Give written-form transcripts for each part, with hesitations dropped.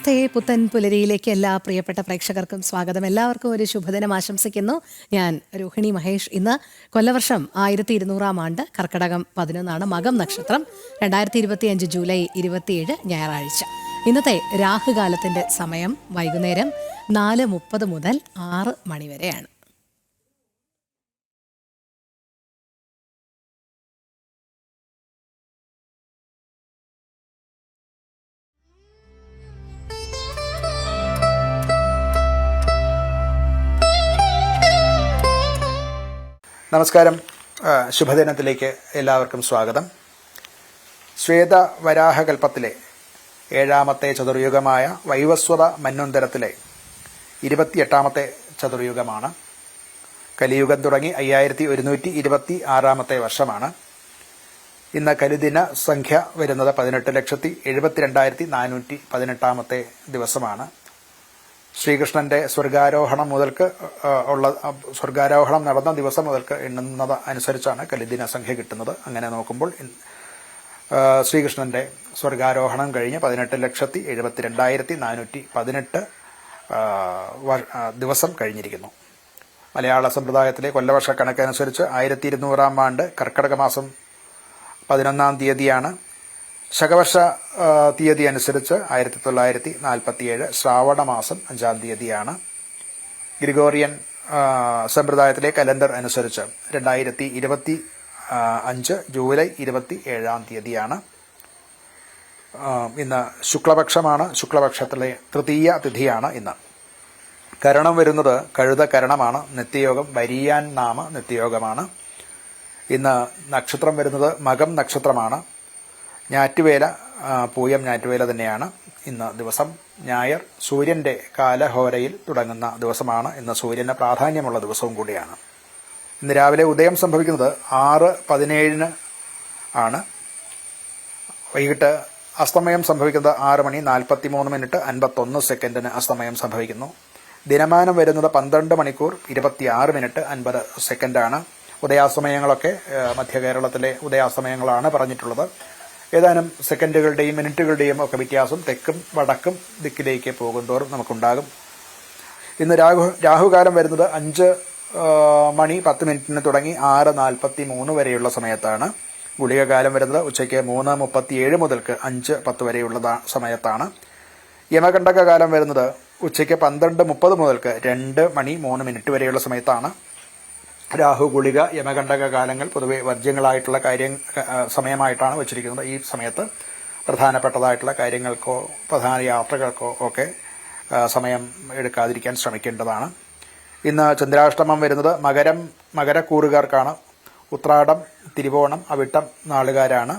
നമസ്തേ. പുത്തൻ പുലരിയിലേക്ക് എല്ലാ പ്രിയപ്പെട്ട പ്രേക്ഷകർക്കും സ്വാഗതം. എല്ലാവർക്കും ഒരു ശുഭദിനം ആശംസിക്കുന്നു. ഞാൻ രോഹിണി മഹേഷ്. ഇന്ന് കൊല്ലവർഷം 1200 ആണ്ട്, കർക്കടകം 11 മകം നക്ഷത്രം, 2025 ജൂലൈ 27 ഞായറാഴ്ച. ഇന്നത്തെ രാഹുകാലത്തിന്റെ സമയം വൈകുന്നേരം 4:30 മുതൽ 6 മണി വരെയാണ്. നമസ്കാരം. ശുഭദിനത്തിലേക്ക് എല്ലാവർക്കും സ്വാഗതം. ശ്വേതവരാഹകൽപ്പത്തിലെ 7ാമത്തെ ചതുർയുഗമായ വൈവസ്വത മന്വന്തരത്തിലെ 28ാമത്തെ ചതുർയുഗമാണ്. കലിയുഗം തുടങ്ങി 5126ാമത്തെ വർഷമാണ്. ഇന്ന് കലിദിന സംഖ്യ വരുന്നത് 18,72,418ാമത്തെ ദിവസമാണ്. ശ്രീകൃഷ്ണന്റെ സ്വർഗാരോഹണം നടന്ന ദിവസം മുതൽക്ക് എണ്ണുന്നത് അനുസരിച്ചാണ് കലിദിന സംഖ്യ കിട്ടുന്നത്. അങ്ങനെ നോക്കുമ്പോൾ ശ്രീകൃഷ്ണന്റെ സ്വർഗാരോഹണം കഴിഞ്ഞ് 18,72,418 ദിവസം കഴിഞ്ഞിരിക്കുന്നു. മലയാള സമ്പ്രദായത്തിലെ കൊല്ലവർഷ കണക്കനുസരിച്ച് 1200 ആണ്ട് കർക്കടക മാസം 11 തീയതിയാണ്. ശകവർഷ തീയതി അനുസരിച്ച് 1947 ശ്രാവണ മാസം 5 തീയതിയാണ്. ഗ്രിഗോറിയൻ സമ്പ്രദായത്തിലെ കലണ്ടർ അനുസരിച്ച് 2025 ജൂലൈ 27 തീയതിയാണ്. ഇന്ന് ശുക്ലപക്ഷമാണ്. ശുക്ലപക്ഷത്തിലെ തൃതീയ തിഥിയാണ് ഇന്ന്. കരണം വരുന്നത് കഴുത കരണമാണ്. നിത്യയോഗം വരിയാൻ നാമ നിത്യയോഗമാണ്. ഇന്ന് നക്ഷത്രം വരുന്നത് മകം നക്ഷത്രമാണ്. ഞാറ്റുവേല പൂയം ഞാറ്റുവേല തന്നെയാണ് ഇന്ന് ദിവസം. ഞായർ സൂര്യന്റെ കാലഹോരയിൽ തുടങ്ങുന്ന ദിവസമാണ്. ഇന്ന് സൂര്യന് പ്രാധാന്യമുള്ള ദിവസവും കൂടിയാണ്. ഇന്ന് രാവിലെ ഉദയം സംഭവിക്കുന്നത് 6:17 ആണ്. വൈകിട്ട് അസ്തമയം സംഭവിക്കുന്നത് 6:43 അസ്തമയം സംഭവിക്കുന്നു. ദിനമാനം വരുന്നത് 12 മണിക്കൂർ 26 മിനിറ്റ് 50 ആണ്. ഉദയാസ്തമയങ്ങളൊക്കെ മധ്യ കേരളത്തിലെ ഉദയാസ്തമയങ്ങളാണ് പറഞ്ഞിട്ടുള്ളത്. ഏതാനും സെക്കൻഡുകളുടെയും മിനിറ്റുകളുടെയും ഒക്കെ വ്യത്യാസം തെക്കും വടക്കും ദിക്കിലേക്ക് പോകുന്തോറും നമുക്കുണ്ടാകും. ഇന്ന് രാഹുകാലം വരുന്നത് 5:10 തുടങ്ങി 6:43 വരെയുള്ള സമയത്താണ്. ഗുളികകാലം വരുന്നത് ഉച്ചയ്ക്ക് 3:37 മുതൽക്ക് 5:10 വരെയുള്ള സമയത്താണ്. യമകണ്ഠക കാലം വരുന്നത് ഉച്ചയ്ക്ക് 12:30 മുതൽക്ക് 2:03 വരെയുള്ള സമയത്താണ്. രാഹു ഗുളിക യമകണ്ഠക കാലങ്ങൾ പൊതുവെ വർജ്യങ്ങളായിട്ടുള്ള സമയമായിട്ടാണ് വച്ചിരിക്കുന്നത്. ഈ സമയത്ത് പ്രധാനപ്പെട്ടതായിട്ടുള്ള കാര്യങ്ങൾക്കോ പ്രധാന യാത്രകൾക്കോ ഒക്കെ സമയം എടുക്കാതിരിക്കാൻ ശ്രമിക്കേണ്ടതാണ്. ഇന്ന് ചന്ദ്രാഷ്ടമം വരുന്നത് മകരക്കൂറുകാർക്കാണ്. ഉത്രാടം, തിരുവോണം, അവിട്ടം നാളുകാരാണ്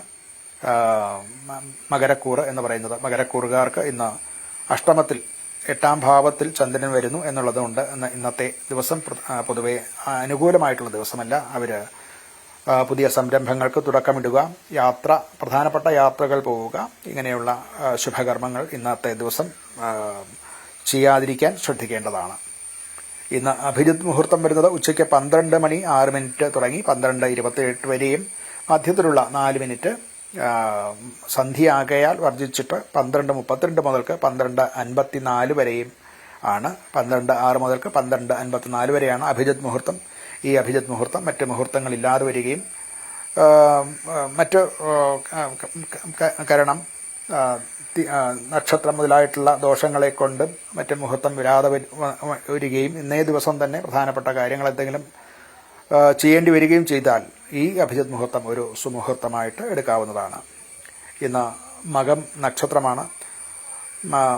മകരക്കൂറ് എന്ന് പറയുന്നത്. മകരക്കൂറുകാർക്ക് ഇന്ന് അഷ്ടമത്തിൽ 8ാം ഭാവത്തിൽ ചന്ദ്രൻ വരുന്നു എന്നുള്ളതുകൊണ്ട് ഇന്നത്തെ ദിവസം പൊതുവെ അനുകൂലമായിട്ടുള്ള ദിവസമല്ല. അവര് പുതിയ സംരംഭങ്ങൾക്ക് തുടക്കമിടുക, പ്രധാനപ്പെട്ട യാത്രകൾ പോവുക, ഇങ്ങനെയുള്ള ശുഭകർമ്മങ്ങൾ ഇന്നത്തെ ദിവസം ചെയ്യാതിരിക്കാൻ ശ്രദ്ധിക്കേണ്ടതാണ്. ഇന്ന് അഭിജിത്ത് മുഹൂർത്തം വരുന്നത് ഉച്ചയ്ക്ക് 12:06 തുടങ്ങി 12:28 വരെയും മധ്യത്തിലുള്ള 4 മിനിറ്റ് സന്ധ്യയാകയാൽ വർജിച്ചിട്ട് 12:32 മുതൽക്ക് 12:54 വരെയും ആണ്. 12:06 മുതൽക്ക് 12:54 വരെയാണ് അഭിജിത്ത് മുഹൂർത്തം. ഈ അഭിജിത്ത് മുഹൂർത്തം മറ്റ് മുഹൂർത്തങ്ങളില്ലാതെ വരികയും മറ്റ് കരണം, നക്ഷത്രം മുതലായിട്ടുള്ള ദോഷങ്ങളെ കൊണ്ടും മറ്റ് മുഹൂർത്തം വരാതെ വരികയും ഇന്നേ ദിവസം തന്നെ പ്രധാനപ്പെട്ട കാര്യങ്ങൾ എന്തെങ്കിലും ചെയ്യേണ്ടി വരികയും ചെയ്താൽ ഈ അഭിജിത്ത് മുഹൂർത്തം ഒരു സുമുഹൂർത്തമായിട്ട് എടുക്കാവുന്നതാണ്. ഇന്ന് മകം നക്ഷത്രമാണ്.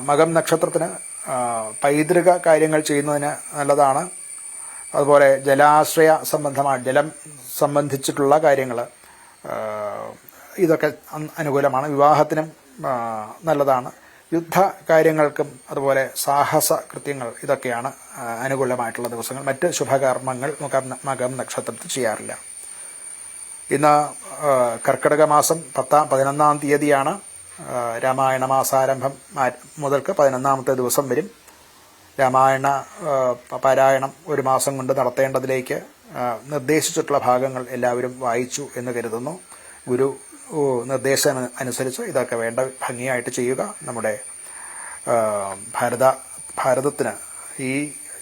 മകം നക്ഷത്രത്തിന് പൈതൃക കാര്യങ്ങൾ ചെയ്യുന്നതിന് നല്ലതാണ്. അതുപോലെ ജലാശ്രയ ജലം സംബന്ധിച്ചിട്ടുള്ള കാര്യങ്ങൾ ഇതൊക്കെ അനുകൂലമാണ്. വിവാഹത്തിനും നല്ലതാണ്. യുദ്ധ കാര്യങ്ങൾക്കും അതുപോലെ സാഹസ കൃത്യങ്ങൾ ഇതൊക്കെയാണ് അനുകൂലമായിട്ടുള്ള ദിവസങ്ങൾ. മറ്റ് ശുഭകർമ്മങ്ങൾ മകം നക്ഷത്രത്തിൽ ചെയ്യാറില്ല. ഇന്ന് കർക്കിടക മാസം 11 തീയതിയാണ്. രാമായണ മാസാരംഭം മുതൽക്ക് 11ാമത്തെ ദിവസം വരും. രാമായണ പാരായണം 1 മാസം കൊണ്ട് നടത്തേണ്ടതിലേക്ക് നിർദ്ദേശിച്ചിട്ടുള്ള ഭാഗങ്ങൾ എല്ലാവരും വായിച്ചു എന്ന് കരുതുന്നു. ഗുരു നിർദ്ദേശം അനുസരിച്ച് ഇതൊക്കെ വേണ്ട ഭംഗിയായിട്ട് ചെയ്യുക. നമ്മുടെ ഭാരതത്തിന് ഈ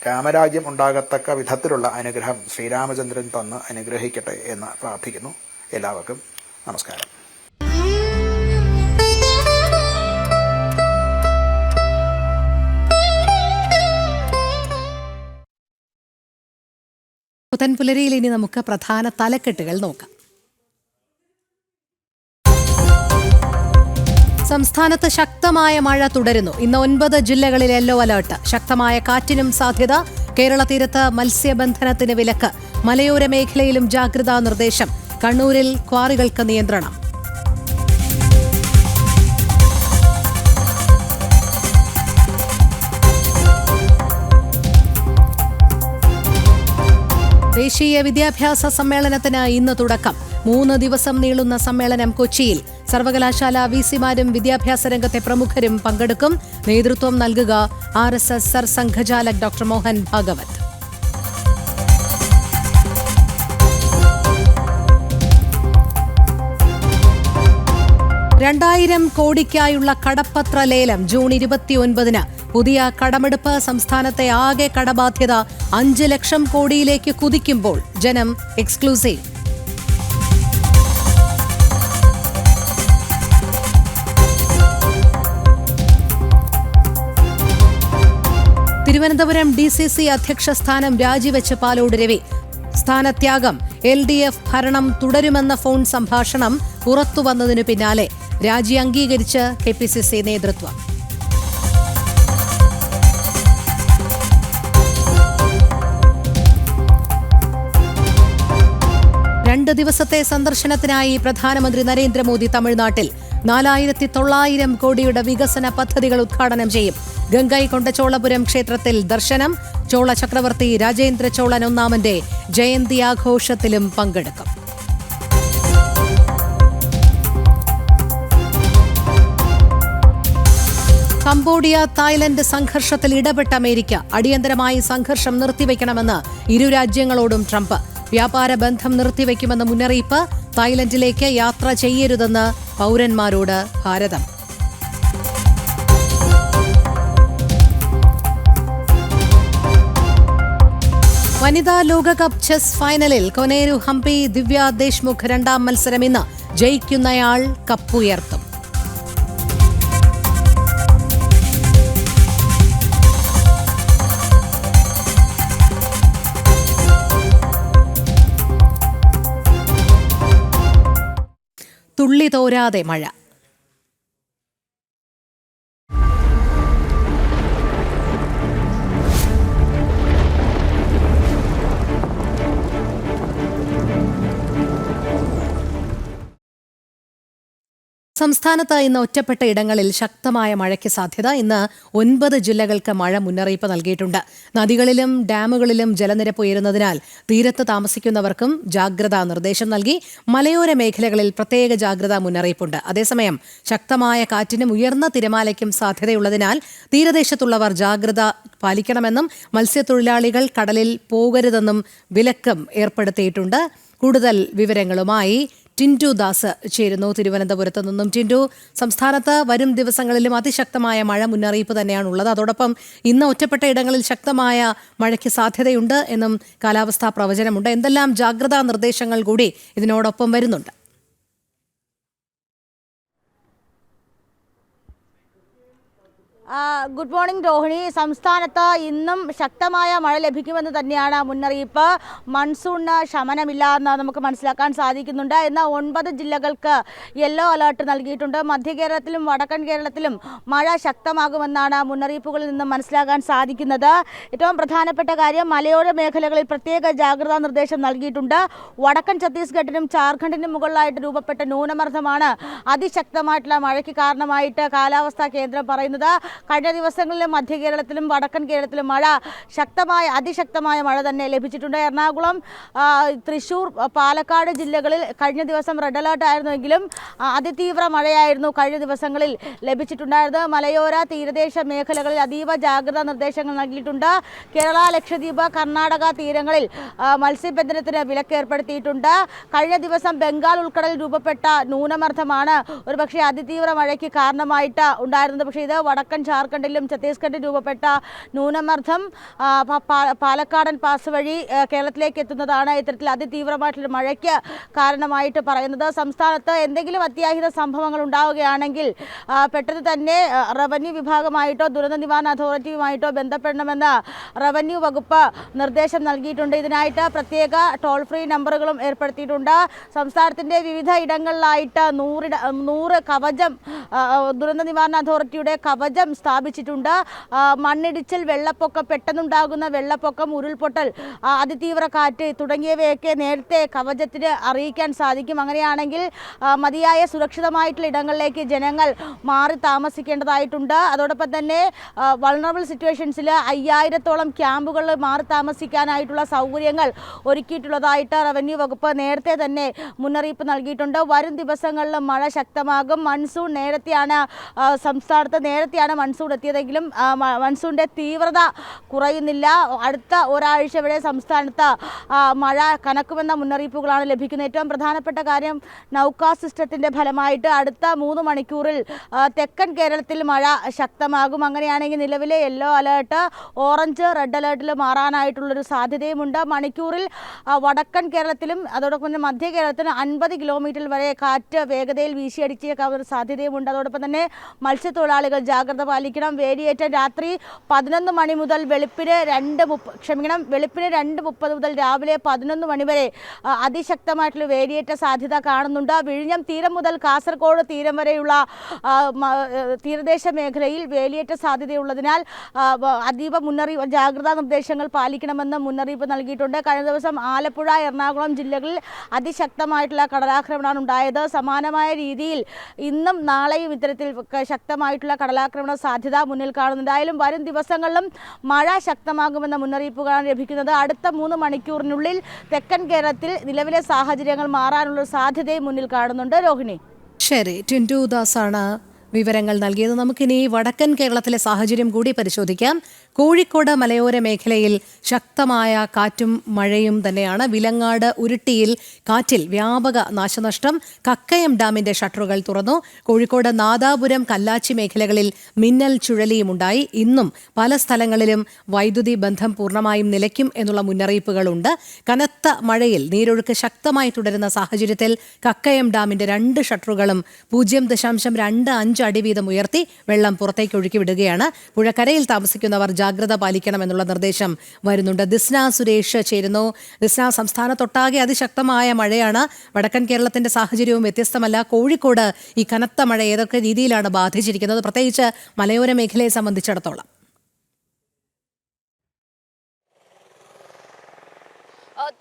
രാമരാജ്യം ഉണ്ടാകത്തക്ക വിധത്തിലുള്ള അനുഗ്രഹം ശ്രീരാമചന്ദ്രൻ തന്ന് അനുഗ്രഹിക്കട്ടെ എന്ന് പ്രാർത്ഥിക്കുന്നു. എല്ലാവർക്കും നമസ്കാരം. പുതൻപുലരിയിൽ ഇനി നമുക്ക് പ്രധാന തലക്കെട്ടുകൾ നോക്കാം. സംസ്ഥാനത്ത് ശക്തമായ മഴ തുടരുന്നു. ഇന്ന് 9 ജില്ലകളിൽ യെല്ലോ അലർട്ട്. ശക്തമായ കാറ്റിനും സാധ്യത. കേരള തീരത്ത് മത്സ്യബന്ധനത്തിന് വിലക്ക്. മലയോര മേഖലയിലും ജാഗ്രതാ നിർദ്ദേശം. കണ്ണൂരിൽ ക്വാറികൾക്ക് നിയന്ത്രണം. ദേശീയ വിദ്യാഭ്യാസ സമ്മേളനത്തിന് ഇന്ന് തുടക്കം. 3 ദിവസം നീളുന്ന സമ്മേളനം കൊച്ചിയിൽ. സർവകലാശാല വിസിമാരും വിദ്യാഭ്യാസ രംഗത്തെ പ്രമുഖരും പങ്കെടുക്കും. നേതൃത്വം നൽകുക RSS സർസംഘചാലക് ഡോക്ടർ മോഹൻ ഭാഗവത്. $2000 കോടിക്കായുള്ള കടപ്പത്ര ലേലം ജൂൺ 29-ന്. പുതിയ കടമെടുപ്പ് സംസ്ഥാനത്തെ ആകെ കടബാധ്യത 5 ലക്ഷം കോടിയിലേക്ക് കുതിക്കുമ്പോൾ ജനം എക്സ്ക്ലൂസീവ്. തിരുവനന്തപുരം DCC അധ്യക്ഷ സ്ഥാനം രാജിവെച്ച് പാലോട് രവി. സ്ഥാനത്യാഗം. LDF ഭരണം തുടരുമെന്ന ഫോൺ സംഭാഷണം പുറത്തുവന്നതിനു പിന്നാലെ രാജി അംഗീകരിച്ച് KPCC നേതൃത്വം. രണ്ട് ദിവസത്തെ സന്ദർശനത്തിനായി പ്രധാനമന്ത്രി നരേന്ദ്രമോദി തമിഴ്നാട്ടിൽ. 4900 കോടിയുടെ വികസന പദ്ധതികൾ ഉദ്ഘാടനം ചെയ്യും. ഗംഗൈകൊണ്ട ചോളപുരം ക്ഷേത്രത്തിൽ ദർശനം. ചോള ചക്രവർത്തി രാജേന്ദ്ര ചോളൻ ഒന്നാമന്റെ ജയന്തി ആഘോഷത്തിലും പങ്കെടുക്കും. കംബോഡിയ തായ്ലൻഡ് സംഘർഷത്തിൽ ഇടപെട്ട അമേരിക്ക. അടിയന്തരമായി സംഘർഷം നിർത്തിവെക്കണമെന്ന് ഇരു രാജ്യങ്ങളോടും ട്രംപ്. വ്യാപാര ബന്ധം നിർത്തിവെക്കുമെന്ന് മുന്നറിയിപ്പ്. തായ്ലൻഡിലേക്ക് യാത്ര ചെയ്യരുതെന്ന് പൗരന്മാരോട് ഭാരതം. വനിതാ ലോകകപ്പ് ചെസ് ഫൈനലിൽ കൊനേരു ഹംപി ദിവ്യ ദേശ്മുഖ്. 2ാം മത്സരം ഇന്ന്. ജയിക്കുന്നയാൾ കപ്പുയർത്തും. തുള്ളി തോരാതെ മഴ. സംസ്ഥാനത്ത് ഇന്ന് ഒറ്റപ്പെട്ട ഇടങ്ങളിൽ ശക്തമായ മഴയ്ക്ക് സാധ്യത. ഇന്ന് 9 ജില്ലകൾക്ക് മഴ മുന്നറിയിപ്പ് നൽകിയിട്ടുണ്ട്. നദികളിലും ഡാമുകളിലും ജലനിരപ്പ് ഉയരുന്നതിനാൽ തീരത്ത് താമസിക്കുന്നവർക്കും ജാഗ്രതാ നിർദ്ദേശം നൽകി. മലയോര മേഖലകളിൽ പ്രത്യേക ജാഗ്രതാ മുന്നറിയിപ്പുണ്ട്. അതേസമയം ശക്തമായ കാറ്റിനും ഉയർന്ന തിരമാലയ്ക്കും സാധ്യതയുള്ളതിനാൽ തീരദേശത്തുള്ളവർ ജാഗ്രത പാലിക്കണമെന്നും മത്സ്യത്തൊഴിലാളികൾ കടലിൽ പോകരുതെന്നും വിലക്കും ഏർപ്പെടുത്തിയിട്ടുണ്ട്. കൂടുതൽ വിവരങ്ങളുമായി ടിൻഡു ദാസ് ചേരുന്നു തിരുവനന്തപുരത്ത് നിന്നും. ടിൻഡു, സംസ്ഥാനത്ത് വരും ദിവസങ്ങളിലും അതിശക്തമായ മഴ മുന്നറിയിപ്പ് തന്നെയാണുള്ളത്. അതോടൊപ്പം ഇന്ന് ഒറ്റപ്പെട്ട ഇടങ്ങളിൽ ശക്തമായ മഴയ്ക്ക് സാധ്യതയുണ്ട് എന്നും കാലാവസ്ഥാ പ്രവചനമുണ്ട്. എന്തെല്ലാം ജാഗ്രതാ നിർദ്ദേശങ്ങൾ കൂടി ഇതിനോടൊപ്പം വരുന്നുണ്ട്? Good morning Rohini. സംസ്ഥാനത്ത് ഇന്നും ശക്തമായ മഴ ലഭിക്കുമെന്ന് തന്നെയാണ് മുന്നറിയിപ്പ്. മൺസൂണിന് ശമനമില്ല എന്ന് നമുക്ക് മനസ്സിലാക്കാൻ സാധിക്കുന്നുണ്ട്. എന്നാൽ 9 ജില്ലകൾക്ക് യെല്ലോ അലർട്ട് നൽകിയിട്ടുണ്ട്. മധ്യ കേരളത്തിലും വടക്കൻ കേരളത്തിലും മഴ ശക്തമാകുമെന്നാണ് മുന്നറിയിപ്പുകളിൽ നിന്നും മനസ്സിലാക്കാൻ സാധിക്കുന്നത്. ഏറ്റവും പ്രധാനപ്പെട്ട കാര്യം, മലയോര മേഖലകളിൽ പ്രത്യേക ജാഗ്രതാ നിർദ്ദേശം നൽകിയിട്ടുണ്ട്. വടക്കൻ ഛത്തീസ്ഗഡിനും ജാർഖണ്ഡിനും മുകളിലായിട്ട് രൂപപ്പെട്ട ന്യൂനമർദ്ദമാണ് അതിശക്തമായിട്ടുള്ള മഴയ്ക്ക് കാരണമായിട്ട് കാലാവസ്ഥാ കേന്ദ്രം പറയുന്നത്. കഴിഞ്ഞ ദിവസങ്ങളിലും മധ്യ കേരളത്തിലും വടക്കൻ കേരളത്തിലും അതിശക്തമായ മഴ തന്നെ ലഭിച്ചിട്ടുണ്ട്. എറണാകുളം, തൃശൂർ, പാലക്കാട് ജില്ലകളിൽ കഴിഞ്ഞ ദിവസം റെഡ് അലർട്ട് ആയിരുന്നുവെങ്കിലും അതിതീവ്ര മഴയായിരുന്നു കഴിഞ്ഞ ദിവസങ്ങളിൽ ലഭിച്ചിട്ടുണ്ടായിരുന്നത്. മലയോര തീരദേശ മേഖലകളിൽ അതീവ ജാഗ്രതാ നിർദ്ദേശങ്ങൾ നൽകിയിട്ടുണ്ട്. കേരള, ലക്ഷദ്വീപ്, കർണാടക തീരങ്ങളിൽ മത്സ്യബന്ധനത്തിന് വിലക്ക് ഏർപ്പെടുത്തിയിട്ടുണ്ട്. കഴിഞ്ഞ ദിവസം ബംഗാൾ ഉൾക്കടലിൽ രൂപപ്പെട്ട ന്യൂനമർദ്ദമാണ് ഒരുപക്ഷെ അതിതീവ്ര മഴയ്ക്ക് കാരണമായിട്ട് ഉണ്ടായിരുന്നത്. പക്ഷേ ഇത് വടക്കൻ ജാർഖണ്ഡിലും ഛത്തീസ്ഗഡിലും രൂപപ്പെട്ട ന്യൂനമർദ്ദം പാലക്കാടൻ പാസ് വഴി കേരളത്തിലേക്ക് എത്തുന്നതാണ് ഇത്തരത്തിൽ അതിതീവ്രമായിട്ടുള്ള മഴയ്ക്ക് കാരണമായിട്ട് പറയുന്നത്. സംസ്ഥാനത്ത് എന്തെങ്കിലും അത്യാഹിത സംഭവങ്ങൾ ഉണ്ടാവുകയാണെങ്കിൽ പെട്ടെന്ന് തന്നെ റവന്യൂ വിഭാഗമായിട്ടോ ദുരന്ത നിവാരണ അതോറിറ്റിയുമായിട്ടോ ബന്ധപ്പെടണമെന്ന് റവന്യൂ വകുപ്പ് നിർദ്ദേശം നൽകിയിട്ടുണ്ട്. ഇതിനായിട്ട് പ്രത്യേക ടോൾ ഫ്രീ നമ്പറുകളും ഏർപ്പെടുത്തിയിട്ടുണ്ട്. സംസ്ഥാനത്തിൻ്റെ വിവിധ ഇടങ്ങളിലായിട്ട് 100 കവചം ദുരന്ത നിവാരണ അതോറിറ്റിയുടെ കവചം സ്ഥാപിച്ചിട്ടുണ്ട്. മണ്ണിടിച്ചിൽ, വെള്ളപ്പൊക്കം, പെട്ടെന്നുണ്ടാകുന്ന വെള്ളപ്പൊക്കം, ഉരുൾപൊട്ടൽ, അതിതീവ്ര കാറ്റ് തുടങ്ങിയവയൊക്കെ നേരത്തെ കവചത്തിന് അറിയിക്കാൻ സാധിക്കും. അങ്ങനെയാണെങ്കിൽ മതിയായ സുരക്ഷിതമായിട്ടുള്ള ഇടങ്ങളിലേക്ക് ജനങ്ങൾ മാറി താമസിക്കേണ്ടതായിട്ടുണ്ട്. അതോടൊപ്പം തന്നെ വൾണറബിൾ സിറ്റുവേഷൻസിൽ 5000-ഓളം ക്യാമ്പുകളിൽ മാറി താമസിക്കാനായിട്ടുള്ള സൗകര്യങ്ങൾ ഒരുക്കിയിട്ടുള്ളതായിട്ട് റവന്യൂ വകുപ്പ് നേരത്തെ തന്നെ മുന്നറിയിപ്പ് നൽകിയിട്ടുണ്ട്. വരും ദിവസങ്ങളിൽ മഴ ശക്തമാകും. മൺസൂൺ നേരത്തെയാണ് മൺസൂൺ എത്തിയതെങ്കിലും മൺസൂണിൻ്റെ തീവ്രത കുറയുന്നില്ല. അടുത്ത ഒരാഴ്ച വരെ സംസ്ഥാനത്ത് മഴ കനക്കുമെന്ന മുന്നറിയിപ്പുകളാണ് ലഭിക്കുന്നത്. ഏറ്റവും പ്രധാനപ്പെട്ട കാര്യം നൗകാ സിസ്റ്റത്തിൻ്റെ ഫലമായിട്ട് അടുത്ത 3 മണിക്കൂറിൽ തെക്കൻ കേരളത്തിൽ മഴ ശക്തമാകും. അങ്ങനെയാണെങ്കിൽ നിലവിലെ യെല്ലോ അലേർട്ട് ഓറഞ്ച്, റെഡ് അലേർട്ടിൽ മാറാനായിട്ടുള്ളൊരു സാധ്യതയുമുണ്ട്. മണിക്കൂറിൽ വടക്കൻ കേരളത്തിലും അതോടൊപ്പം തന്നെ മധ്യ കേരളത്തിലും 50 കിലോമീറ്റർ വരെ കാറ്റ് വേഗതയിൽ വീശിയടിച്ചേക്കാവുന്ന സാധ്യതയുമുണ്ട്. അതോടൊപ്പം തന്നെ മത്സ്യത്തൊഴിലാളികൾ ജാഗ്രത പാലിക്കണം. വേലിയേറ്റം രാത്രി 11 മണി മുതൽ വെളുപ്പിന് 2:30 മുതൽ രാവിലെ 11 മണി വരെ അതിശക്തമായിട്ടുള്ള വേലിയേറ്റ സാധ്യത കാണുന്നുണ്ട്. വിഴിഞ്ഞം തീരം മുതൽ കാസർഗോഡ് തീരം വരെയുള്ള തീരദേശ മേഖലയിൽ വേലിയേറ്റ സാധ്യതയുള്ളതിനാൽ അതീവ ജാഗ്രതാ നിർദ്ദേശങ്ങൾ പാലിക്കണമെന്ന് മുന്നറിയിപ്പ് നൽകിയിട്ടുണ്ട്. കഴിഞ്ഞ ദിവസം ആലപ്പുഴ, എറണാകുളം ജില്ലകളിൽ അതിശക്തമായിട്ടുള്ള കടലാക്രമണമാണ് ഉണ്ടായത്. സമാനമായ രീതിയിൽ ഇന്നും നാളെയും ഇത്തരത്തിൽ ശക്തമായിട്ടുള്ള കടലാക്രമണ സാധ്യത മുന്നിൽ കാണുന്നുണ്ട്. എന്തായാലും വരും ദിവസങ്ങളിലും മഴ ശക്തമാകുമെന്ന മുന്നറിയിപ്പുകളാണ് ലഭിക്കുന്നത്. അടുത്ത 3 മണിക്കൂറിനുള്ളിൽ തെക്കൻ കേരളത്തിൽ നിലവിലെ സാഹചര്യങ്ങൾ മാറാനുള്ള സാധ്യതയും മുന്നിൽ കാണുന്നുണ്ട്. രോഹിണി. ശരി, ടിൻറ്റു ദാസാണ് വിവരങ്ങൾ നൽകിയത്. നമുക്കിനി വടക്കൻ കേരളത്തിലെ സാഹചര്യം കൂടി പരിശോധിക്കാം. കോഴിക്കോട് മലയോര മേഖലയിൽ ശക്തമായ കാറ്റും മഴയും തന്നെയാണ്. വിലങ്ങാട് ഉരുട്ടിയിൽ കാറ്റിൽ വ്യാപക നാശനഷ്ടം. കക്കയം ഡാമിന്റെ ഷട്ടറുകൾ തുറന്നു. കോഴിക്കോട് നാദാപുരം, കല്ലാച്ചി മേഖലകളിൽ മിന്നൽ ചുഴലിയുമുണ്ടായി. ഇന്നും പല സ്ഥലങ്ങളിലും വൈദ്യുതി ബന്ധം പൂർണ്ണമായും നിലയ്ക്കും എന്നുള്ള മുന്നറിയിപ്പുകളുണ്ട്. കനത്ത മഴയിൽ നീരൊഴുക്ക് ശക്തമായി തുടരുന്ന സാഹചര്യത്തിൽ കക്കയം ഡാമിന്റെ 2 ഷട്ടറുകളും 0.25 അടി വീതം ഉയർത്തി വെള്ളം പുറത്തേക്ക് ഒഴുക്കി വിടുകയാണ്. പുഴക്കരയിൽ താമസിക്കുന്നവർ ജാഗ്രത പാലിക്കണമെന്നുള്ള നിർദ്ദേശം വരുന്നുണ്ട്. ദിസ്ന സുരേഷ് ചേരുന്നു. ദിസ്ന, സംസ്ഥാനത്തൊട്ടാകെ അതിശക്തമായ മഴയാണ്. വടക്കൻ കേരളത്തിന്റെ സാഹചര്യവും വ്യത്യസ്തമല്ല. കോഴിക്കോട് ഈ കനത്ത മഴ ഏതൊക്കെ രീതിയിലാണ് ബാധിച്ചിരിക്കുന്നത്, പ്രത്യേകിച്ച് മലയോര മേഖലയെ സംബന്ധിച്ചിടത്തോളം?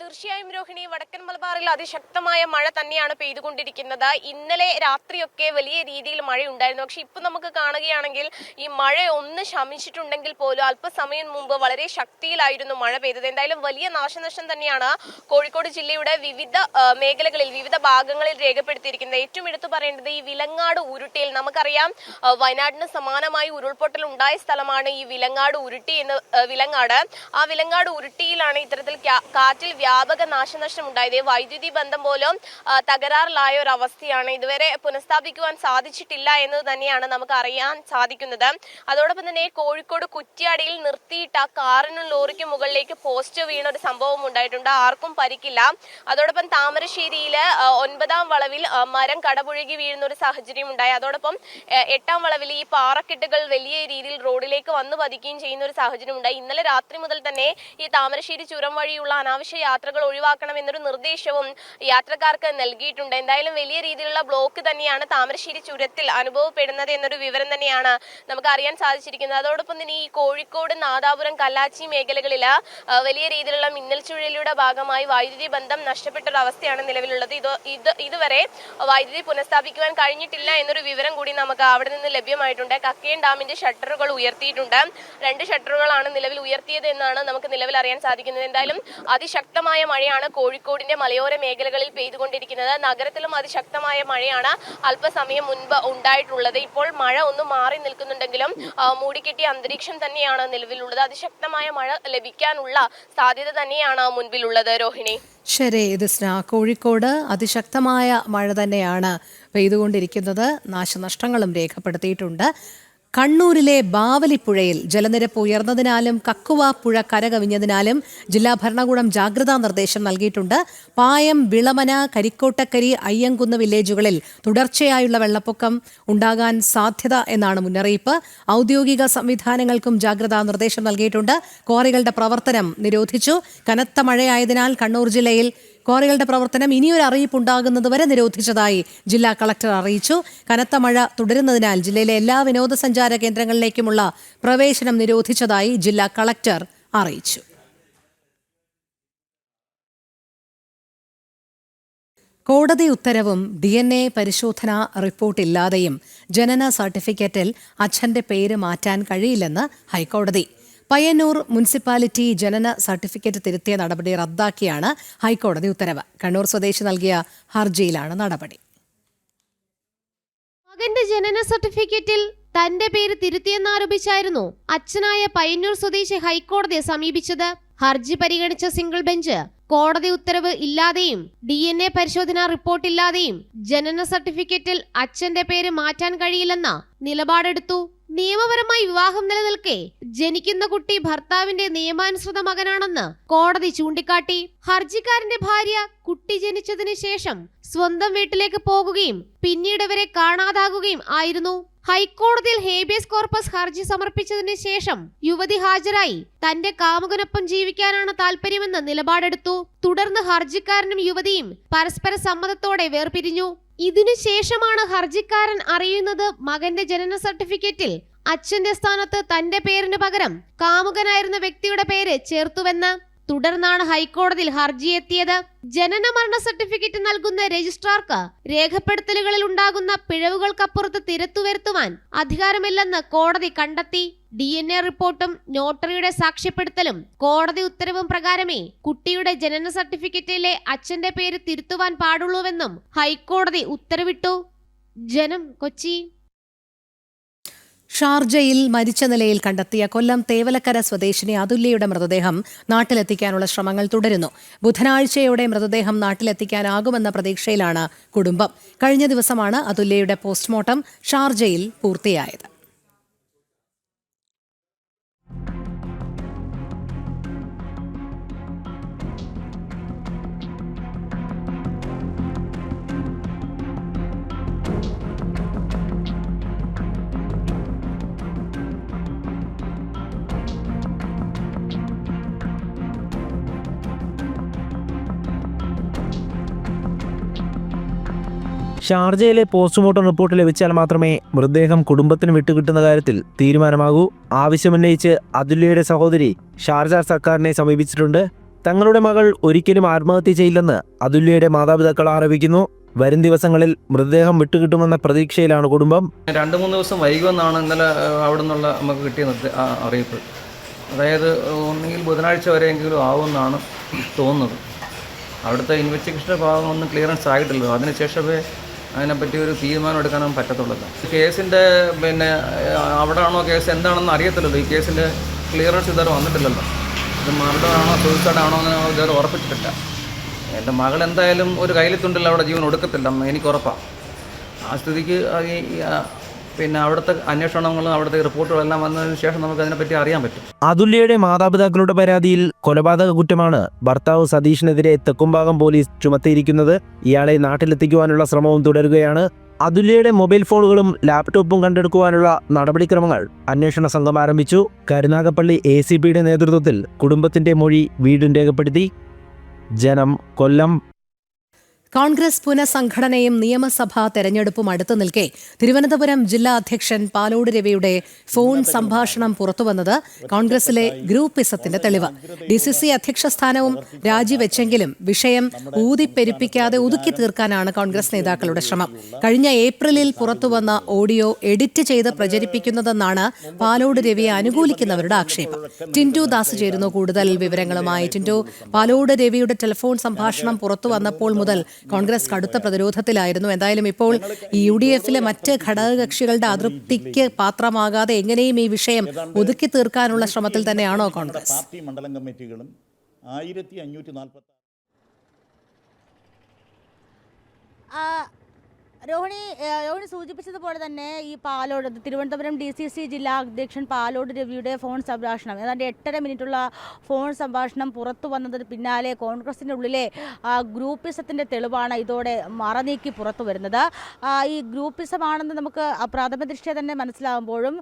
തീർച്ചയായും രോഹിണി, വടക്കൻ മലബാറിൽ അതിശക്തമായ മഴ തന്നെയാണ് പെയ്തുകൊണ്ടിരിക്കുന്നത്. ഇന്നലെ രാത്രിയൊക്കെ വലിയ രീതിയിൽ മഴയുണ്ടായിരുന്നു. പക്ഷെ ഇപ്പൊ നമുക്ക് കാണുകയാണെങ്കിൽ ഈ മഴ ഒന്ന് ശമിച്ചിട്ടുണ്ടെങ്കിൽ പോലും അല്പസമയം മുമ്പ് വളരെ ശക്തിയിലായിരുന്നു മഴ പെയ്തത്. എന്തായാലും വലിയ നാശനഷ്ടം തന്നെയാണ് കോഴിക്കോട് ജില്ലയുടെ വിവിധ മേഖലകളിൽ, വിവിധ ഭാഗങ്ങളിൽ രേഖപ്പെടുത്തിയിരിക്കുന്നത്. ഏറ്റവും എടുത്തു പറയേണ്ടത് ഈ വിലങ്ങാട് ഉരുട്ടിയിൽ, നമുക്കറിയാം വയനാടിന് സമാനമായി ഉരുൾപൊട്ടൽ ഉണ്ടായ സ്ഥലമാണ് ഈ വിലങ്ങാട് ഉരുട്ടി എന്ന് വിലങ്ങാട്. ആ വിലങ്ങാട് ഉരുട്ടിയിലാണ് ഇത്തരത്തിൽ കാറ്റിൽ വ്യാപക നാശനഷ്ടം ഉണ്ടായത്. വൈദ്യുതി ബന്ധം പോലും തകരാറിലായ ഒരു അവസ്ഥയാണ്. ഇതുവരെ പുനഃസ്ഥാപിക്കുവാൻ സാധിച്ചിട്ടില്ല എന്ന് തന്നെയാണ് നമുക്ക് അറിയാൻ സാധിക്കുന്നത്. അതോടൊപ്പം തന്നെ കോഴിക്കോട് കുറ്റ്യാടിയിൽ നിർത്തിയിട്ട കാറിനും ലോറിക്കും മുകളിലേക്ക് പോസ്റ്റ് വീണ ഒരു സംഭവം ഉണ്ടായിട്ടുണ്ട്. ആർക്കും പരിക്കില്ല. അതോടൊപ്പം താമരശ്ശേരിയില് 9-ാം വളവിൽ മരം കടപുഴകി വീഴുന്ന ഒരു സാഹചര്യം ഉണ്ടായി. അതോടൊപ്പം 8-ാം വളവിൽ ഈ പാറക്കെട്ടുകൾ വലിയ രീതിയിൽ റോഡിലേക്ക് വന്നു പതിക്കുകയും ചെയ്യുന്ന ഒരു സാഹചര്യം ഉണ്ടായി. ഇന്നലെ രാത്രി മുതൽ തന്നെ ഈ താമരശ്ശേരി ചുരം വഴിയുള്ള അനാവശ്യ യാത്രകൾ ഒഴിവാക്കണം എന്നൊരു നിർദ്ദേശവും യാത്രക്കാർക്ക് നൽകിയിട്ടുണ്ട്. എന്തായാലും വലിയ രീതിയിലുള്ള ബ്ലോക്ക് തന്നെയാണ് താമരശ്ശേരി ചുരത്തിൽ അനുഭവപ്പെടുന്നത് എന്നൊരു വിവരം തന്നെയാണ് നമുക്ക് അറിയാൻ സാധിച്ചിരിക്കുന്നത്. അതോടൊപ്പം തന്നെ ഈ കോഴിക്കോട്, നാദാപുരം, കല്ലാച്ചി മേഖലകളിൽ വലിയ രീതിയിലുള്ള മിന്നൽ ചുഴലിയുടെ ഭാഗമായി വൈദ്യുതി ബന്ധം നഷ്ടപ്പെട്ട ഒരു അവസ്ഥയാണ് നിലവിലുള്ളത്. ഇതുവരെ വൈദ്യുതി പുനഃസ്ഥാപിക്കുവാൻ കഴിഞ്ഞിട്ടില്ല എന്നൊരു വിവരം കൂടി നമുക്ക് അവിടെ നിന്ന് ലഭ്യമായിട്ടുണ്ട്. കക്കയം ഡാമിന്റെ ഷട്ടറുകൾ ഉയർത്തിയിട്ടുണ്ട്. 2 ഷട്ടറുകളാണ് നിലവിൽ ഉയർത്തിയത് എന്നാണ് നമുക്ക് നിലവിൽ അറിയാൻ സാധിക്കുന്നത്. എന്തായാലും അതിശക്തമായ മഴയാണ് കോഴിക്കോടിന്റെ മലയോര മേഖലകളിൽ പെയ്തുകൊണ്ടിരിക്കുന്നത്. നഗരത്തിലും അതിശക്തമായ മഴയാണ് അല്പസമയം മുൻപ് ഉണ്ടായിട്ടുള്ളത്. ഇപ്പോൾ മഴ ഒന്ന് മാറി നിൽക്കുന്നുണ്ടെങ്കിലും മൂടിക്കെട്ടിയ അന്തരീക്ഷം തന്നെയാണ് നിലവിലുള്ളത്. അതിശക്തമായ മഴ ലഭിക്കാനുള്ള സാധ്യത തന്നെയാണ് മുൻപിലുള്ളത്. രോഹിണി. ശരി ദിസ്ന, കോഴിക്കോട് അതിശക്തമായ മഴ തന്നെയാണ് പെയ്തുകൊണ്ടിരിക്കുന്നത്. നാശനഷ്ടങ്ങളും രേഖപ്പെടുത്തിയിട്ടുണ്ട്. കണ്ണൂരിലെ ബാവലിപ്പുഴയിൽ ജലനിരപ്പ് ഉയർന്നതിനാലും കക്കുവ പുഴ കരകവിഞ്ഞതിനാലും ജില്ലാ ഭരണകൂടം ജാഗ്രതാ നിർദ്ദേശം നൽകിയിട്ടുണ്ട്. പായം, വിളമന, കരിക്കോട്ടക്കരി, അയ്യങ്കുന്ന് വില്ലേജുകളിൽ തുടർച്ചയായുള്ള വെള്ളപ്പൊക്കം ഉണ്ടാകാൻ സാധ്യത എന്നാണ് മുന്നറിയിപ്പ്. ഔദ്യോഗിക സംവിധാനങ്ങൾക്കും ജാഗ്രതാ നിർദ്ദേശം നൽകിയിട്ടുണ്ട്. ക്വാറികളുടെ പ്രവർത്തനം നിരോധിച്ചു. കനത്ത മഴയായതിനാൽ കണ്ണൂർ ജില്ലയിൽ ക്വാറികളുടെ പ്രവർത്തനം ഇനിയൊരു അറിയിപ്പ് ഉണ്ടാകുന്നതുവരെ നിരോധിച്ചതായി ജില്ലാ കളക്ടർ അറിയിച്ചു. കനത്ത മഴ തുടരുന്നതിനാൽ ജില്ലയിലെ എല്ലാ വിനോദസഞ്ചാര കേന്ദ്രങ്ങളിലേക്കുമുള്ള പ്രവേശനം നിരോധിച്ചതായി ജില്ലാ കളക്ടർ അറിയിച്ചു. കോടതി ഉത്തരവും DNA പരിശോധനാ റിപ്പോർട്ടില്ലാതെയും ജനന സർട്ടിഫിക്കറ്റിൽ അച്ഛന്റെ പേര് മാറ്റാൻ കഴിയില്ലെന്ന് ഹൈക്കോടതി. പയ്യന്നൂർ മുനിസിപ്പാലിറ്റി ജനന സർട്ടിഫിക്കറ്റ് തിരുത്തിയ നടപടി റദ്ദാക്കിയാണ് ഹൈക്കോടതി ഉത്തരവ്. കണ്ണൂർ സ്വദേശി നൽകിയ ഹർജിയിലാണ് നടപടി. മകന്റെ ജനന സർട്ടിഫിക്കറ്റിൽ തന്റെ പേര് തിരുത്തിയെന്നാരോപിച്ചായിരുന്നു അച്ഛനായ പയ്യന്നൂർ സ്വദേശി ഹൈക്കോടതിയെ സമീപിച്ചത്. ഹർജി പരിഗണിച്ച സിംഗിൾ ബെഞ്ച് കോടതി ഉത്തരവ് ഇല്ലാതെയും DNA പരിശോധനാ റിപ്പോർട്ടില്ലാതെയും ജനന സർട്ടിഫിക്കറ്റിൽ അച്ഛന്റെ പേര് മാറ്റാൻ കഴിയില്ലെന്ന നിലപാടെടുത്തു. നിയമപരമായി വിവാഹം നിലനിൽക്കെ ജനിക്കുന്ന കുട്ടി ഭർത്താവിന്റെ നിയമാനുസൃത മകനാണെന്ന് കോടതി ചൂണ്ടിക്കാട്ടി. ഹർജിക്കാരന്റെ ഭാര്യ കുട്ടി ജനിച്ചതിന് ശേഷം സ്വന്തം വീട്ടിലേക്ക് പോകുകയും പിന്നീട് ഇവരെ കാണാതാകുകയും ആയിരുന്നു. ഹൈക്കോടതിയിൽ ഹേബിയസ് കോർപ്പസ് ഹർജി സമർപ്പിച്ചതിന് ശേഷം യുവതി ഹാജരായി തന്റെ കാമുകനൊപ്പം ജീവിക്കാനാണ് താല്പര്യമെന്ന് നിലപാടെടുത്തു. തുടർന്ന് ഹർജിക്കാരനും യുവതിയും പരസ്പര സമ്മതത്തോടെ വേർപിരിഞ്ഞു. ഇതിനുശേഷമാണ് ഹർജിക്കാരൻ അറിയുന്നത് മകന്റെ ജനന സർട്ടിഫിക്കറ്റിൽ അച്ഛന്റെ സ്ഥാനത്ത് തന്റെ പേരിന് പകരം കാമുകനായിരുന്ന വ്യക്തിയുടെ പേര് ചേർത്തുവെന്ന്. തുടർന്നാണ് ഹൈക്കോടതിയിൽ ഹർജി എത്തിയത്. ജനന മരണ സർട്ടിഫിക്കറ്റ് നൽകുന്ന രജിസ്ട്രാർക്ക് രേഖപ്പെടുത്തലുകളിൽ ഉണ്ടാകുന്ന പിഴവുകൾക്കപ്പുറത്ത് തിരുത്തുവരുത്തുവാൻ അധികാരമില്ലെന്ന് കോടതി കണ്ടെത്തി. DNA റിപ്പോർട്ടും നോട്ടറിയുടെ സാക്ഷ്യപ്പെടുത്തലും കോടതി ഉത്തരവും പ്രകാരമേ കുട്ടിയുടെ ജനന സർട്ടിഫിക്കറ്റിലെ അച്ഛന്റെ പേര് തിരുത്തുവാൻ പാടുള്ളൂവെന്നും ഹൈക്കോടതി ഉത്തരവിട്ടു. ജനം, കൊച്ചി. ഷാർജയിൽ മരിച്ച നിലയിൽ കണ്ടെത്തിയ കൊല്ലം തേവലക്കര സ്വദേശിനി അതുല്യയുടെ മൃതദേഹം നാട്ടിലെത്തിക്കാനുള്ള ശ്രമങ്ങൾ തുടരുന്നു. ബുധനാഴ്ചയോടെ മൃതദേഹം നാട്ടിലെത്തിക്കാനാകുമെന്ന പ്രതീക്ഷയിലാണ് കുടുംബം. കഴിഞ്ഞ ദിവസമാണ് അതുല്യയുടെ പോസ്റ്റ്മോർട്ടം ഷാർജയിൽ പൂർത്തിയായത്. ഷാർജയിലെ പോസ്റ്റ്മോർട്ടം റിപ്പോർട്ട് ലഭിച്ചാൽ മാത്രമേ മൃതദേഹം കുടുംബത്തിന് വിട്ടുകിട്ടുന്ന കാര്യത്തിൽ തീരുമാനമാകൂ. ആവശ്യമുന്നയിച്ച് അതുല്യയുടെ സഹോദരി ഷാർജ സർക്കാരിനെ സമീപിച്ചിട്ടുണ്ട്. തങ്ങളുടെ മകൾ ഒരിക്കലും ആത്മഹത്യ ചെയ്യില്ലെന്ന് അതുല്യയുടെ മാതാപിതാക്കൾ ആരോപിക്കുന്നു. വരും ദിവസങ്ങളിൽ മൃതദേഹം വിട്ടുകിട്ടുമെന്ന പ്രതീക്ഷയിലാണ് കുടുംബം. 2-3 ദിവസം വൈകുമെന്നാണ് ഇന്നലെ അവിടെ നിന്നുള്ള നമുക്ക് കിട്ടിയ അറിയിപ്പ്. അതായത് ഒന്നുകിൽ ബുധനാഴ്ച വരെയെങ്കിലും ആവുമെന്നാണ് തോന്നുന്നത്. അവിടുത്തെ ഇൻവെസ്റ്റിഗേഷൻ്റെ ഭാഗം ഒന്നും ക്ലിയറൻസ് ആയിട്ടില്ല. അതിനുശേഷമേ അതിനെപ്പറ്റി ഒരു തീരുമാനം എടുക്കാനും പറ്റത്തുള്ളൂ. കേസിൻ്റെ അവിടെയാണോ കേസ് എന്താണെന്ന് അറിയത്തില്ലല്ലോ. ഈ കേസിൻ്റെ ക്ലിയറൻസ് ഇതുവരെ വന്നിട്ടില്ലല്ലോ. ഇത് മരണമാണോ സൂയിസൈഡാണോ എന്ന് ഇതുവരെ ഉറപ്പിച്ചിട്ടില്ല. എൻ്റെ മകൾ എന്തായാലും ഒരു കയ്യിലെത്തുണ്ടല്ലോ, അവിടെ ജീവൻ ഒടുക്കത്തില്ല, എനിക്ക് ഉറപ്പാണ്. ആ സ്ഥിതിക്ക് അവിടുത്തെ അന്വേഷണങ്ങളും അവിടുത്തെ റിപ്പോർട്ടുകളെല്ലാം വന്നതിന് ശേഷം നമുക്ക് അതിനെപ്പറ്റി അറിയാൻ പറ്റും. അതുല്യയുടെ മാതാപിതാക്കളുടെ പരാതിയിൽ കൊലപാതക കുറ്റമാണ് ഭർത്താവ് സതീഷിനെതിരെ തെക്കുംഭാഗം പോലീസ് ചുമത്തിയിരിക്കുന്നത്. ഇയാളെ നാട്ടിലെത്തിക്കുവാനുള്ള ശ്രമവും തുടരുകയാണ്. അതുല്യയുടെ മൊബൈൽ ഫോണുകളും ലാപ്ടോപ്പും കണ്ടെടുക്കുവാനുള്ള നടപടിക്രമങ്ങൾ അന്വേഷണ സംഘം ആരംഭിച്ചു. കരുനാഗപ്പള്ളി ACPയുടെ നേതൃത്വത്തിൽ കുടുംബത്തിന്റെ മൊഴി വീണ്ടും രേഖപ്പെടുത്തി. ജനം, കൊല്ലം. കോൺഗ്രസ് പുനഃസംഘടനയും നിയമസഭാ തെരഞ്ഞെടുപ്പും അടുത്തു നിൽക്കെ തിരുവനന്തപുരം ജില്ലാ അധ്യക്ഷൻ പാലോട് രവിയുടെ ഫോൺ സംഭാഷണം പുറത്തുവന്നത് കോൺഗ്രസിലെ ഗ്രൂപ്പിസത്തിന്റെ തെളിവ്. DCC അധ്യക്ഷ സ്ഥാനവും രാജിവെച്ചെങ്കിലും വിഷയം ഊതിപ്പെരുപ്പിക്കാതെ ഒതുക്കി തീർക്കാനാണ് കോൺഗ്രസ് നേതാക്കളുടെ ശ്രമം. കഴിഞ്ഞ ഏപ്രിലിൽ പുറത്തുവന്ന ഓഡിയോ എഡിറ്റ് ചെയ്ത് പ്രചരിപ്പിക്കുന്നതെന്നാണ് പാലോട് രവിയെ അനുകൂലിക്കുന്നവരുടെ ആക്ഷേപം. ടിൻഡു ദാസ് ചേരുന്നു കൂടുതൽ വിവരങ്ങളുമായി. ടിൻഡു, പാലോട് രവിയുടെ ടെലിഫോൺ സംഭാഷണം പുറത്തുവന്നപ്പോൾ മുതൽ കോൺഗ്രസ് കടുത്ത പ്രതിരോധത്തിലായിരുന്നു. എന്തായാലും ഇപ്പോൾ UDFിലെ മറ്റ് ഘടകകക്ഷികളുടെ അതൃപ്തിക്ക് പാത്രമാകാതെ എങ്ങനെയും ഈ വിഷയം ഒതുക്കി തീർക്കാനുള്ള ശ്രമത്തിൽ തന്നെയാണോ കോൺഗ്രസ്? പാർട്ടി മണ്ഡലം കമ്മിറ്റികളും 1540 രോഹിണി സൂചിപ്പിച്ചതുപോലെ തന്നെ ഈ പാലോട് തിരുവനന്തപുരം DCC ജില്ലാ അധ്യക്ഷൻ പാലോട് രവിയുടെ ഫോൺ സംഭാഷണം ഏതാണ്ട് 8.5 മിനിറ്റുള്ള ഫോൺ സംഭാഷണം പുറത്തു വന്നതിന് പിന്നാലെ കോൺഗ്രസിൻ്റെ ഉള്ളിലെ ഗ്രൂപ്പിസത്തിൻ്റെ തെളിവാണ് ഇതോടെ മറനീക്കി പുറത്തു വരുന്നത്. ഈ ഗ്രൂപ്പിസമാണെന്ന് നമുക്ക് പ്രാഥമിക ദൃഷ്ട്യാ തന്നെ മനസ്സിലാകുമ്പോഴും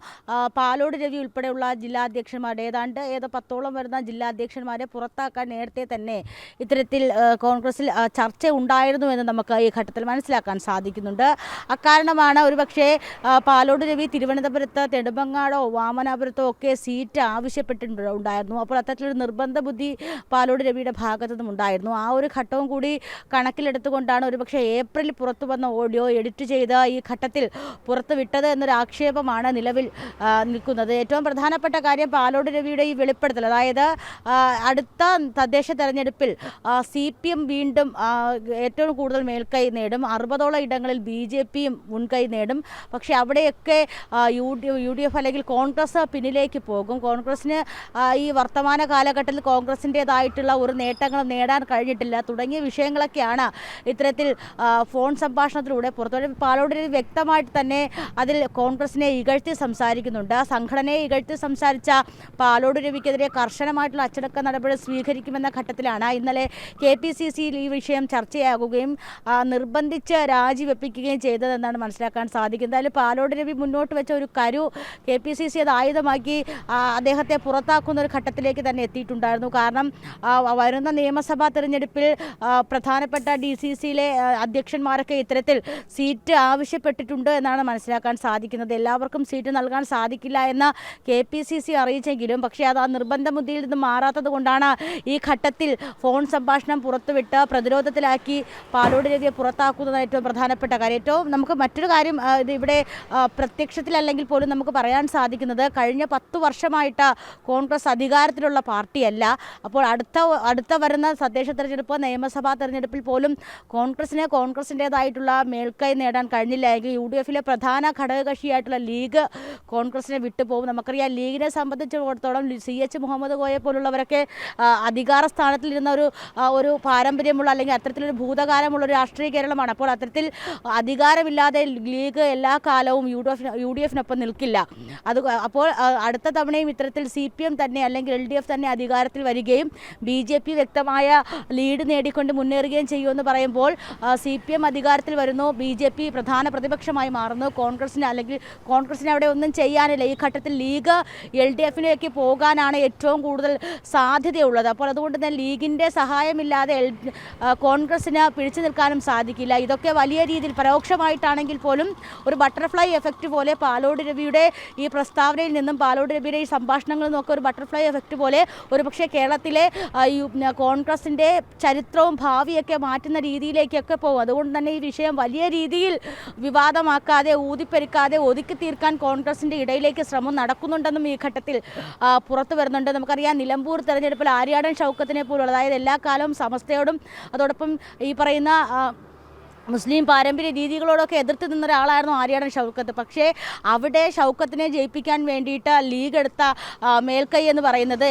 പാലോട് രവി ഉൾപ്പെടെയുള്ള ജില്ലാ അധ്യക്ഷന്മാരുടെ ഏതാണ്ട് 10ഓളം വരുന്ന ജില്ലാ അധ്യക്ഷന്മാരെ പുറത്താക്കാൻ നേരത്തെ തന്നെ ഇത്തരത്തിൽ കോൺഗ്രസിൽ ചർച്ച ഉണ്ടായിരുന്നു എന്ന് നമുക്ക് ഈ ഘട്ടത്തിൽ മനസ്സിലാക്കാൻ സാധിക്കുന്നുണ്ട്. അക്കാരണമാണ് ഒരുപക്ഷെ പാലോട് രവി തിരുവനന്തപുരത്ത് നെടുമങ്ങാടോ വാമനാപുരത്തോ ഒക്കെ സീറ്റ് ആവശ്യപ്പെട്ടിട്ടുണ്ടായിരുന്നു. അപ്പോൾ അത്തരത്തിലൊരു നിർബന്ധ ബുദ്ധി പാലോട് രവിയുടെ ഭാഗത്തു നിന്നും ഉണ്ടായിരുന്നു. ആ ഒരു ഘട്ടവും കൂടി കണക്കിലെടുത്തുകൊണ്ടാണ് ഒരുപക്ഷെ ഏപ്രിലിൽ പുറത്തു വന്ന ഓഡിയോ എഡിറ്റ് ചെയ്ത് ഈ ഘട്ടത്തിൽ പുറത്തുവിട്ടത് എന്നൊരു ആക്ഷേപമാണ് നിലവിൽ നിൽക്കുന്നത്. ഏറ്റവും പ്രധാനപ്പെട്ട കാര്യം പാലോട് രവിയുടെ ഈ വെളിപ്പെടുത്തൽ, അതായത് അടുത്ത തദ്ദേശ തെരഞ്ഞെടുപ്പിൽ CPM വീണ്ടും ഏറ്റവും കൂടുതൽ മേൽക്കൈ നേടും, 60ഓളം ഇടങ്ങളിൽ BJPയും മുൻകൈ നേടും. പക്ഷേ അവിടെയൊക്കെ UDF അല്ലെങ്കിൽ കോൺഗ്രസ് പിന്നിലേക്ക് പോകും. കോൺഗ്രസിന് ഈ വർത്തമാന കാലഘട്ടത്തിൽ കോൺഗ്രസിൻ്റേതായിട്ടുള്ള ഒരു നേട്ടങ്ങളും നേടാൻ കഴിഞ്ഞിട്ടില്ല തുടങ്ങിയ വിഷയങ്ങളൊക്കെയാണ് ഇത്തരത്തിൽ ഫോൺ സംഭാഷണത്തിലൂടെ പുറത്തു. പാലോട് രവി വ്യക്തമായിട്ട് തന്നെ അതിൽ കോൺഗ്രസിനെ ഇകഴ്ത്തി സംസാരിക്കുന്നുണ്ട്. സംഘടനയെ ഇകഴ്ത്തി സംസാരിച്ച പാലോട് രവിക്കെതിരെ കർശനമായിട്ടുള്ള അച്ചടക്ക നടപടി സ്വീകരിക്കുമെന്ന ഘട്ടത്തിലാണ് ഇന്നലെ KPCCയിൽ ഈ വിഷയം ചർച്ചയാകുകയും നിർബന്ധിച്ച് രാജിവെപ്പിക്കുകയും ചെയ്തതെന്നാണ് മനസ്സിലാക്കാൻ സാധിക്കുന്നത്. അതിൽ പാലോട് രവി മുന്നോട്ട് വെച്ച ഒരു കരു KPCC അത് ആയുധമാക്കി അദ്ദേഹത്തെ പുറത്താക്കുന്ന ഒരു ഘട്ടത്തിലേക്ക് തന്നെ എത്തിയിട്ടുണ്ടായിരുന്നു. കാരണം വരുന്ന നിയമസഭാ തെരഞ്ഞെടുപ്പിൽ പ്രധാനപ്പെട്ട DCCയിലെ അധ്യക്ഷന്മാരൊക്കെ ഇത്തരത്തിൽ സീറ്റ് ആവശ്യപ്പെട്ടിട്ടുണ്ട് എന്നാണ് മനസ്സിലാക്കാൻ സാധിക്കുന്നത്. എല്ലാവർക്കും സീറ്റ് നൽകാൻ സാധിക്കില്ല എന്ന് KPCC അറിയിച്ചെങ്കിലും പക്ഷേ അത് ആ നിർബന്ധ ബുദ്ധിയിൽ നിന്ന് മാറാത്തത് കൊണ്ടാണ് ഈ ഘട്ടത്തിൽ ഫോൺ സംഭാഷണം പുറത്തുവിട്ട് പ്രതിരോധത്തിലാക്കി പാലോട് രവിയെ പുറത്താക്കുന്നത് ഏറ്റവും പ്രധാനപ്പെട്ട കാര്യം. ഏറ്റവും നമുക്ക് മറ്റൊരു കാര്യം ഇവിടെ പ്രത്യക്ഷത്തിലല്ലെങ്കിൽ പോലും നമുക്ക് പറയാൻ സാധിക്കുന്നത് കഴിഞ്ഞ 10 വർഷമായിട്ട് കോൺഗ്രസ് അധികാരത്തിലുള്ള പാർട്ടിയല്ല. അപ്പോൾ അടുത്ത വരുന്ന തദ്ദേശ തെരഞ്ഞെടുപ്പ്, നിയമസഭാ തെരഞ്ഞെടുപ്പിൽ പോലും കോൺഗ്രസിൻ്റേതായിട്ടുള്ള മേൽക്കൈ നേടാൻ കഴിഞ്ഞില്ല എങ്കിൽ UDFിലെ പ്രധാന ഘടകകക്ഷിയായിട്ടുള്ള ലീഗ് കോൺഗ്രസിനെ വിട്ടുപോകും. നമുക്കറിയാം ലീഗിനെ സംബന്ധിച്ചിടത്തോളം CH മുഹമ്മദ് കോയെ പോലുള്ളവരൊക്കെ അധികാര സ്ഥാനത്തിലിരുന്ന ഒരു പാരമ്പര്യമുള്ള അല്ലെങ്കിൽ അത്തരത്തിലൊരു ഭൂതകാലമുള്ള ഒരു രാഷ്ട്രീയ കേരളമാണ്. അപ്പോൾ അത്തരത്തിൽ അധികാരമില്ലാതെ ലീഗ് എല്ലാ കാലവും UDFിനൊപ്പം നിൽക്കില്ല. അപ്പോൾ അടുത്ത തവണയും ഇത്തരത്തിൽ CPM തന്നെ അല്ലെങ്കിൽ LDF തന്നെ അധികാരത്തിൽ വരികയും BJP വ്യക്തമായ ലീഡ് നേടിക്കൊണ്ട് മുന്നേറുകയും ചെയ്യുമെന്ന് പറയുമ്പോൾ CPM അധികാരത്തിൽ വരുന്നു, BJP പ്രധാന പ്രതിപക്ഷമായി മാറുന്നു, കോൺഗ്രസിന് അവിടെ ഒന്നും ചെയ്യാനില്ല. ഈ ഘട്ടത്തിൽ ലീഗ് LDFിലേക്ക് പോകാനാണ് ഏറ്റവും കൂടുതൽ സാധ്യതയുള്ളത്. അപ്പോൾ അതുകൊണ്ട് തന്നെ ലീഗിൻ്റെ സഹായമില്ലാതെ കോൺഗ്രസിന് പിടിച്ചു നിൽക്കാനും സാധിക്കില്ല. ഇതൊക്കെ വലിയ രീതിയിൽ പരോക്ഷമായിട്ടാണെങ്കിൽ പോലും ഒരു ബട്ടർഫ്ലൈ എഫക്റ്റ് പോലെ പാലോട് രവിയുടെ ഈ പ്രസ്താവനയിൽ നിന്നും പാലോട് രവിയുടെ ഈ സംഭാഷണങ്ങളിൽ നിന്നൊക്കെ ഒരു ബട്ടർഫ്ലൈ എഫക്റ്റ് പോലെ ഒരുപക്ഷെ കേരളത്തിലെ കോൺഗ്രസിൻ്റെ ചരിത്രവും ഭാവിയൊക്കെ മാറ്റുന്ന രീതിയിലേക്കൊക്കെ പോകും. അതുകൊണ്ട് തന്നെ ഈ വിഷയം വലിയ രീതിയിൽ വിവാദമാക്കാതെ ഊതിപ്പെരുക്കാതെ ഒതുക്കി തീർക്കാൻ കോൺഗ്രസിൻ്റെ ഇടയിലേക്ക് ശ്രമം നടക്കുന്നുണ്ടെന്നും ഈ ഘട്ടത്തിൽ പുറത്തു വരുന്നുണ്ട്. നമുക്കറിയാം നിലമ്പൂർ തെരഞ്ഞെടുപ്പിൽ ആര്യാടൻ ഷൗക്കത്തിനെ പോലുള്ള, അതായത് എല്ലാ കാലവും സമസ്തയോടും അതോടൊപ്പം ഈ പറയുന്ന മുസ്ലിം പാരമ്പര്യ രീതികളോടൊക്കെ എതിർത്ത് നിന്ന ഒരാളായിരുന്നു ആര്യാടൻ ഷൗക്കത്ത്. പക്ഷേ അവിടെ ഷൗക്കത്തിനെ ജയിപ്പിക്കാൻ വേണ്ടിയിട്ട് ലീഗ് എടുത്ത മേൽക്കൈ എന്ന് പറയുന്നത്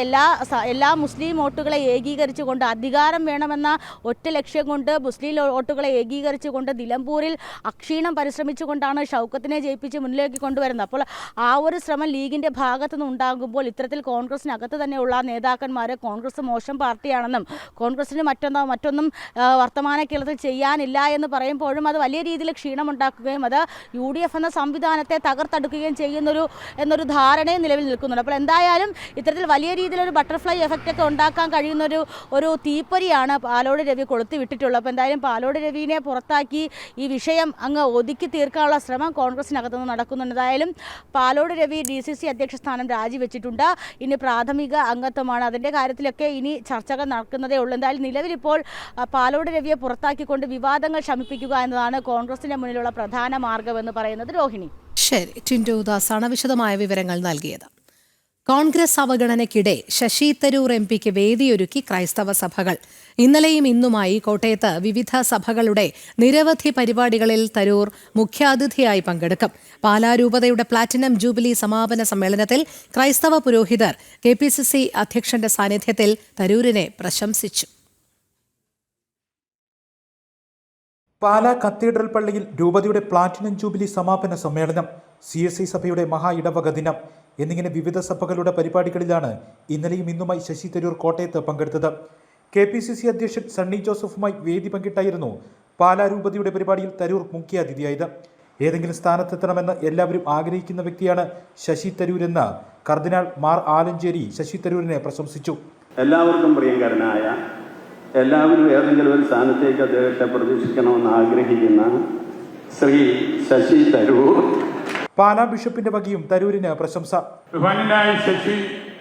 എല്ലാ മുസ്ലിം വോട്ടുകളെ ഏകീകരിച്ചുകൊണ്ട് അധികാരം വേണമെന്ന ഒറ്റ ലക്ഷ്യം കൊണ്ട് മുസ്ലിം വോട്ടുകളെ ഏകീകരിച്ചുകൊണ്ട് നിലമ്പൂരിൽ അക്ഷീണം പരിശ്രമിച്ചുകൊണ്ടാണ് ഷൗക്കത്തിനെ ജയിപ്പിച്ച് മുന്നിലേക്ക് കൊണ്ടുവരുന്നത്. അപ്പോൾ ആ ഒരു ശ്രമം ലീഗിൻ്റെ ഭാഗത്തു നിന്ന് ഉണ്ടാകുമ്പോൾ ഇത്തരത്തിൽ കോൺഗ്രസിനകത്ത് തന്നെയുള്ള നേതാക്കന്മാർ കോൺഗ്രസ് മോശം പാർട്ടിയാണെന്നും കോൺഗ്രസിന് മറ്റൊന്നും വർത്തമാന കേരളത്തിൽ ചെയ്യാനില്ല എന്ന് പറയുമ്പോഴും അത് വലിയ രീതിയിൽ ക്ഷീണമുണ്ടാക്കുകയും അത് UDF എന്ന സംവിധാനത്തെ തകർത്തെടുക്കുകയും എന്നൊരു ധാരണയും നിലവിൽ നിൽക്കുന്നുണ്ട്. അപ്പോൾ എന്തായാലും ഇത്തരത്തിൽ വലിയ രീതിയിലൊരു ബട്ടർഫ്ലൈ എഫക്റ്റൊക്കെ ഉണ്ടാക്കാൻ കഴിയുന്ന ഒരു തീപ്പൊരിയാണ് പാലോട് രവി കൊളുത്തി വിട്ടിട്ടുള്ളത്. അപ്പോൾ എന്തായാലും പാലോട് രവിനെ പുറത്താക്കി ഈ വിഷയം അങ്ങ് ഒതുക്കി തീർക്കാനുള്ള ശ്രമം കോൺഗ്രസിനകത്തുനിന്ന് നടക്കുന്നുണ്ട്. എന്തായാലും പാലോട് രവി DCC അധ്യക്ഷ സ്ഥാനം രാജിവെച്ചിട്ടുണ്ട്. ഇനി പ്രാഥമിക അംഗത്വമാണ്. അതിൻ്റെ കാര്യത്തിലൊക്കെ ഇനി ചർച്ചകൾ നടക്കുന്നതേ ഉള്ളൂ. എന്തായാലും നിലവിലിപ്പോൾ പാലോട് രവിയെ പുറത്താക്കിക്കൊണ്ട് വിവാദങ്ങൾ ശമിപ്പിക്കുക എന്നതാണ് കോൺഗ്രസിന്റെ മുന്നിലുള്ള പ്രധാന മാർഗമെന്ന് പറയുന്നത്. രോഹിണി. ശരി, ടിൻഡു ദാസാണ് വിശദമായ വിവരങ്ങൾ നൽകിയത്. കോൺഗ്രസ് അവഗണനയ്ക്കിടെ ശശി തരൂർ MP വേദിയൊരുക്കി ക്രൈസ്തവ സഭകൾ. ഇന്നലെയും ഇന്നുമായി കോട്ടയത്ത് വിവിധ സഭകളുടെ നിരവധി പരിപാടികളിൽ തരൂർ മുഖ്യാതിഥിയായി പങ്കെടുക്കും. പാലാരൂപതയുടെ പ്ലാറ്റിനം ജൂബിലി സമാപന സമ്മേളനത്തിൽ ക്രൈസ്തവ പുരോഹിതർ KPCC അധ്യക്ഷന്റെ സാന്നിധ്യത്തിൽ തരൂരിനെ പ്രശംസിച്ചു. പാലാ കത്തീഡ്രൽ പള്ളിയിൽ രൂപതയുടെ പ്ലാറ്റിനം ജൂബിലി സമാപന സമ്മേളനം, CSI സഭയുടെ മഹാ ഇടവക ദിനം എന്നിങ്ങനെ വിവിധ സഭകളുടെ പരിപാടികളിലാണ് ഇന്നലെയും ഇന്നുമായി ശശി തരൂർ കോട്ടയത്ത് പങ്കെടുത്തത്. KPCC അധ്യക്ഷൻ സണ്ണി ജോസഫുമായി വേദി പങ്കിട്ടായിരുന്നു പാലാ രൂപതയുടെ പരിപാടിയിൽ തരൂർ മുഖ്യാതിഥിയായത്. ഏതെങ്കിലും സ്ഥാനത്തെത്തണമെന്ന് എല്ലാവരും ആഗ്രഹിക്കുന്ന വ്യക്തിയാണ് ശശി തരൂരെന്ന് കർദിനാൾ മാർ ആലഞ്ചേരി ശശി തരൂരിനെ പ്രശംസിച്ചു. എല്ലാവർക്കും പ്രിയങ്കരനായ, എല്ലാവരും ഏതെങ്കിലും ഒരു സ്ഥാനത്തേക്ക് അദ്ദേഹത്തെ പ്രതീക്ഷിക്കണമെന്ന് ആഗ്രഹിക്കുന്ന ശ്രീ ശശി തരൂർ. പാലാ ബിഷപ്പിന്റെ വകയും തരൂരിന് പ്രശംസ. ബഹുമാന്യനായ ശശി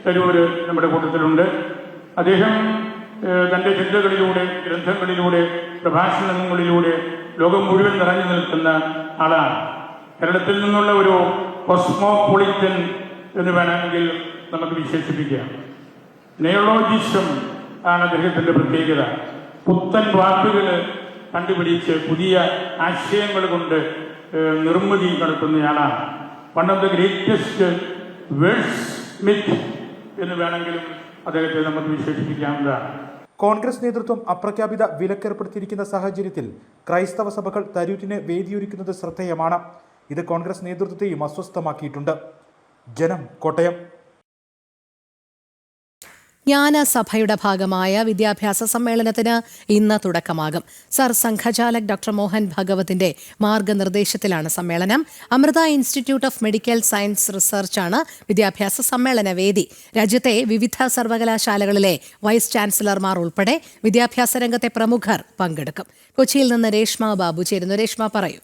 തരൂര് നമ്മുടെ കൂട്ടത്തിലുണ്ട്. അദ്ദേഹം തൻ്റെ ചിന്തകളിലൂടെ, ഗ്രന്ഥങ്ങളിലൂടെ, പ്രഭാഷണങ്ങളിലൂടെ ലോകം മുഴുവൻ നിറഞ്ഞു നിൽക്കുന്ന ആളാണ്. കേരളത്തിൽ നിന്നുള്ള ഒരു കോസ്മോപൊളിറ്റൻ എന്ന് വേണമെങ്കിൽ നമുക്ക് വിശേഷിപ്പിക്കാം. നിയോളജിസം ആണ് അദ്ദേഹത്തിൻ്റെ പ്രത്യേകത. പുത്തൻ വാക്കുകൾ കണ്ടുപിടിച്ച് പുതിയ ആശയങ്ങൾ കൊണ്ട് നിർമ്മിതി നടത്തുന്നയാളാണ്. One of the greatest wordsmiths എന്ന് വേണമെങ്കിലും അദ്ദേഹത്തെ നമുക്ക് വിശേഷിപ്പിക്കാവുന്നതാണ്. കോൺഗ്രസ് നേതൃത്വം അപ്രഖ്യാപിത വിലക്കേർപ്പെടുത്തിയിരിക്കുന്ന സാഹചര്യത്തിൽ ക്രൈസ്തവ സഭകൾ തരൂരിനെ വേദിയൊരുക്കുന്നത് ശ്രദ്ധേയമാണ്. ഇത് കോൺഗ്രസ് നേതൃത്വത്തെയും അസ്വസ്ഥമാക്കിയിട്ടുണ്ട്. ജനം, കോട്ടയം. ജ്ഞാനസഭയുടെ ഭാഗമായ വിദ്യാഭ്യാസ സമ്മേളനത്തിന് ഇന്ന് തുടക്കമാകും. സർ സംഘചാലക് ഡോക്ടർ മോഹൻ ഭാഗവതിന്റെ മാർഗനിർദ്ദേശത്തിലാണ് സമ്മേളനം. Amrita institute of medical science റിസർച്ചാണ് വിദ്യാഭ്യാസ സമ്മേളന വേദി. രാജ്യത്തെ വിവിധ സർവകലാശാലകളിലെ വൈസ് ചാൻസലർമാർ ഉൾപ്പെടെ വിദ്യാഭ്യാസ രംഗത്തെ പ്രമുഖർ പങ്കെടുക്കും. കൊച്ചിയിൽ നിന്ന് രേഷ്മ ബാബു ചേരുന്നു. രേഷ്മ, പറയൂ.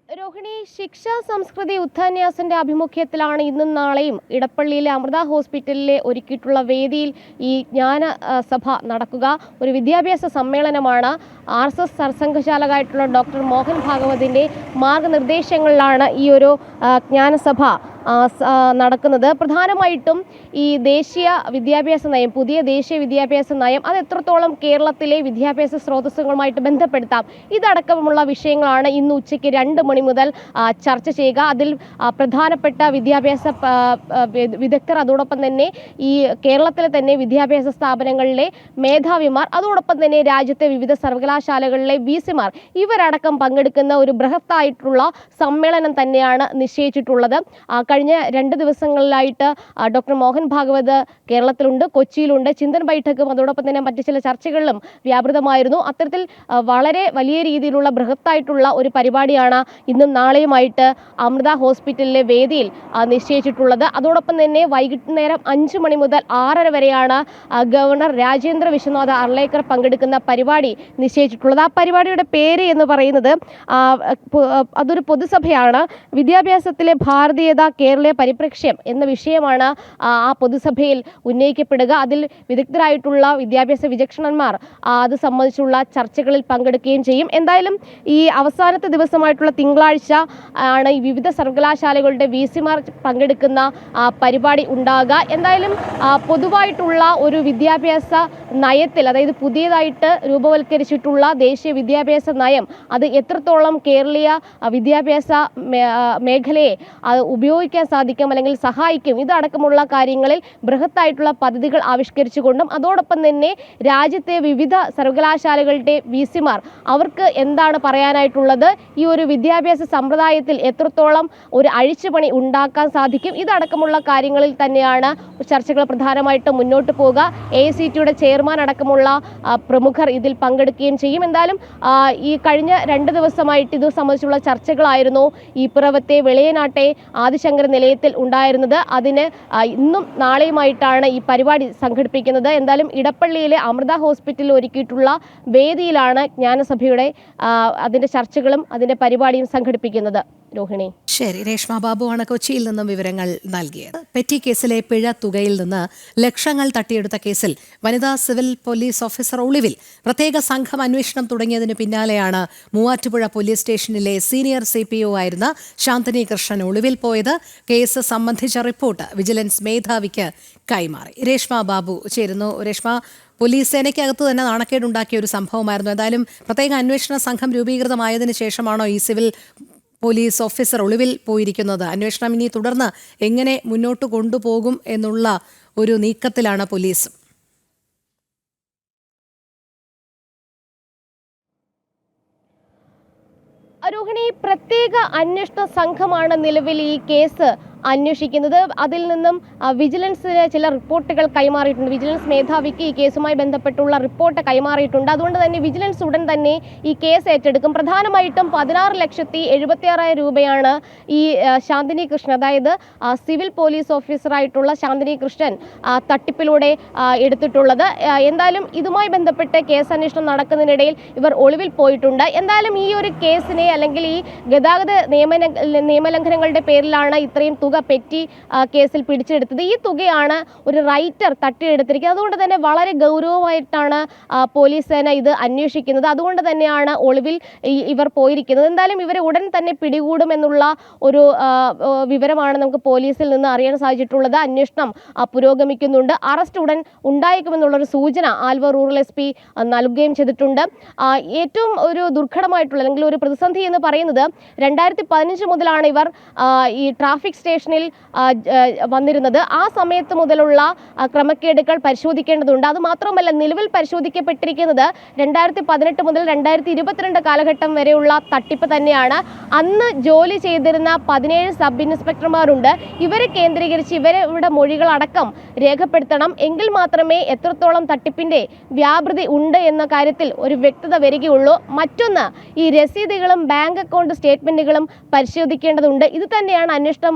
രോഹിണി, ശിക്ഷാ സംസ്കൃതി ഉത്ഥാന്യാസിന്റെ ആഭിമുഖ്യത്തിലാണ് ഇന്നും നാളെയും ഇടപ്പള്ളിയിലെ അമൃത ഹോസ്പിറ്റലിലെ ഒരുക്കിയിട്ടുള്ള വേദിയിൽ ഈ ജ്ഞാന സഭ നടക്കുക. ഒരു വിദ്യാഭ്യാസ സമ്മേളനമാണ്. RSS സർസംഘചാലകായിട്ടുള്ള ഡോക്ടർ മോഹൻ ഭാഗവതിന്റെ മാർഗനിർദ്ദേശങ്ങളിലാണ് ഈ ഒരു ജ്ഞാനസഭ നടക്കുന്നത്. പ്രധാനമായിട്ടും ഈ ദേശീയ വിദ്യാഭ്യാസ നയം, പുതിയ ദേശീയ വിദ്യാഭ്യാസ നയം, അത് എത്രത്തോളം കേരളത്തിലെ വിദ്യാഭ്യാസ സ്രോതസ്സുകളുമായിട്ട് ബന്ധപ്പെടുത്താം, ഇതടക്കമുള്ള വിഷയങ്ങളാണ് ഇന്ന് ഉച്ചയ്ക്ക് 2 മണി മുതൽ ചർച്ച ചെയ്യുക. അതിൽ പ്രധാനപ്പെട്ട വിദ്യാഭ്യാസ വിദഗ്ധർ, അതോടൊപ്പം തന്നെ ഈ കേരളത്തിലെ തന്നെ വിദ്യാഭ്യാസ സ്ഥാപനങ്ങളിലെ മേധാവിമാർ, അതോടൊപ്പം തന്നെ രാജ്യത്തെ വിവിധ സർവകലാശാലകളിലെ VC-മാർ, ഇവരടക്കം പങ്കെടുക്കുന്ന ഒരു ബൃഹത്തായിട്ടുള്ള സമ്മേളനം തന്നെയാണ് നിശ്ചയിച്ചിട്ടുള്ളത്. കഴിഞ്ഞ 2 ദിവസങ്ങളിലായിട്ട് ഡോക്ടർ മോഹൻ ഭാഗവത് കേരളത്തിലുണ്ട്, കൊച്ചിയിലുണ്ട്. ചിന്തൻ ബൈഠക്കും അതോടൊപ്പം തന്നെ മറ്റു ചില ചർച്ചകളിലും വ്യാപൃതമായിരുന്നു. അത്തരത്തിൽ വളരെ വലിയ രീതിയിലുള്ള ബൃഹത്തായിട്ടുള്ള ഒരു പരിപാടിയാണ് ഇന്നും നാളെയുമായിട്ട് അമൃത ഹോസ്പിറ്റലിലെ വേദിയിൽ നിശ്ചയിച്ചിട്ടുള്ളത്. അതോടൊപ്പം തന്നെ വൈകുന്നേരം 5 മണി മുതൽ 6:30 വരെയാണ് ഗവർണർ രാജേന്ദ്ര വിശ്വനാഥ് അർലേക്കർ പങ്കെടുക്കുന്ന പരിപാടി നിശ്ചയിച്ചിട്ടുള്ളത്. ആ പരിപാടിയുടെ പേര് എന്ന് പറയുന്നത് അതൊരു പൊതുസഭയാണ്. വിദ്യാഭ്യാസത്തിലെ ഭാരതീയത, കേരളീയ പരിപ്രേക്ഷ്യം എന്ന വിഷയമാണ് ആ പൊതുസഭയിൽ ഉന്നയിക്കപ്പെടുക. അതിൽ വിദഗ്ധരായിട്ടുള്ള വിദ്യാഭ്യാസ വിചക്ഷണന്മാർ അത് സംബന്ധിച്ചുള്ള ചർച്ചകളിൽ പങ്കെടുക്കുകയും ചെയ്യും. എന്തായാലും ഈ അവസാനത്തെ ദിവസമായിട്ടുള്ള തിങ്കളാഴ്ച ആണ് ഈ വിവിധ സർവകലാശാലകളുടെ VC-മാർ പങ്കെടുക്കുന്ന പരിപാടി ഉണ്ടാകുക. എന്തായാലും പൊതുവായിട്ടുള്ള ഒരു വിദ്യാഭ്യാസ നയത്തിൽ, അതായത് പുതിയതായിട്ട് രൂപവൽക്കരിച്ചിട്ടുള്ള ദേശീയ വിദ്യാഭ്യാസ നയം, അത് എത്രത്തോളം കേരളീയ വിദ്യാഭ്യാസ മേഖലയെ ഉപയോഗിക്കാൻ സാധിക്കും അല്ലെങ്കിൽ സഹായിക്കും, ഇതടക്കമുള്ള കാര്യങ്ങളിൽ ബൃഹത്തായിട്ടുള്ള പദ്ധതികൾ ആവിഷ്കരിച്ചുകൊണ്ടും അതോടൊപ്പം തന്നെ രാജ്യത്തെ വിവിധ സർവകലാശാലകളുടെ VC-മാർ അവർക്ക് എന്താണ് പറയാനായിട്ടുള്ളത്, ഈ ഒരു വിദ്യാഭ്യാസ സമ്പ്രദായത്തിൽ എത്രത്തോളം ഒരു അഴിച്ചുപണി ഉണ്ടാക്കാൻ സാധിക്കും, ഇതടക്കമുള്ള കാര്യങ്ങളിൽ തന്നെയാണ് ചർച്ചകൾ പ്രധാനമായിട്ടും മുന്നോട്ട് പോവുക. AICTയുടെ ചെയർമാൻ അടക്കമുള്ള പ്രമുഖർ ഇതിൽ പങ്കെടുക്കുകയും ചെയ്യും. എന്തായാലും ഈ കഴിഞ്ഞ 2 ദിവസമായിട്ട് ഇത് സംബന്ധിച്ചുള്ള ചർച്ചകളായിരുന്നു ഈ പിറവത്തെ വെളിയനാട്ടെ ആദിശങ്കര നിലയത്തിൽ ഉണ്ടായിരുന്നത്. അതിന് ഇന്നും നാളെയുമായിട്ടാണ് ഈ പരിപാടി സംഘടിപ്പിക്കുന്നത്. എന്തായാലും ഇടപ്പള്ളിയിലെ അമൃത ഹോസ്പിറ്റലിൽ ഒരുക്കിയിട്ടുള്ള വേദിയിലാണ് ജ്ഞാനസഭയുടെ അതിന്റെ ചർച്ചകളും അതിന്റെ പരിപാടിയും സംഘടിപ്പിക്കുന്നത്. രോഹിണി. ശരി, രേഷ്മ ബാബുവാണ് കൊച്ചിയിൽ നിന്നും വിവരങ്ങൾ നൽകിയത്. പെറ്റി കേസിലെ പിഴ തുകയിൽ നിന്ന് ലക്ഷങ്ങൾ തട്ടിയെടുത്ത കേസിൽ വനിതാ സിവിൽ പോലീസ് ഓഫീസർ ഒളിവിൽ. പ്രത്യേക സംഘം അന്വേഷണം തുടങ്ങിയതിന് പിന്നാലെയാണ് മൂവാറ്റുപുഴ പോലീസ് സ്റ്റേഷനിലെ സീനിയർ CPO ആയിരുന്ന ശാന്തിനി കൃഷ്ണൻ ഒളിവിൽ പോയത്. കേസ് സംബന്ധിച്ച റിപ്പോർട്ട് വിജിലൻസ് മേധാവിക്ക് കൈമാറി. രേഷ്മ ബാബു ചേരുന്നു. രേഷ്മ, പോലീസ് സേനയ്ക്കകത്ത് തന്നെ നാണക്കേടുണ്ടാക്കിയ ഒരു സംഭവമായിരുന്നു. എന്തായാലും പ്രത്യേക അന്വേഷണ സംഘം രൂപീകൃതമായതിനു ശേഷമാണോ ഈ സിവിൽ പോലീസ് ഓഫീസർ ഒളിവിൽ പോയിരിക്കുന്നത്? അന്വേഷണം ഇനി തുടർന്ന് എങ്ങനെ മുന്നോട്ട് കൊണ്ടുപോകും എന്നുള്ള ഒരു നീക്കത്തിലാണ് പോലീസ്. രോഹിണി, പ്രത്യേക അന്വേഷണ സംഘമാണ് നിലവിൽ ഈ കേസ് അന്വേഷിക്കുന്നത്. അതിൽ നിന്നും വിജിലൻസിന് ചില റിപ്പോർട്ടുകൾ കൈമാറിയിട്ടുണ്ട്. വിജിലൻസ് മേധാവിക്ക് ഈ കേസുമായി ബന്ധപ്പെട്ടുള്ള റിപ്പോർട്ട് കൈമാറിയിട്ടുണ്ട്. അതുകൊണ്ട് തന്നെ വിജിലൻസ് ഉടൻ തന്നെ ഈ കേസ് ഏറ്റെടുക്കും. പ്രധാനമായിട്ടും 16,76,000 രൂപയാണ് ഈ ശാന്തിനി കൃഷ്ണൻ, അതായത് സിവിൽ പോലീസ് ഓഫീസറായിട്ടുള്ള ശാന്തിനി കൃഷ്ണൻ തട്ടിപ്പിലൂടെ എടുത്തിട്ടുള്ളത്. എന്തായാലും ഇതുമായി ബന്ധപ്പെട്ട് കേസ് അന്വേഷണം നടക്കുന്നതിനിടയിൽ ഇവർ ഒളിവിൽ പോയിട്ടുണ്ട്. എന്തായാലും ഈ ഒരു കേസിനെ, അല്ലെങ്കിൽ ഈ ഗതാഗത നിയമലംഘനങ്ങളുടെ പേരിലാണ് ഇത്രയും തുക പെറ്റി കേസിൽ പിടിച്ചെടുത്തത്. ഈ തുകയാണ് ഒരു റൈറ്റർ തട്ടിയെടുത്തിരിക്കുന്നത്. അതുകൊണ്ട് തന്നെ വളരെ ഗൗരവമായിട്ടാണ് പോലീസ് സേന ഇത് അന്വേഷിക്കുന്നത്. അതുകൊണ്ട് തന്നെയാണ് ഒളിവിൽ ഇവർ പോയിരിക്കുന്നത്. എന്തായാലും ഇവരെ ഉടൻ തന്നെ പിടികൂടുമെന്നുള്ള ഒരു വിവരമാണ് നമുക്ക് പോലീസിൽ നിന്ന് അറിയാൻ സാധിച്ചിട്ടുള്ളത്. അന്വേഷണം പുരോഗമിക്കുന്നുണ്ട്. അറസ്റ്റ് ഉടൻ ഉണ്ടായേക്കുമെന്നുള്ളൊരു സൂചന ആലുവ റൂറൽ SP നൽകുകയും ചെയ്തിട്ടുണ്ട്. ഏറ്റവും ഒരു ദുർഘടമായിട്ടുള്ള, അല്ലെങ്കിൽ ഒരു പ്രതിസന്ധി എന്ന് പറയുന്നത് 2015 മുതലാണ് ഇവർ ഈ ട്രാഫിക് സ്റ്റേഷനിൽ വന്നിരുന്നത്. ആ സമയത്ത് മുതലുള്ള ക്രമക്കേടുകൾ പരിശോധിക്കേണ്ടതുണ്ട്. അതുമാത്രമല്ല, നിലവിൽ പരിശോധിക്കപ്പെട്ടിരിക്കുന്നത് 2018 മുതൽ 2022 കാലഘട്ടം വരെയുള്ള തട്ടിപ്പ് തന്നെയാണ്. അന്ന് ജോലി ചെയ്തിരുന്ന 17 സബ് ഇൻസ്പെക്ടർമാരുണ്ട്. ഇവരെ കേന്ദ്രീകരിച്ച് ഇവരുടെ മൊഴികളടക്കം രേഖപ്പെടുത്തണം. എങ്കിൽ മാത്രമേ എത്രത്തോളം തട്ടിപ്പിന്റെ വ്യാപൃതി ഉണ്ട് എന്ന കാര്യത്തിൽ ഒരു വ്യക്തത വരികയുള്ളൂ. മറ്റൊന്ന്, ഈ രസീതുകളും ബാങ്ക് അക്കൗണ്ട് സ്റ്റേറ്റ്മെന്റുകളും പരിശോധിക്കേണ്ടതുണ്ട്. ഇത് തന്നെയാണ് അന്വേഷണം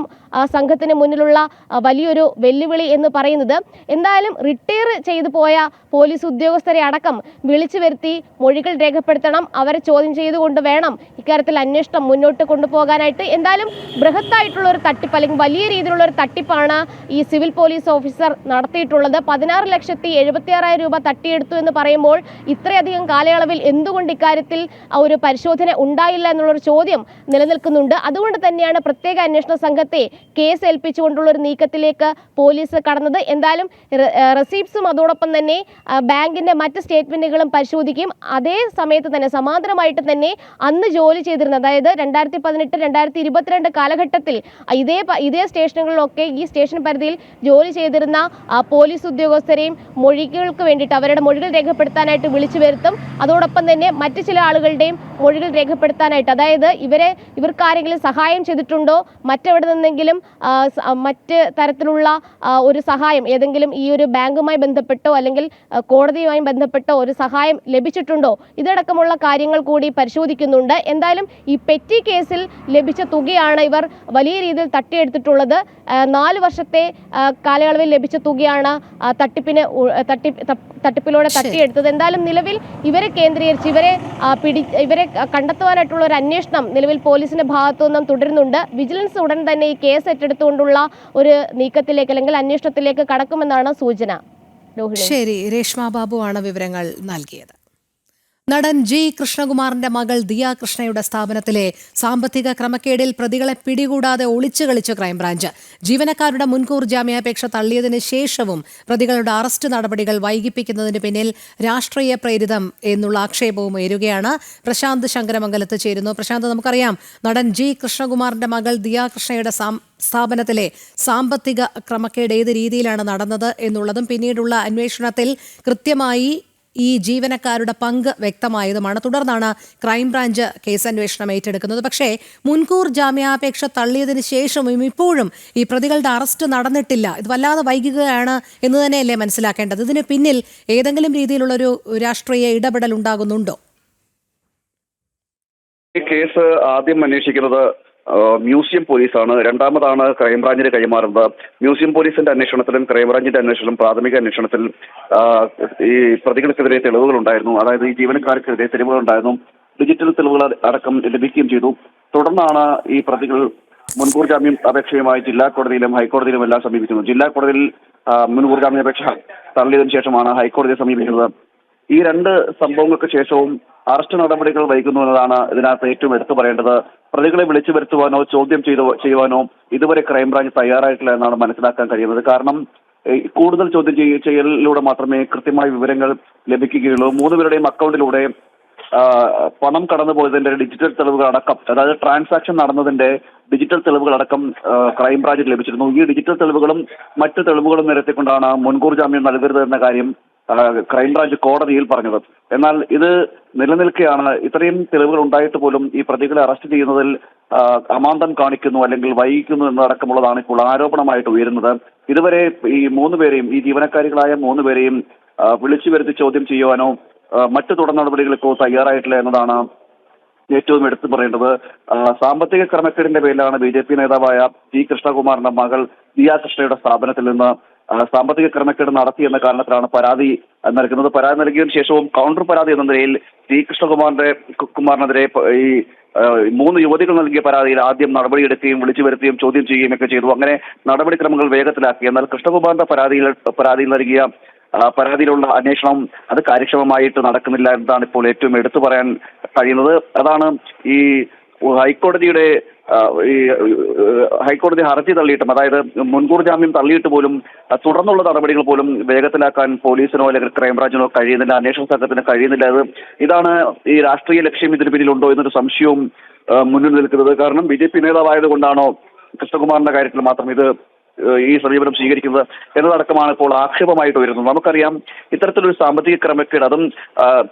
സംഘത്തിന് മുന്നിലുള്ള വലിയൊരു വെല്ലുവിളി എന്ന് പറയുന്നത്. എന്തായാലും റിട്ടയർ ചെയ്തു പോയ പോലീസ് ഉദ്യോഗസ്ഥരെ അടക്കം വിളിച്ചു വരുത്തി മൊഴികൾ രേഖപ്പെടുത്തണം. അവരെ ചോദ്യം ചെയ്തുകൊണ്ട് വേണം ഇക്കാര്യത്തിൽ അന്വേഷണം മുന്നോട്ട് കൊണ്ടുപോകാനായിട്ട്. എന്തായാലും ബൃഹത്തായിട്ടുള്ള ഒരു തട്ടിപ്പ്, അല്ലെങ്കിൽ വലിയ രീതിയിലുള്ള ഒരു തട്ടിപ്പാണ് ഈ സിവിൽ പോലീസ് ഓഫീസർ നടത്തിയിട്ടുള്ളത്. 16,76,000 രൂപ തട്ടിയെടുത്തു എന്ന് പറയുമ്പോൾ ഇത്രയധികം കാലയളവിൽ എന്തുകൊണ്ട് ഇക്കാര്യത്തിൽ ഒരു പരിശോധന ഉണ്ടായില്ല എന്നുള്ളൊരു ചോദ്യം നിലനിൽക്കുന്നുണ്ട്. അതുകൊണ്ട് തന്നെയാണ് പ്രത്യേക അന്വേഷണ സംഘത്തെ കേസ് ഏൽപ്പിച്ചുകൊണ്ടുള്ള ഒരു നീക്കത്തിലേക്ക് പോലീസ് കടന്നത്. എന്തായാലും റെസീപ്റ്റ്സും അതോടൊപ്പം തന്നെ ബാങ്കിന്റെ മറ്റ് സ്റ്റേറ്റ്മെന്റുകളും പരിശോധിക്കും. അതേ സമയത്ത് തന്നെ സമാന്തരമായിട്ട് തന്നെ അന്ന് ജോലി ചെയ്തിരുന്ന, അതായത് 2018, 2022 കാലഘട്ടത്തിൽ ഇതേ സ്റ്റേഷനുകളിലൊക്കെ, ഈ സ്റ്റേഷൻ പരിധിയിൽ ജോലി ചെയ്തിരുന്ന പോലീസ് ഉദ്യോഗസ്ഥരെയും മൊഴികൾക്ക് വേണ്ടിയിട്ട്, അവരുടെ മൊഴികൾ രേഖപ്പെടുത്താനായിട്ട് വിളിച്ചു വരുത്തും. അതോടൊപ്പം തന്നെ മറ്റു ചില ആളുകളുടെയും മൊഴികൾ രേഖപ്പെടുത്താനായിട്ട്, അതായത് ഇവർക്കാരെങ്കിലും സഹായം ചെയ്തിട്ടുണ്ടോ, മറ്റെവിടെ നിന്നെങ്കിലും മറ്റ് തരത്തിലുള്ള ഒരു സഹായം, ഏതെങ്കിലും ഈ ഒരു ബാങ്കുമായി ബന്ധപ്പെട്ടോ അല്ലെങ്കിൽ കോടതിയുമായി ബന്ധപ്പെട്ടോ ഒരു സഹായം ലഭിച്ചിട്ടുണ്ടോ, ഇതടക്കമുള്ള കാര്യങ്ങൾ കൂടി പരിശോധിക്കുന്നുണ്ട്. എന്തായാലും ഈ പെറ്റി കേസിൽ ലഭിച്ച തുകയാണ് ഇവർ വലിയ രീതിയിൽ തട്ടിയെടുത്തിട്ടുള്ളത്. 4 വർഷത്തെ കാലയളവിൽ ലഭിച്ച തുകയാണ് തട്ടിപ്പിലൂടെ തട്ടിയെടുത്തത്. എന്തായാലും നിലവിൽ ഇവരെ കേന്ദ്രീകരിച്ച് ഇവരെ കണ്ടെത്തുവാനായിട്ടുള്ള ഒരു അന്വേഷണം നിലവിൽ പോലീസിന്റെ ഭാഗത്തു നിന്നും തുടരുന്നുണ്ട്. വിജിലൻസ് ഉടൻ തന്നെ ഈ കേസ് ഏറ്റെടുത്തുകൊണ്ടുള്ള ഒരു നീക്കത്തിലേക്ക്, അല്ലെങ്കിൽ അന്വേഷണത്തിലേക്ക് കടക്കുമെന്നാണ് സൂചന. ശരി, രേഷ്മ ബാബു ആണ് വിവരങ്ങൾ നൽകിയത്. നടൻ ജി കൃഷ്ണകുമാറിന്റെ മകൾ ദിയ കൃഷ്ണയുടെ സ്ഥാപനത്തിലെ സാമ്പത്തിക ക്രമക്കേടിൽ പ്രതികളെ പിടികൂടാതെ ഒളിച്ചു കളിച്ച ക്രൈംബ്രാഞ്ച്. ജീവനക്കാരുടെ മുൻകൂർ ജാമ്യാപേക്ഷ തള്ളിയതിന് ശേഷവും പ്രതികളുടെ അറസ്റ്റ് നടപടികൾ വൈകിപ്പിക്കുന്നതിന് പിന്നിൽ രാഷ്ട്രീയ പ്രേരിതം എന്നുള്ള ആക്ഷേപവും ഉയരുകയാണ്. പ്രശാന്ത് ശങ്കരമംഗലത്ത് ചേരുന്നു. പ്രശാന്ത്, നമുക്കറിയാം നടൻ ജി കൃഷ്ണകുമാറിന്റെ മകൾ ദിയ കൃഷ്ണയുടെ സ്ഥാപനത്തിലെ സാമ്പത്തിക ക്രമക്കേട് ഏത് രീതിയിലാണ് നടന്നത് എന്നുള്ളതും പിന്നീടുള്ള അന്വേഷണത്തിൽ കൃത്യമായി ഈ ജീവനക്കാരുടെ പങ്ക് വ്യക്തമായതുമാണ്. തുടർന്നാണ് ക്രൈംബ്രാഞ്ച് കേസന്വേഷണം ഏറ്റെടുക്കുന്നത്. പക്ഷേ മുൻകൂർ ജാമ്യാപേക്ഷ തള്ളിയതിനു ശേഷവും ഇപ്പോഴും ഈ പ്രതികളുടെ അറസ്റ്റ് നടന്നിട്ടില്ല. ഇത് വല്ലാതെ വൈകുകയാണ് എന്ന് തന്നെയല്ലേ മനസ്സിലാക്കേണ്ടത്? ഇതിന് പിന്നിൽ ഏതെങ്കിലും രീതിയിലുള്ളൊരു രാഷ്ട്രീയ ഇടപെടൽ ഉണ്ടാകുന്നുണ്ടോ? ഈ കേസ് ആദ്യം അന്വേഷിക്കുന്നത് മ്യൂസിയം പോലീസാണ്. രണ്ടാമതാണ് ക്രൈംബ്രാഞ്ചിന് കൈമാറുന്നത്. മ്യൂസിയം പോലീസിന്റെ അന്വേഷണത്തിലും ക്രൈംബ്രാഞ്ചിന്റെ അന്വേഷണത്തിലും പ്രാഥമിക അന്വേഷണത്തിൽ ഈ പ്രതികൾക്കെതിരെ തെളിവുകൾ ഉണ്ടായിരുന്നു. അതായത് ഈ ജീവനക്കാർക്കെതിരെ തെളിവുകൾ ഉണ്ടായിരുന്നു. ഡിജിറ്റൽ തെളിവുകൾ അടക്കം ലഭിക്കുകയും ചെയ്തു. തുടർന്നാണ് ഈ പ്രതികൾ മുൻകൂർ ജാമ്യം അപേക്ഷയുമായി ജില്ലാ കോടതിയിലും ഹൈക്കോടതിയിലും എല്ലാം സമീപിക്കുന്നത്. ജില്ലാ കോടതിയിൽ മുൻകൂർ ജാമ്യാപേക്ഷ തള്ളിയതിനു ശേഷമാണ് ഹൈക്കോടതിയെ സമീപിക്കുന്നത്. ഈ 2 സംഭവങ്ങൾക്ക് ശേഷവും അറസ്റ്റ് നടപടികൾ വൈകുന്നു എന്നതാണ് ഇതിനകത്ത് ഏറ്റവും എടുത്തു പറയേണ്ടത്. പ്രതികളെ വിളിച്ചു വരുത്തുവാനോ ചോദ്യം ചെയ്യുവാനോ ഇതുവരെ ക്രൈംബ്രാഞ്ച് തയ്യാറായിട്ടില്ല എന്നാണ് മനസ്സിലാക്കാൻ കഴിയുന്നത്. കാരണം കൂടുതൽ ചോദ്യം ചെയ്യലിലൂടെ മാത്രമേ കൃത്യമായ വിവരങ്ങൾ ലഭിക്കുകയുള്ളൂ. 3 പേരുടെയും അക്കൗണ്ടിലൂടെ പണം കടന്നുപോയതിന്റെ ഡിജിറ്റൽ തെളിവുകളടക്കം, അതായത് ട്രാൻസാക്ഷൻ നടന്നതിന്റെ ഡിജിറ്റൽ തെളിവുകളടക്കം ക്രൈംബ്രാഞ്ചിന് ലഭിച്ചിരുന്നു. ഈ ഡിജിറ്റൽ തെളിവുകളും മറ്റ് തെളിവുകളും നിരത്തിക്കൊണ്ടാണ് മുൻകൂർ ജാമ്യം നൽകരുത് എന്ന കാര്യം ക്രൈംബ്രാഞ്ച് കോടതിയിൽ പറഞ്ഞത്. എന്നാൽ ഇത് നിലനിൽക്കുകയാണ്. ഇത്രയും തെളിവുകൾ ഉണ്ടായിട്ട് പോലും ഈ പ്രതികളെ അറസ്റ്റ് ചെയ്യുന്നതിൽ അമാന്തം കാണിക്കുന്നു അല്ലെങ്കിൽ വൈകിക്കുന്നു എന്നടക്കമുള്ളതാണ് ഇപ്പോൾ ആരോപണമായിട്ട് ഉയരുന്നത്. ഇതുവരെ ഈ 3 പേരെയും, ഈ ജീവനക്കാരികളായ 3 പേരെയും വിളിച്ചു വരുത്തി ചോദ്യം ചെയ്യുവാനോ മറ്റു തുടർ നടപടികൾക്കോ തയ്യാറായിട്ടില്ല എന്നതാണ് ഏറ്റവും എടുത്തു പറയേണ്ടത്. സാമ്പത്തിക ക്രമക്കേടിന്റെ പേരിലാണ് BJP നേതാവായ T. കൃഷ്ണകുമാറിന്റെ മകൾ ദിയ കൃഷ്ണയുടെ സ്ഥാപനത്തിൽ നിന്ന് സാമ്പത്തിക ക്രമക്കേട് നടത്തി എന്ന കാരണത്തിലാണ് പരാതി നൽകുന്നത്. പരാതി നൽകിയതിനു ശേഷവും കൗണ്ടർ പരാതി എന്ന നിലയിൽ T. കൃഷ്ണകുമാറിനെതിരെ ഈ 3 യുവതികൾ നൽകിയ പരാതിയിൽ ആദ്യം നടപടിയെടുക്കുകയും വിളിച്ചു വരുത്തുകയും ചോദ്യം ചെയ്യുകയും ഒക്കെ ചെയ്തു. അങ്ങനെ നടപടിക്രമങ്ങൾ വേഗത്തിലാക്കി. എന്നാൽ കൃഷ്ണകുമാറിന്റെ പരാതിയിൽ നൽകിയ പരാതിയിലുള്ള അന്വേഷണം അത് കാര്യക്ഷമമായിട്ട് നടക്കുന്നില്ല എന്നതാണ് ഇപ്പോൾ ഏറ്റവും എടുത്തു പറയാൻ കഴിയുന്നത്. അതാണ് ഈ ഹൈക്കോടതി ഹർജി തള്ളിയിട്ടും, അതായത് മുൻകൂർ ജാമ്യം തള്ളിയിട്ട് പോലും തുടർന്നുള്ള നടപടികൾ പോലും വേഗത്തിലാക്കാൻ പോലീസിനോ അല്ലെങ്കിൽ ക്രൈംബ്രാഞ്ചിനോ കഴിയുന്നില്ല, അന്വേഷണ സംഘത്തിന് കഴിയുന്നില്ല. ഇതാണ് ഈ രാഷ്ട്രീയ ലക്ഷ്യം ഇതിന് പിന്നിലുണ്ടോ എന്നൊരു സംശയവും മുന്നിൽ നിൽക്കുന്നത്. കാരണം BJP നേതാവായത് കൊണ്ടാണോ കൃഷ്ണകുമാറിന്റെ കാര്യത്തിൽ മാത്രം ഈ സമീപനം സ്വീകരിക്കുന്നത് എന്നതടക്കമാണ് ഇപ്പോൾ ആക്ഷേപമായിട്ട് വരുന്നത്. നമുക്കറിയാം, ഇത്തരത്തിലൊരു സാമ്പത്തിക ക്രമക്കേട്, അതും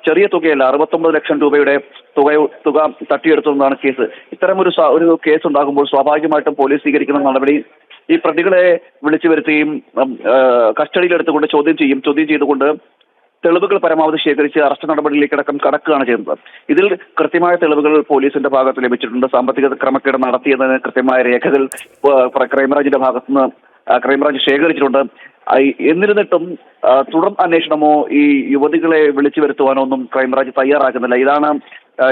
ചെറിയ തുകയല്ല, 69 ലക്ഷം രൂപയുടെ തുക തട്ടിയെടുത്തതാണ് കേസ്. ഇത്തരമൊരു കേസ് ഉണ്ടാകുമ്പോൾ സ്വാഭാവികമായിട്ടും പോലീസ് സ്വീകരിക്കുന്ന നടപടി ഈ പ്രതികളെ വിളിച്ചു വരുത്തുകയും കസ്റ്റഡിയിലെടുത്തുകൊണ്ട് ചോദ്യം ചെയ്തുകൊണ്ട് തെളിവുകൾ പരമാവധി ശേഖരിച്ച് അറസ്റ്റ് നടപടിയിലേക്കടക്കം കടക്കുകയാണ് ചെയ്യുന്നത്. ഇതിൽ കൃത്യമായ തെളിവുകൾ പോലീസിന്റെ ഭാഗത്ത് ലഭിച്ചിട്ടുണ്ട്. സാമ്പത്തിക ക്രമക്കേട് നടത്തിയതിന് കൃത്യമായ രേഖകൾ ക്രൈംബ്രാഞ്ചിന്റെ ഭാഗത്തുനിന്ന് ക്രൈംബ്രാഞ്ച് ശേഖരിച്ചിട്ടുണ്ട്. എന്നിരുന്നിട്ടും തുടർ അന്വേഷണമോ ഈ യുവതികളെ വിളിച്ചു വരുത്തുവാനോ ഒന്നും ക്രൈംബ്രാഞ്ച് തയ്യാറാക്കുന്നില്ല.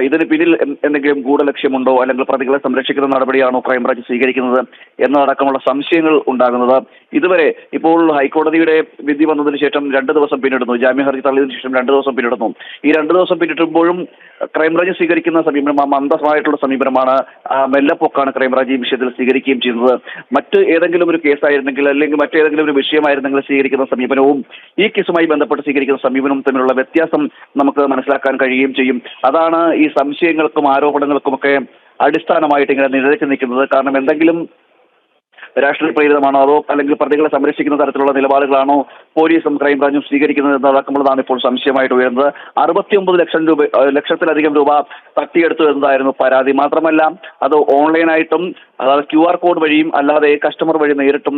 ഇതിന് പിന്നിൽ എന്തെങ്കിലും ഗൂഢലക്ഷ്യമുണ്ടോ അല്ലെങ്കിൽ പ്രതികളെ സംരക്ഷിക്കുന്ന നടപടിയാണോ ക്രൈംബ്രാഞ്ച് സ്വീകരിക്കുന്നത് എന്നതടക്കമുള്ള സംശയങ്ങൾ ഉണ്ടാകുന്നത്. ഇതുവരെ ഇപ്പോൾ ഹൈക്കോടതിയുടെ വിധി വന്നതിന് ശേഷം 2 ദിവസം പിന്നിടുന്നു. ജാമ്യ ഹർജി തള്ളിയതിനു ശേഷം 2 ദിവസം പിന്നിടുന്നു. ഈ 2 ദിവസം പിന്നിട്ടുമ്പോഴും ക്രൈംബ്രാഞ്ച് സ്വീകരിക്കുന്ന സമീപനം മന്ദമായിട്ടുള്ള സമീപനമാണ്. മെല്ലപ്പൊക്കാണ് ക്രൈംബ്രാഞ്ച് ഈ വിഷയത്തിൽ സ്വീകരിക്കുകയും ചെയ്യുന്നത്. മറ്റ് ഏതെങ്കിലും ഒരു കേസായിരുന്നെങ്കിൽ അല്ലെങ്കിൽ മറ്റേതെങ്കിലും ഒരു വിഷയമായിരുന്നെങ്കിൽ സ്വീകരിക്കുന്ന സമീപനവും ഈ കേസുമായി ബന്ധപ്പെട്ട് സ്വീകരിക്കുന്ന സമീപനവും തമ്മിലുള്ള വ്യത്യാസം നമുക്ക് മനസ്സിലാക്കാൻ കഴിയുകയും ചെയ്യും. അതാണ് ഈ സംശയങ്ങൾക്കും ആരോപണങ്ങൾക്കുമൊക്കെ അടിസ്ഥാനമായിട്ട് ഇങ്ങനെ നിഴലിച്ചു നിൽക്കുന്നത്. കാരണം എന്തെങ്കിലും രാഷ്ട്രീയ പ്രേരിതമാണോ അതോ അല്ലെങ്കിൽ പ്രതികളെ സംരക്ഷിക്കുന്ന തരത്തിലുള്ള നിലപാടുകളാണോ പോലീസും ക്രൈംബ്രാഞ്ചും സ്വീകരിക്കുന്നത് എന്നതടക്കമുള്ളതാണ് ഇപ്പോൾ സംശയമായിട്ട് ഉയർന്നത്. 69 ലക്ഷത്തിലധികം രൂപ തട്ടിയെടുത്തു എന്നതായിരുന്നു പരാതി. മാത്രമല്ല അത് ഓൺലൈനായിട്ടും, അതായത് QR കോഡ് വഴിയും അല്ലാതെ കസ്റ്റമർ വഴി നേരിട്ടും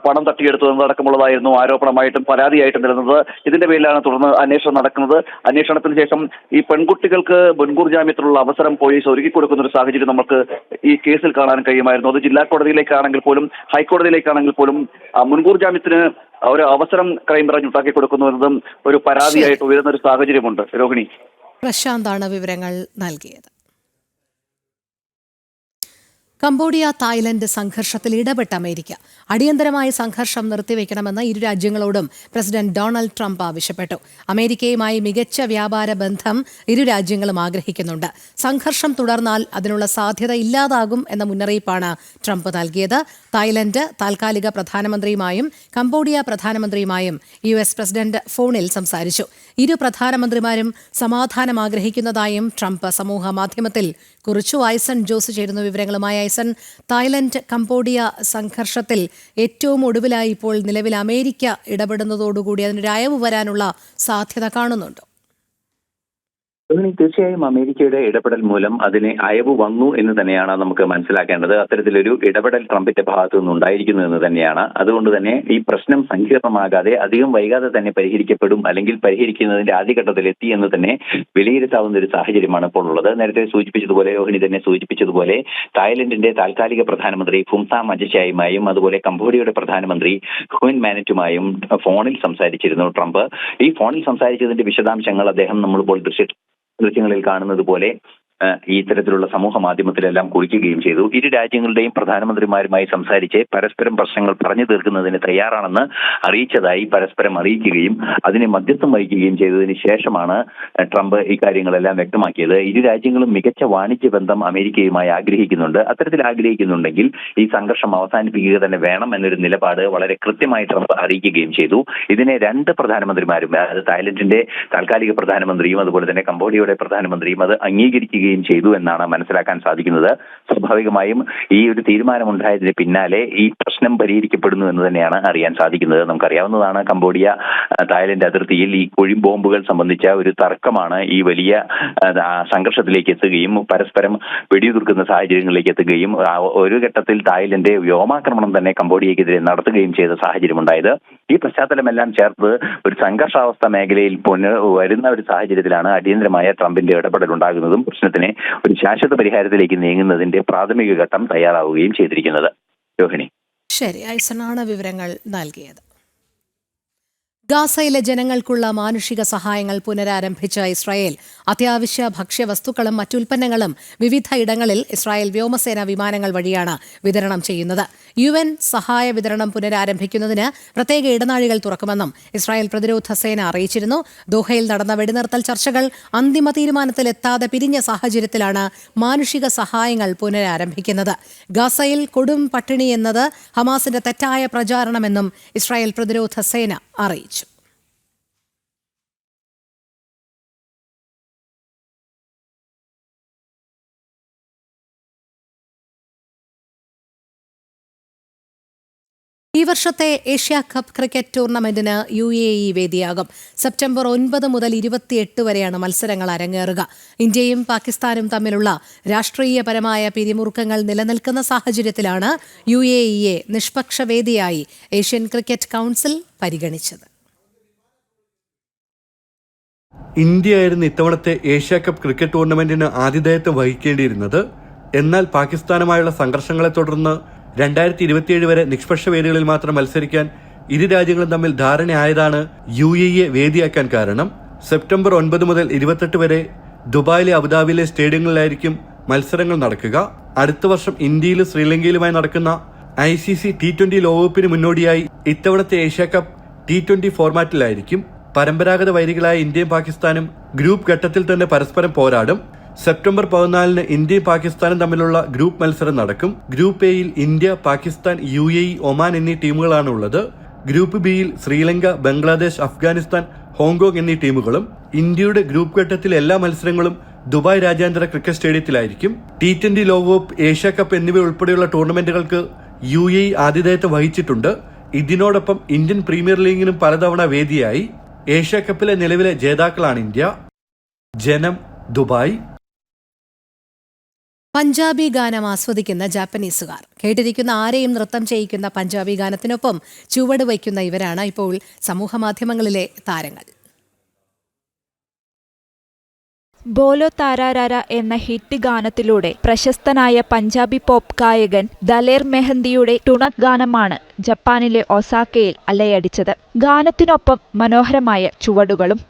പണം തട്ടിയെടുത്തു എന്നതടക്കമുള്ളതായിരുന്നു ആരോപണമായിട്ടും പരാതിയായിട്ടും വരുന്നത്. ഇതിന്റെ പേരിലാണ് തുടർന്ന് അന്വേഷണം നടക്കുന്നത്. അന്വേഷണത്തിന് ശേഷം ഈ പെൺകുട്ടികൾക്ക് മുൻകൂർ ജാമ്യത്തിലുള്ള അവസരം പോലീസ് ഒരുക്കി കൊടുക്കുന്ന ഒരു സാഹചര്യം നമുക്ക് ഈ കേസിൽ കാണാൻ കഴിയുമായിരുന്നു. അത് ജില്ലാ കോടതിയിലേക്കാണെങ്കിൽ പോലും ഹൈക്കോടതിയിലേക്കാണെങ്കിൽ പോലും മുൻകൂർ ജാമ്യത്തിന് ഒരു അവസരം ക്രൈംബ്രാഞ്ച് ഉണ്ടാക്കി കൊടുക്കുന്നു എന്നതും ഒരു പരാതിയായിട്ട് ഉയരുന്ന ഒരു സാഹചര്യമുണ്ട്. രോഹിണി, പ്രശാന്താണ് വിവരങ്ങൾ നൽകിയത്. കംബോഡിയ തായ്ലൻഡ് സംഘർഷത്തിൽ ഇടപെട്ട അമേരിക്ക അടിയന്തരമായ സംഘർഷം നിർത്തിവെക്കണമെന്ന് ഇരു രാജ്യങ്ങളോടും പ്രസിഡന്റ് ഡൊണാൾഡ് ട്രംപ് ആവശ്യപ്പെട്ടു. അമേരിക്കയുമായി മികച്ച വ്യാപാര ബന്ധം ഇരു രാജ്യങ്ങളും ആഗ്രഹിക്കുന്നുണ്ട്. സംഘർഷം തുടർന്നാൽ അതിനുള്ള സാധ്യത ഇല്ലാതാകും എന്ന മുന്നറിയിപ്പാണ് ട്രംപ് നൽകിയത്. തായ്ലൻഡ് താൽക്കാലിക പ്രധാനമന്ത്രിയുമായും കംബോഡിയ പ്രധാനമന്ത്രിയുമായും US പ്രസിഡന്റ് ഫോണിൽ സംസാരിച്ചു. ഇരു പ്രധാനമന്ത്രിമാരും സമാധാനം ആഗ്രഹിക്കുന്നതായും ട്രംപ് സമൂഹ മാധ്യമത്തിൽ കുറിച്ചു. ഐസൺ ജോസ് ചേരുന്ന വിവരങ്ങളുമായി. ഐസൺ, തായ്ലൻഡ് കംബോഡിയ സംഘർഷത്തിൽ ഏറ്റവും ഒടുവിലായി ഇപ്പോൾ നിലവിൽ അമേരിക്ക ഇടപെടുന്നതോടുകൂടി അതിനൊരു അയവ് വരാനുള്ള സാധ്യത കാണുന്നുണ്ടോ? തീർച്ചയായും അമേരിക്കയുടെ ഇടപെടൽ മൂലം അതിന് അയവ് വന്നു എന്ന് തന്നെയാണ് നമുക്ക് മനസ്സിലാക്കേണ്ടത്. അത്തരത്തിലൊരു ഇടപെടൽ ട്രംപിന്റെ ഭാഗത്തു നിന്നുണ്ടായിരിക്കുന്നു എന്ന് തന്നെയാണ്. അതുകൊണ്ട് തന്നെ ഈ പ്രശ്നം സങ്കീർണമാകാതെ അധികം വൈകാതെ തന്നെ പരിഹരിക്കപ്പെടും, അല്ലെങ്കിൽ പരിഹരിക്കുന്നതിന്റെ ആദ്യഘട്ടത്തിൽ എത്തി എന്ന് തന്നെ വിലയിരുത്താവുന്ന ഒരു സാഹചര്യമാണ് ഇപ്പോൾ ഉള്ളത്. നേരത്തെ സൂചിപ്പിച്ചതുപോലെ, രോഹിണി തന്നെ സൂചിപ്പിച്ചതുപോലെ, തായ്ലൻഡിന്റെ താൽക്കാലിക പ്രധാനമന്ത്രി ഫുംതാം അജചായുമായും അതുപോലെ കംബോഡിയയുടെ പ്രധാനമന്ത്രി ഹുൻ മാനറ്റുമായും ഫോണിൽ സംസാരിച്ചിരുന്നു ട്രംപ്. ഈ ഫോണിൽ സംസാരിച്ചതിന്റെ വിശദാംശങ്ങൾ അദ്ദേഹം നമ്മളിപ്പോൾ ദൃശ്യങ്ങളിൽ കാണുന്നത് പോലെ ഇത്തരത്തിലുള്ള സമൂഹ മാധ്യമത്തിലെല്ലാം കുറിക്കുകയും ചെയ്തു. ഇരു രാജ്യങ്ങളുടെയും പ്രധാനമന്ത്രിമാരുമായി സംസാരിച്ച് പരസ്പരം പ്രശ്നങ്ങൾ പറഞ്ഞു തീർക്കുന്നതിന് തയ്യാറാണെന്ന് അറിയിച്ചതായി പരസ്പരം അറിയിക്കുകയും അതിനെ മധ്യസ്ഥം വഹിക്കുകയും ചെയ്തതിന് ശേഷമാണ് ട്രംപ് ഇക്കാര്യങ്ങളെല്ലാം വ്യക്തമാക്കിയത്. ഇരു രാജ്യങ്ങളും മികച്ച വാണിജ്യ ബന്ധം അമേരിക്കയുമായി ആഗ്രഹിക്കുന്നുണ്ട്. അത്തരത്തിൽ ആഗ്രഹിക്കുന്നുണ്ടെങ്കിൽ ഈ സംഘർഷം അവസാനിപ്പിക്കുക തന്നെ വേണം എന്നൊരു നിലപാട് വളരെ കൃത്യമായി ട്രംപ് അറിയിക്കുകയും ചെയ്തു. ഇതിനെ 2 പ്രധാനമന്ത്രിമാരും, അതായത് തായ്ലൻഡിന്റെ താൽക്കാലിക പ്രധാനമന്ത്രിയും അതുപോലെ തന്നെ കംബോഡിയയുടെ പ്രധാനമന്ത്രിയും അത് അംഗീകരിക്കുകയും വരികയും ചെയ്തു എന്നാണ് മനസ്സിലാക്കാൻ സാധിക്കുന്നത്. സ്വാഭാവികമായും ഈ ഒരു തീരുമാനമുണ്ടായതിന് പിന്നാലെ ഈ പ്രശ്നം പരിഹരിക്കപ്പെടുന്നു എന്ന് തന്നെയാണ് അറിയാൻ സാധിക്കുന്നത്. നമുക്കറിയാവുന്നതാണ്, കംബോഡിയ തായ്ലൻഡ് അതിർത്തിയിൽ ഈ ബോംബുകൾ സംബന്ധിച്ച ഒരു തർക്കമാണ് ഈ വലിയ സംഘർഷത്തിലേക്ക് എത്തുകയും പരസ്പരം വെടിയുതിർക്കുന്ന സാഹചര്യങ്ങളിലേക്ക് എത്തുകയും ഒരു ഘട്ടത്തിൽ തായ്ലൻഡ് വ്യോമാക്രമണം തന്നെ കംബോഡിയക്കെതിരെ നടത്തുകയും ചെയ്ത സാഹചര്യമുണ്ടായത്. ഈ പശ്ചാത്തലമെല്ലാം ചേർത്ത് ഒരു സംഘർഷാവസ്ഥ മേഖലയിൽ വരുന്ന ഒരു സാഹചര്യത്തിലാണ് അടിയന്തരമായ ട്രംപിന്റെ ഇടപെടൽ ഉണ്ടാകുന്നതും പ്രശ്നത്തിന് ഒരു ശാശ്വത പരിഹാരത്തിലേക്ക് നീങ്ങുന്നതിന്റെ പ്രാഥമിക ഘട്ടം തയ്യാറാവുകയും ചെയ്തിരിക്കുന്നത്. രോഹിണി. ശരി, ഐസനാണ് വിവരങ്ങൾ നൽകിയത്. ഗാസയിലെ ജനങ്ങൾക്കുള്ള മാനുഷിക സഹായങ്ങൾ പുനരാരംഭിച്ച ഇസ്രായേൽ അത്യാവശ്യ ഭക്ഷ്യവസ്തുക്കളും മറ്റുൽപ്പന്നങ്ങളും വിവിധ ഇടങ്ങളിൽ ഇസ്രായേൽ വ്യോമസേന വിമാനങ്ങൾ വഴിയാണ് വിതരണം ചെയ്യുന്നത്. UN സഹായ വിതരണം പുനരാരംഭിക്കുന്നതിന് പ്രത്യേക ഇടനാഴികൾ തുറക്കുമെന്നും ഇസ്രായേൽ പ്രതിരോധ സേന അറിയിച്ചിരുന്നു. ദോഹയിൽ നടന്ന വെടിനിർത്തൽ ചർച്ചകൾ അന്തിമ തീരുമാനത്തിലെത്താതെ പിരിഞ്ഞ സാഹചര്യത്തിലാണ് മാനുഷിക സഹായങ്ങൾ പുനരാരംഭിക്കുന്നത്. ഗാസയിൽ കൊടും പട്ടിണി എന്നത് ഹമാസിന്റെ തെറ്റായ പ്രചാരണമെന്നും ഇസ്രായേൽ പ്രതിരോധ സേന അറിയിച്ചു. ഈ വർഷത്തെ ഏഷ്യ കപ്പ് ക്രിക്കറ്റ് ടൂർണമെന്റിന് UAE വേദിയാകും. സെപ്റ്റംബർ 9 മുതൽ 28 വരെയാണ് മത്സരങ്ങൾ അരങ്ങേറുക. ഇന്ത്യയും പാകിസ്ഥാനും തമ്മിലുള്ള രാഷ്ട്രീയപരമായ പിരിമുറുക്കങ്ങൾ നിലനിൽക്കുന്ന സാഹചര്യത്തിലാണ് UAEയെ നിഷ്പക്ഷ വേദിയായി ഏഷ്യൻ ക്രിക്കറ്റ് കൗൺസിൽ പരിഗണിച്ചത്. ഇന്ത്യയായിരുന്നു ഇത്തവണത്തെ ഏഷ്യ കപ്പ് ക്രിക്കറ്റ് ടൂർണമെന്റിന് ആതിഥേയത്വം വഹിക്കേണ്ടിയിരുന്നത്. എന്നാൽ പാകിസ്ഥാനുമായുള്ള സംഘർഷങ്ങളെ തുടർന്ന് 2027 വരെ നിഷ്പക്ഷ വേദികളിൽ മാത്രം മത്സരിക്കാൻ ഇരു രാജ്യങ്ങളും തമ്മിൽ ധാരണയായതാണ് UAEയെ വേദിയാക്കാൻ കാരണം. സെപ്റ്റംബർ 9 മുതൽ 28 വരെ ദുബായിലെ അബുദാബിയിലെ സ്റ്റേഡിയങ്ങളിലായിരിക്കും മത്സരങ്ങൾ നടക്കുക. അടുത്ത വർഷം ഇന്ത്യയിലും ശ്രീലങ്കയിലുമായി നടക്കുന്ന ICC T20 ലോകകപ്പിന് മുന്നോടിയായി ഇത്തവണത്തെ ഏഷ്യ കപ്പ് T20 ഫോർമാറ്റിലായിരിക്കും. പരമ്പരാഗത വൈരികളായ ഇന്ത്യയും പാകിസ്ഥാനും ഗ്രൂപ്പ് ഘട്ടത്തിൽ തന്നെ പരസ്പരം പോരാടും. സെപ്റ്റംബർ 14 ഇന്ത്യയും പാകിസ്ഥാനും തമ്മിലുള്ള ഗ്രൂപ്പ് മത്സരം നടക്കും. ഗ്രൂപ്പ് എയിൽ ഇന്ത്യ, പാകിസ്ഥാൻ, UAE, ഒമാൻ എന്നീ ടീമുകളാണ് ഉള്ളത്. ഗ്രൂപ്പ് ബിയിൽ ശ്രീലങ്ക, ബംഗ്ലാദേശ്, അഫ്ഗാനിസ്ഥാൻ, ഹോങ്കോങ് എന്നീ ടീമുകളും. ഇന്ത്യയുടെ ഗ്രൂപ്പ് ഘട്ടത്തിലെ എല്ലാ മത്സരങ്ങളും ദുബായ് രാജ്യാന്തര ക്രിക്കറ്റ് സ്റ്റേഡിയത്തിലായിരിക്കും. T20 ലോകകപ്പ്, ഏഷ്യ കപ്പ് എന്നിവ ഉൾപ്പെടെയുള്ള ടൂർണമെന്റുകൾക്ക് UAE ആതിഥേയത്വം വഹിച്ചിട്ടുണ്ട്. ഇതിനോടൊപ്പം ഇന്ത്യൻ പ്രീമിയർ ലീഗിനും പലതവണ വേദിയായി. ഏഷ്യ കപ്പിലെ നിലവിലെ ജേതാക്കളാണ് ഇന്ത്യ. ജനം, ദുബായ്. പഞ്ചാബി ഗാനം ആസ്വദിക്കുന്ന ജാപ്പനീസുകാർ. കേട്ടിരിക്കുന്ന ആരെയും നൃത്തം ചെയ്യിക്കുന്ന പഞ്ചാബി ഗാനത്തിനൊപ്പം ചുവട് വയ്ക്കുന്ന ഇവരാണ് ഇപ്പോൾ സമൂഹമാധ്യമങ്ങളിലെ താരങ്ങൾ. ബോലോ താരാരാര എന്ന ഹിറ്റ് ഗാനത്തിലൂടെ പ്രശസ്തനായ പഞ്ചാബി പോപ്പ് ഗായകൻ ദലേർ മെഹന്ദിയുടെ ടുണക് ഗാനമാണ് ജപ്പാനിലെ ഒസാക്കയിൽ അലയടിച്ചത്. ഗാനത്തിനൊപ്പം മനോഹരമായ ചുവടുകളും.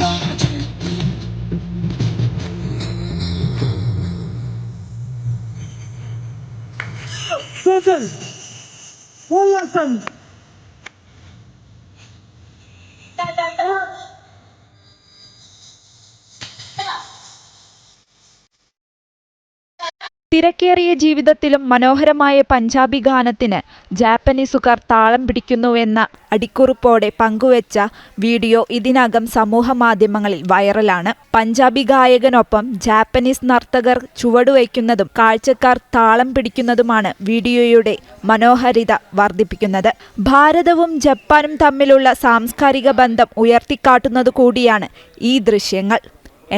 തിരക്കേറിയ ജീവിതത്തിലും മനോഹരമായ പഞ്ചാബി ഗാനത്തിന് ജാപ്പനീസുകാർ താളം പിടിക്കുന്നുവെന്ന അടിക്കുറിപ്പോടെ പങ്കുവച്ച വീഡിയോ ഇതിനകം സമൂഹമാധ്യമങ്ങളിൽ വൈറലാണ്. പഞ്ചാബി ഗായകനൊപ്പം ജാപ്പനീസ് നർത്തകർ ചുവടുവയ്ക്കുന്നതും കാഴ്ചക്കാർ താളം പിടിക്കുന്നതുമാണ് വീഡിയോയുടെ മനോഹാരിത വർദ്ധിപ്പിക്കുന്നത്. ഭാരതവും ജപ്പാനും തമ്മിലുള്ള സാംസ്കാരിക ബന്ധം ഉയർത്തിക്കാട്ടുന്നത് കൂടിയാണ് ഈ ദൃശ്യങ്ങൾ.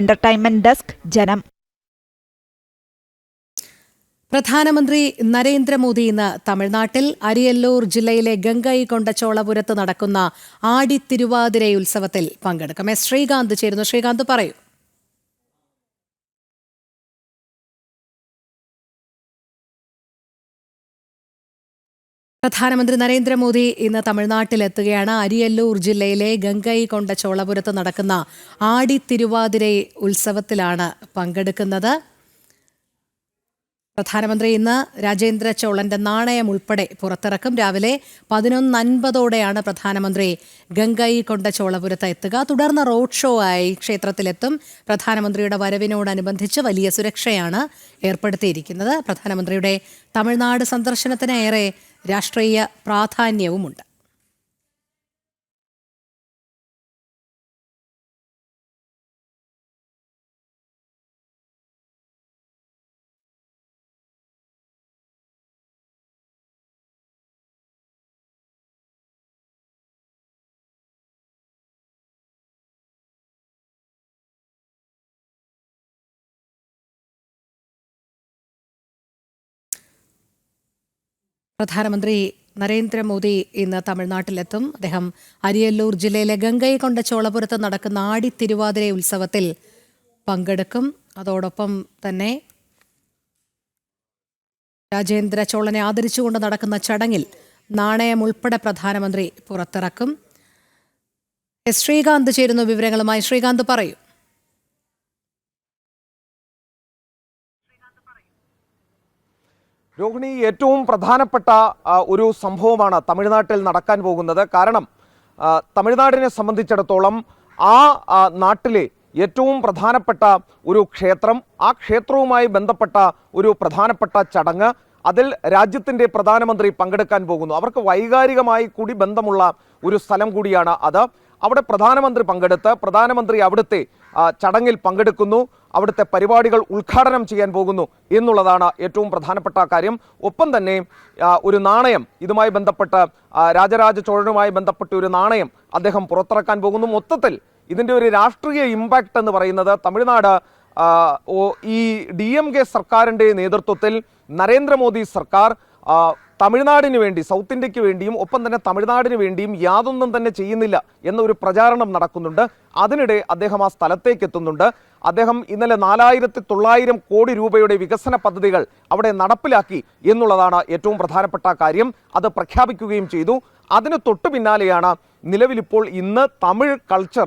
എന്റർടൈൻമെന്റ് ഡെസ്ക്, ജനം. പ്രധാനമന്ത്രി നരേന്ദ്രമോദി ഇന്ന് തമിഴ്നാട്ടിൽ അരിയല്ലൂർ ജില്ലയിലെ ഗംഗൈകൊണ്ടച്ചോളപുരത്ത് നടക്കുന്ന ആടിത്തിരുവാതിരയുത്സവത്തിൽ പങ്കെടുക്കും. ശ്രീകാന്ത് ചേരുന്നു. ശ്രീകാന്ത്, പറയൂ. പ്രധാനമന്ത്രി നരേന്ദ്രമോദി ഇന്ന് തമിഴ്നാട്ടിലെത്തുകയാണ്. അരിയല്ലൂർ ജില്ലയിലെ ഗംഗൈകൊണ്ടച്ചോളപുരത്ത് നടക്കുന്ന ആടിത്തിരുവാതിര ഉത്സവത്തിലാണ് പങ്കെടുക്കുന്നത്. പ്രധാനമന്ത്രി ഇന്ന് രാജേന്ദ്ര ചോളന്റെ നാണയം ഉൾപ്പെടെ പുറത്തിറക്കും. രാവിലെ 11:50ഓടെയാണ് പ്രധാനമന്ത്രി ഗംഗൈകൊണ്ടച്ചോളപുരത്ത് എത്തുക. തുടർന്ന് റോഡ് ഷോ ആയി ക്ഷേത്രത്തിലെത്തും. പ്രധാനമന്ത്രിയുടെ വരവിനോടനുബന്ധിച്ച് വലിയ സുരക്ഷയാണ് ഏർപ്പെടുത്തിയിരിക്കുന്നത്. പ്രധാനമന്ത്രിയുടെ തമിഴ്നാട് സന്ദർശനത്തിന് ഏറെ രാഷ്ട്രീയ പ്രാധാന്യവുമുണ്ട്. പ്രധാനമന്ത്രി നരേന്ദ്രമോദി ഇന്ന് തമിഴ്നാട്ടിലെത്തും. അദ്ദേഹം അരിയല്ലൂർ ജില്ലയിലെ ഗംഗൈകൊണ്ട ചോളപുരത്ത് നടക്കുന്ന ആടിത്തിരുവാതിര ഉത്സവത്തിൽ പങ്കെടുക്കും. അതോടൊപ്പം തന്നെ രാജേന്ദ്ര ചോളനെ ആദരിച്ചുകൊണ്ട് നടക്കുന്ന ചടങ്ങിൽ നാണയം ഉൾപ്പെടെ പ്രധാനമന്ത്രി പുറത്തിറക്കും. ശ്രീകാന്ത് ചേരുന്നു വിവരങ്ങളുമായി. ശ്രീകാന്ത് പറയൂ. രോഹിണി, ഏറ്റവും പ്രധാനപ്പെട്ട ഒരു സംഭവമാണ് തമിഴ്നാട്ടിൽ നടക്കാൻ പോകുന്നത്. കാരണം തമിഴ്നാടിനെ സംബന്ധിച്ചിടത്തോളം ആ നാട്ടിലെ ഏറ്റവും പ്രധാനപ്പെട്ട ഒരു ക്ഷേത്രം, ആ ക്ഷേത്രവുമായി ബന്ധപ്പെട്ട ഒരു പ്രധാനപ്പെട്ട ചടങ്ങ്, അതിൽ രാജ്യത്തിൻ്റെ പ്രധാനമന്ത്രി പങ്കെടുക്കാൻ പോകുന്നു. അവർക്ക് വൈകാരികമായി കൂടി ബന്ധമുള്ള ഒരു സ്ഥലം കൂടിയാണ് അത്. അവിടെ പ്രധാനമന്ത്രി പങ്കെടുത്ത് പ്രധാനമന്ത്രി അവിടുത്തെ ചടങ്ങിൽ പങ്കെടുക്കുന്നു, അവിടുത്തെ പരിപാടികൾ ഉദ്ഘാടനം ചെയ്യാൻ പോകുന്നു എന്നുള്ളതാണ് ഏറ്റവും പ്രധാനപ്പെട്ട കാര്യം. ഒപ്പം തന്നെ ഒരു നാണയം, ഇതുമായി ബന്ധപ്പെട്ട് രാജരാജ ചോഴനുമായി ബന്ധപ്പെട്ട ഒരു നാണയം അദ്ദേഹം പുറത്തിറക്കാൻ പോകുന്നു. മൊത്തത്തിൽ ഇതിൻ്റെ ഒരു രാഷ്ട്രീയ ഇമ്പാക്റ്റ് എന്ന് പറയുന്നത് തമിഴ്നാട് ഈ DMK സർക്കാരിൻ്റെ നേതൃത്വത്തിൽ നരേന്ദ്രമോദി സർക്കാർ തമിഴ്നാടിന് വേണ്ടി, സൗത്ത് ഇന്ത്യക്ക് വേണ്ടിയും ഒപ്പം തന്നെ തമിഴ്നാടിന് വേണ്ടിയും യാതൊന്നും തന്നെ ചെയ്യുന്നില്ല എന്നൊരു പ്രചാരണം നടക്കുന്നുണ്ട്. അതിനിടെ അദ്ദേഹം ആ സ്ഥലത്തേക്ക് എത്തുന്നുണ്ട്. അദ്ദേഹം ഇന്നലെ 4900 കോടി രൂപയുടെ വികസന പദ്ധതികൾ അവിടെ നടപ്പിലാക്കി എന്നുള്ളതാണ് ഏറ്റവും പ്രധാനപ്പെട്ട കാര്യം. അത് പ്രഖ്യാപിക്കുകയും ചെയ്തു. അതിന് തൊട്ടു പിന്നാലെയാണ് നിലവിലിപ്പോൾ ഇന്ന് തമിഴ് കൾച്ചർ,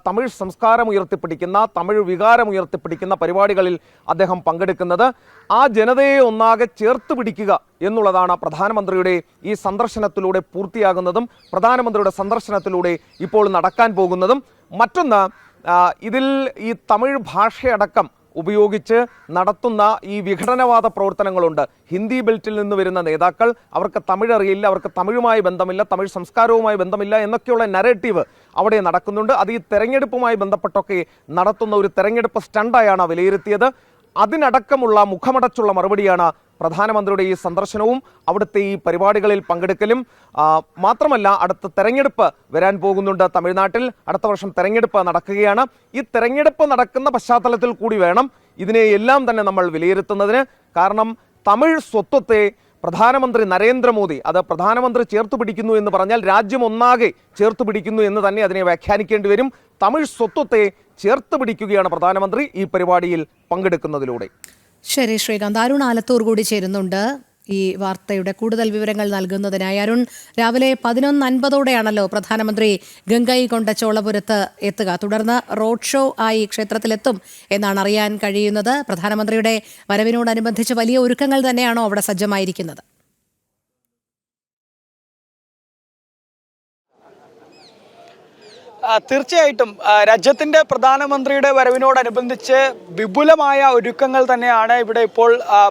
തമിഴ് സംസ്കാരം ഉയർത്തിപ്പിടിക്കുന്ന, തമിഴ് വികാരം ഉയർത്തിപ്പിടിക്കുന്ന പരിപാടികളിൽ അദ്ദേഹം പങ്കെടുക്കുന്നത്. ആ ജനതയെ ഒന്നാകെ ചേർത്ത് പിടിക്കുക എന്നുള്ളതാണ് പ്രധാനമന്ത്രിയുടെ ഈ സന്ദർശനത്തിലൂടെ പൂർത്തിയാകുന്നതും പ്രധാനമന്ത്രിയുടെ സന്ദർശനത്തിലൂടെ ഇപ്പോൾ നടക്കാൻ പോകുന്നതും. മറ്റൊന്ന്, ഇതിൽ ഈ തമിഴ് ഭാഷയടക്കം ഉപയോഗിച്ച് നടത്തുന്ന ഈ വിഘടനവാദ പ്രവർത്തനങ്ങളുണ്ട്. ഹിന്ദി ബെൽറ്റിൽ നിന്ന് വരുന്ന നേതാക്കൾ, അവർക്ക് തമിഴ് അറിയില്ല, അവർക്ക് തമിഴുമായി ബന്ധമില്ല, തമിഴ് സംസ്കാരവുമായി ബന്ധമില്ല എന്നൊക്കെയുള്ള നരേറ്റീവ് അവിടെ നടക്കുന്നുണ്ട്. അത് ഈ തെരഞ്ഞെടുപ്പുമായി ബന്ധപ്പെട്ടൊക്കെ നടത്തുന്ന ഒരു തെരഞ്ഞെടുപ്പ് സ്റ്റണ്ടായാണ് വിലയിരുത്തിയത്. അതിനടക്കമുള്ള മുഖമടച്ചുള്ള മറുപടിയാണ് പ്രധാനമന്ത്രിയുടെ ഈ സന്ദർശനവും അവിടുത്തെ ഈ പരിപാടികളിൽ പങ്കെടുക്കലും. മാത്രമല്ല, അടുത്ത തെരഞ്ഞെടുപ്പ് വരാൻ പോകുന്നുണ്ട് തമിഴ്നാട്ടിൽ. അടുത്ത വർഷം തെരഞ്ഞെടുപ്പ് നടക്കുകയാണ്. ഈ തെരഞ്ഞെടുപ്പ് നടക്കുന്ന പശ്ചാത്തലത്തിൽ കൂടി വേണം ഇതിനെ എല്ലാം തന്നെ നമ്മൾ വിലയിരുത്തുന്നതിന്. കാരണം തമിഴ് സ്വത്വത്തെ പ്രധാനമന്ത്രി നരേന്ദ്രമോദി, അത് പ്രധാനമന്ത്രി ചേർത്ത് പിടിക്കുന്നു എന്ന് പറഞ്ഞാൽ രാജ്യം ഒന്നാകെ ചേർത്ത് പിടിക്കുന്നു എന്ന് തന്നെ അതിനെ വ്യാഖ്യാനിക്കേണ്ടി വരും. തമിഴ് സ്വത്വത്തെ ചേർത്ത് പിടിക്കുകയാണ് പ്രധാനമന്ത്രി ഈ പരിപാടിയിൽ പങ്കെടുക്കുന്നതിലൂടെ. ശരി ശ്രീകാന്ത്. അരുൺ ആലത്തൂർ കൂടി ചേരുന്നുണ്ട് ഈ വാർത്തയുടെ കൂടുതൽ വിവരങ്ങൾ നൽകുന്നതിനായി. അരുൺ, രാവിലെ 11:50ഓടെയാണല്ലോ പ്രധാനമന്ത്രി ഗംഗൈകൊണ്ട ചോളപുരത്ത് എത്തുക. തുടർന്ന് റോഡ് ഷോ ആയി ക്ഷേത്രത്തിലെത്തും എന്നാണ് അറിയാൻ കഴിയുന്നത്. പ്രധാനമന്ത്രിയുടെ വരവിനോടനുബന്ധിച്ച് വലിയ ഒരുക്കങ്ങൾ തന്നെയാണോ അവിടെ സജ്ജമായിരിക്കുന്നത്? തീർച്ചയായിട്ടും രാജ്യത്തിൻ്റെ പ്രധാനമന്ത്രിയുടെ വരവിനോടനുബന്ധിച്ച് വിപുലമായ ഒരുക്കങ്ങൾ തന്നെയാണ് ഇവിടെ ഇപ്പോൾ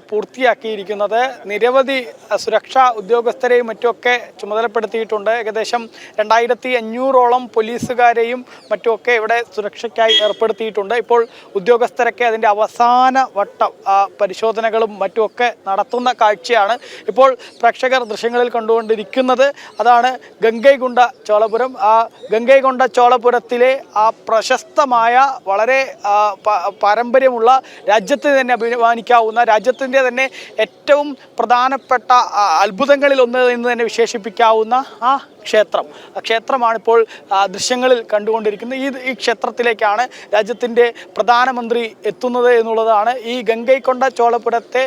പൂർത്തിയാക്കിയിരിക്കുന്നത്. നിരവധി സുരക്ഷാ ഉദ്യോഗസ്ഥരെയും മറ്റുമൊക്കെ ചുമതലപ്പെടുത്തിയിട്ടുണ്ട്. ഏകദേശം 2500ഓളം പോലീസുകാരെയും മറ്റുമൊക്കെ ഇവിടെ സുരക്ഷയ്ക്കായി ഏർപ്പെടുത്തിയിട്ടുണ്ട്. ഇപ്പോൾ ഉദ്യോഗസ്ഥരൊക്കെ അതിൻ്റെ അവസാന വട്ടം പരിശോധനകളും മറ്റുമൊക്കെ നടത്തുന്ന കാഴ്ചയാണ് ഇപ്പോൾ പ്രേക്ഷകർ ദൃശ്യങ്ങളിൽ കണ്ടുകൊണ്ടിരിക്കുന്നത്. അതാണ് ഗംഗൈകൊണ്ട ചോളപുരം. ആ ഗംഗൈകൊണ്ട ചോളപുരത്തിലെ ആ പ്രശസ്തമായ, വളരെ പാരമ്പര്യമുള്ള, രാജ്യത്തിന് തന്നെ അഭിമാനിക്കാവുന്ന, രാജ്യത്തിൻ്റെ തന്നെ ഏറ്റവും പ്രധാനപ്പെട്ട അത്ഭുതങ്ങളിൽ ഒന്ന് എന്ന് തന്നെ വിശേഷിപ്പിക്കാവുന്ന ആ ക്ഷേത്രമാണിപ്പോൾ ദൃശ്യങ്ങളിൽ കണ്ടുകൊണ്ടിരിക്കുന്നത്. ഈ ക്ഷേത്രത്തിലേക്കാണ് രാജ്യത്തിൻ്റെ പ്രധാനമന്ത്രി എത്തുന്നത് എന്നുള്ളതാണ്. ഈ ഗംഗൈകൊണ്ട ചോളപുരത്തെ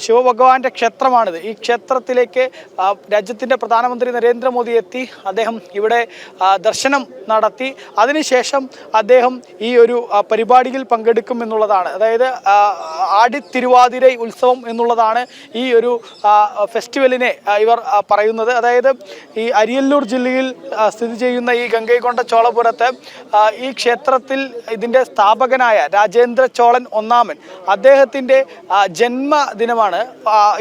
ശിവഭഗവാന്റെ ക്ഷേത്രമാണിത്. ഈ ക്ഷേത്രത്തിലേക്ക് രാജ്യത്തിൻ്റെ പ്രധാനമന്ത്രി നരേന്ദ്രമോദി എത്തി. അദ്ദേഹം ഇവിടെ ദർശനം നടത്തി. അതിനുശേഷം അദ്ദേഹം ഈ ഒരു പരിപാടിയിൽ പങ്കെടുക്കും എന്നുള്ളതാണ്. അതായത് ആടിത്തിരുവാതിര ഉത്സവം എന്നുള്ളതാണ് ഈ ഒരു ഫെസ്റ്റിവലിനെ ഇവർ പറയുന്നത്. അതായത് ഈ അരിയല്ലൂർ ജില്ലയിൽ സ്ഥിതി ചെയ്യുന്ന ഈ ഗംഗൈകൊണ്ട ചോളപുരത്ത് ഈ ക്ഷേത്രത്തിൽ ഇതിൻ്റെ സ്ഥാപകനായ രാജേന്ദ്ര ചോളൻ ഒന്നാമൻ, അദ്ദേഹത്തിൻ്റെ ജന്മദിനമാണ്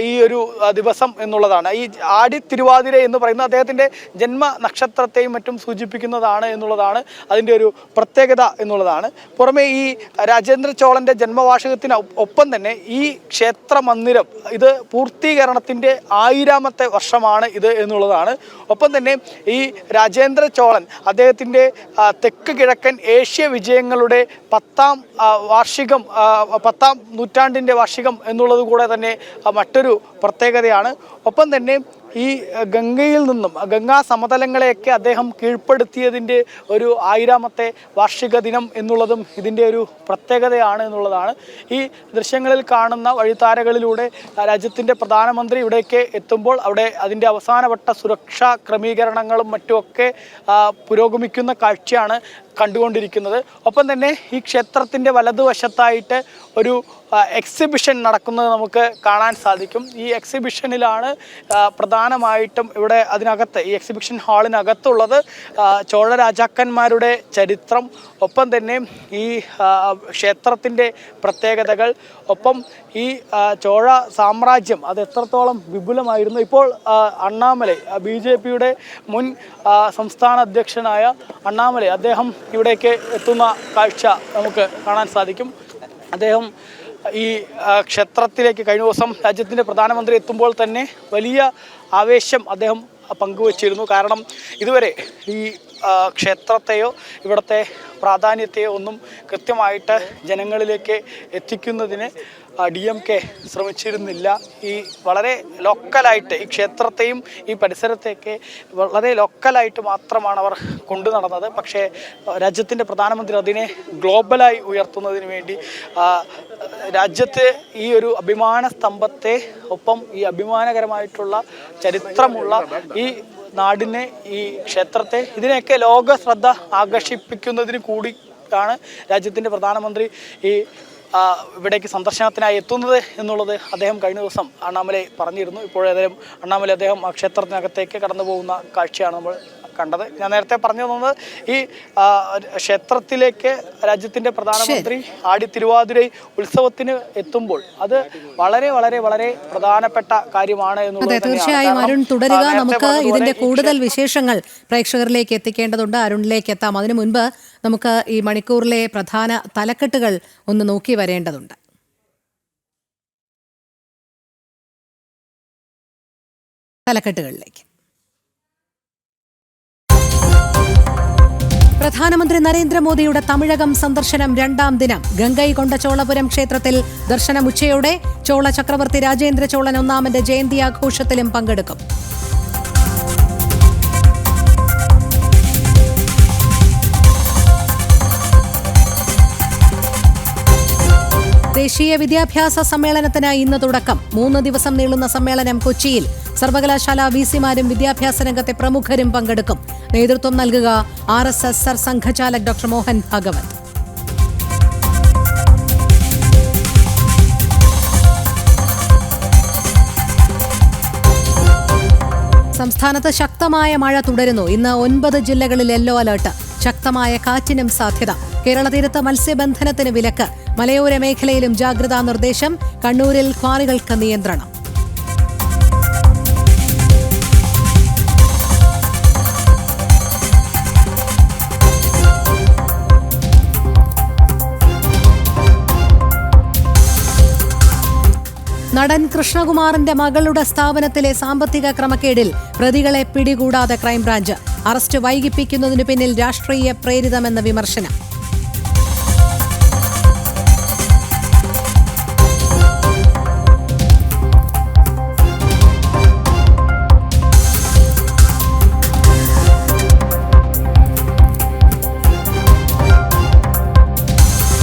ഈ ഒരു ദിവസം എന്നുള്ളതാണ്. ഈ ആടിത്തിരുവാതിര എന്ന് പറയുന്നത് അദ്ദേഹത്തിൻ്റെ ജന്മ നക്ഷത്രത്തെയും മറ്റും സൂചിപ്പിക്കുന്നതാണ് എന്നുള്ളതാണ് അതിൻ്റെ ഒരു പ്രത്യേകത എന്നുള്ളതാണ്. പുറമെ ഈ രാജേന്ദ്ര ചോളൻ്റെ ജന്മവാർഷികത്തിന് ഒപ്പം തന്നെ ഈ ക്ഷേത്ര ക്ഷേത്ര മന്ദിരം ഇത് പൂർത്തീകരണത്തിൻ്റെ 1000ാമത്തെ വർഷമാണ് ഇത് എന്നുള്ളതാണ്. ഒപ്പം തന്നെ ഈ രാജേന്ദ്ര ചോളൻ അദ്ദേഹത്തിൻ്റെ തെക്ക് കിഴക്കൻ ഏഷ്യ വിജയങ്ങളുടെ 10ാം നൂറ്റാണ്ടിൻ്റെ വാർഷികം എന്നുള്ളത് കൂടെ തന്നെ മറ്റൊരു പ്രത്യേകതയാണ്. ഒപ്പം തന്നെ ഈ ഗംഗയിൽ നിന്നും ഗംഗാ സമതലങ്ങളെയൊക്കെ അദ്ദേഹം കീഴ്പ്പെടുത്തിയതിൻ്റെ ഒരു 1000ാമത്തെ വാർഷിക ദിനം എന്നുള്ളതും ഇതിൻ്റെ ഒരു പ്രത്യേകതയാണ് എന്നുള്ളതാണ്. ഈ ദൃശ്യങ്ങളിൽ കാണുന്ന വഴിത്താരകളിലൂടെ രാജ്യത്തിൻ്റെ പ്രധാനമന്ത്രി ഇവിടേക്ക് എത്തുമ്പോൾ അവിടെ അതിൻ്റെ അവസാനവട്ട സുരക്ഷാ ക്രമീകരണങ്ങളും മറ്റുമൊക്കെ പുരോഗമിക്കുന്ന കാഴ്ചയാണ് കണ്ടുകൊണ്ടിരിക്കുന്നത്. ഒപ്പം തന്നെ ഈ ക്ഷേത്രത്തിൻ്റെ വലതുവശത്തായിട്ട് ഒരു എക്സിബിഷൻ നടക്കുന്നത് നമുക്ക് കാണാൻ സാധിക്കും. ഈ എക്സിബിഷനിലാണ് പ്രധാനമായിട്ടും ഇവിടെ അതിനകത്ത് ഈ എക്സിബിഷൻ ഹാളിനകത്തുള്ളത് ചോഴ രാജാക്കന്മാരുടെ ചരിത്രം, ഒപ്പം തന്നെ ഈ ക്ഷേത്രത്തിൻ്റെ പ്രത്യേകതകൾ, ഒപ്പം ഈ ചോഴ സാമ്രാജ്യം അത് എത്രത്തോളം വിപുലമായിരുന്നു. ഇപ്പോൾ അണ്ണാമലൈ BJPയുടെ മുൻ സംസ്ഥാന അധ്യക്ഷനായ അണ്ണാമലൈ അദ്ദേഹം ഇവിടേക്ക് എത്തുന്ന കാഴ്ച നമുക്ക് കാണാൻ സാധിക്കും. അദ്ദേഹം ഈ ക്ഷേത്രത്തിലേക്ക് കഴിഞ്ഞ ദിവസം രാജ്യത്തിൻ്റെ പ്രധാനമന്ത്രി എത്തുമ്പോൾ തന്നെ വലിയ ആവേശം അദ്ദേഹം പങ്കുവച്ചിരുന്നു. കാരണം ഇതുവരെ ഈ ക്ഷേത്രത്തെയോ ഇവിടുത്തെ പ്രാധാന്യത്തെയോ ഒന്നും കൃത്യമായിട്ട് ജനങ്ങളിലേക്ക് എത്തിക്കുന്നതിന് DMK ശ്രമിച്ചിരുന്നില്ല. ഈ വളരെ ലോക്കലായിട്ട് ഈ ക്ഷേത്രത്തെയും ഈ പരിസരത്തെയൊക്കെ വളരെ ലോക്കലായിട്ട് മാത്രമാണ് അവർ കൊണ്ടു നടന്നത്. പക്ഷേ രാജ്യത്തിൻ്റെ പ്രധാനമന്ത്രി അതിനെ ഗ്ലോബലായി ഉയർത്തുന്നതിന് വേണ്ടി രാജ്യത്തെ ഈ ഒരു അഭിമാന സ്തംഭത്തെ, ഒപ്പം ഈ അഭിമാനകരമായിട്ടുള്ള ചരിത്രമുള്ള ഈ നാടിനെ, ഈ ക്ഷേത്രത്തെ, ഇതിനെയൊക്കെ ലോക ശ്രദ്ധ ആകർഷിപ്പിക്കുന്നതിന് കൂടിയാണ് രാജ്യത്തിൻ്റെ പ്രധാനമന്ത്രി ഈ ഇവിടേക്ക് സന്ദർശനത്തിനായി എത്തുന്നത് എന്നുള്ളത് അദ്ദേഹം കഴിഞ്ഞ ദിവസം അണ്ണാമലൈ പറഞ്ഞിരുന്നു. ഇപ്പോഴേതായാലും അണ്ണാമലൈ അദ്ദേഹം ആ ക്ഷേത്രത്തിനകത്തേക്ക് കടന്നു പോകുന്ന കാഴ്ചയാണ് നമ്മൾ കണ്ടത്. ഞാൻ നേരത്തെ പറഞ്ഞു തന്നത് ഈ ക്ഷേത്രത്തിലേക്ക് രാജ്യത്തിൻ്റെ പ്രധാനമന്ത്രി ആടി തിരുവാതിര ഉത്സവത്തിന് എത്തുമ്പോൾ അത് വളരെ വളരെ വളരെ പ്രധാനപ്പെട്ട കാര്യമാണ് എന്നുള്ളത്. തീർച്ചയായും അരുൺ തുടരുക. നമുക്ക് ഇതിന്റെ കൂടുതൽ വിശേഷങ്ങൾ പ്രേക്ഷകരിലേക്ക് എത്തിക്കേണ്ടതുണ്ട്. അരുണിലേക്ക് എത്താം. അതിനു മുൻപ് നമുക്ക് ഈ മണിക്കൂറിലെ പ്രധാന തലക്കെട്ടുകൾ ഒന്ന് നോക്കി വരേണ്ടതുണ്ട്. തലക്കെട്ടുകളിലേക്ക് പ്രധാനമന്ത്രി നരേന്ദ്രമോദിയുടെ തമിഴകം സന്ദർശനം 2ാം ദിനം. ഗംഗൈകൊണ്ട ചോളപുരം ക്ഷേത്രത്തിൽ ദർശനം ഉച്ചയോടെ. ചോള ചക്രവർത്തി രാജേന്ദ്ര ചോളൻ 1ാമന്റെ ജയന്തി ആഘോഷത്തിലും പങ്കെടുക്കും. ദേശീയ വിദ്യാഭ്യാസ സമ്മേളനത്തിന് ഇന്ന് തുടക്കം. 3 ദിവസം നീളുന്ന സമ്മേളനം കൊച്ചിയിൽ. സർവകലാശാല VC-മാരും വിദ്യാഭ്യാസ രംഗത്തെ പ്രമുഖരും പങ്കെടുക്കും. നേതൃത്വം നൽകുക RSS സർസംഘചാലക് ഡോക്ടർ മോഹൻ ഭാഗവത്. സംസ്ഥാനത്ത് ശക്തമായ മഴ തുടരുന്നു. ഇന്ന് 9 ജില്ലകളിൽ യെല്ലോ അലർട്ട്. ശക്തമായ കാറ്റിനും സാധ്യത. കേരള തീരത്ത് മത്സ്യബന്ധനത്തിന് വിലക്ക്. മലയോര മേഖലയിലും ജാഗ്രതാ നിർദ്ദേശം. കണ്ണൂരിൽ ക്വാറികൾക്ക് നിയന്ത്രണം. നടൻ കൃഷ്ണകുമാറിന്റെ മകളുടെ സ്ഥാപനത്തിലെ സാമ്പത്തിക ക്രമക്കേടിൽ പ്രതികളെ പിടികൂടാതെ ക്രൈംബ്രാഞ്ച്. അറസ്റ്റ് വൈകിപ്പിക്കുന്നതിനു പിന്നിൽ രാഷ്ട്രീയ പ്രേരിതമെന്ന വിമർശനം.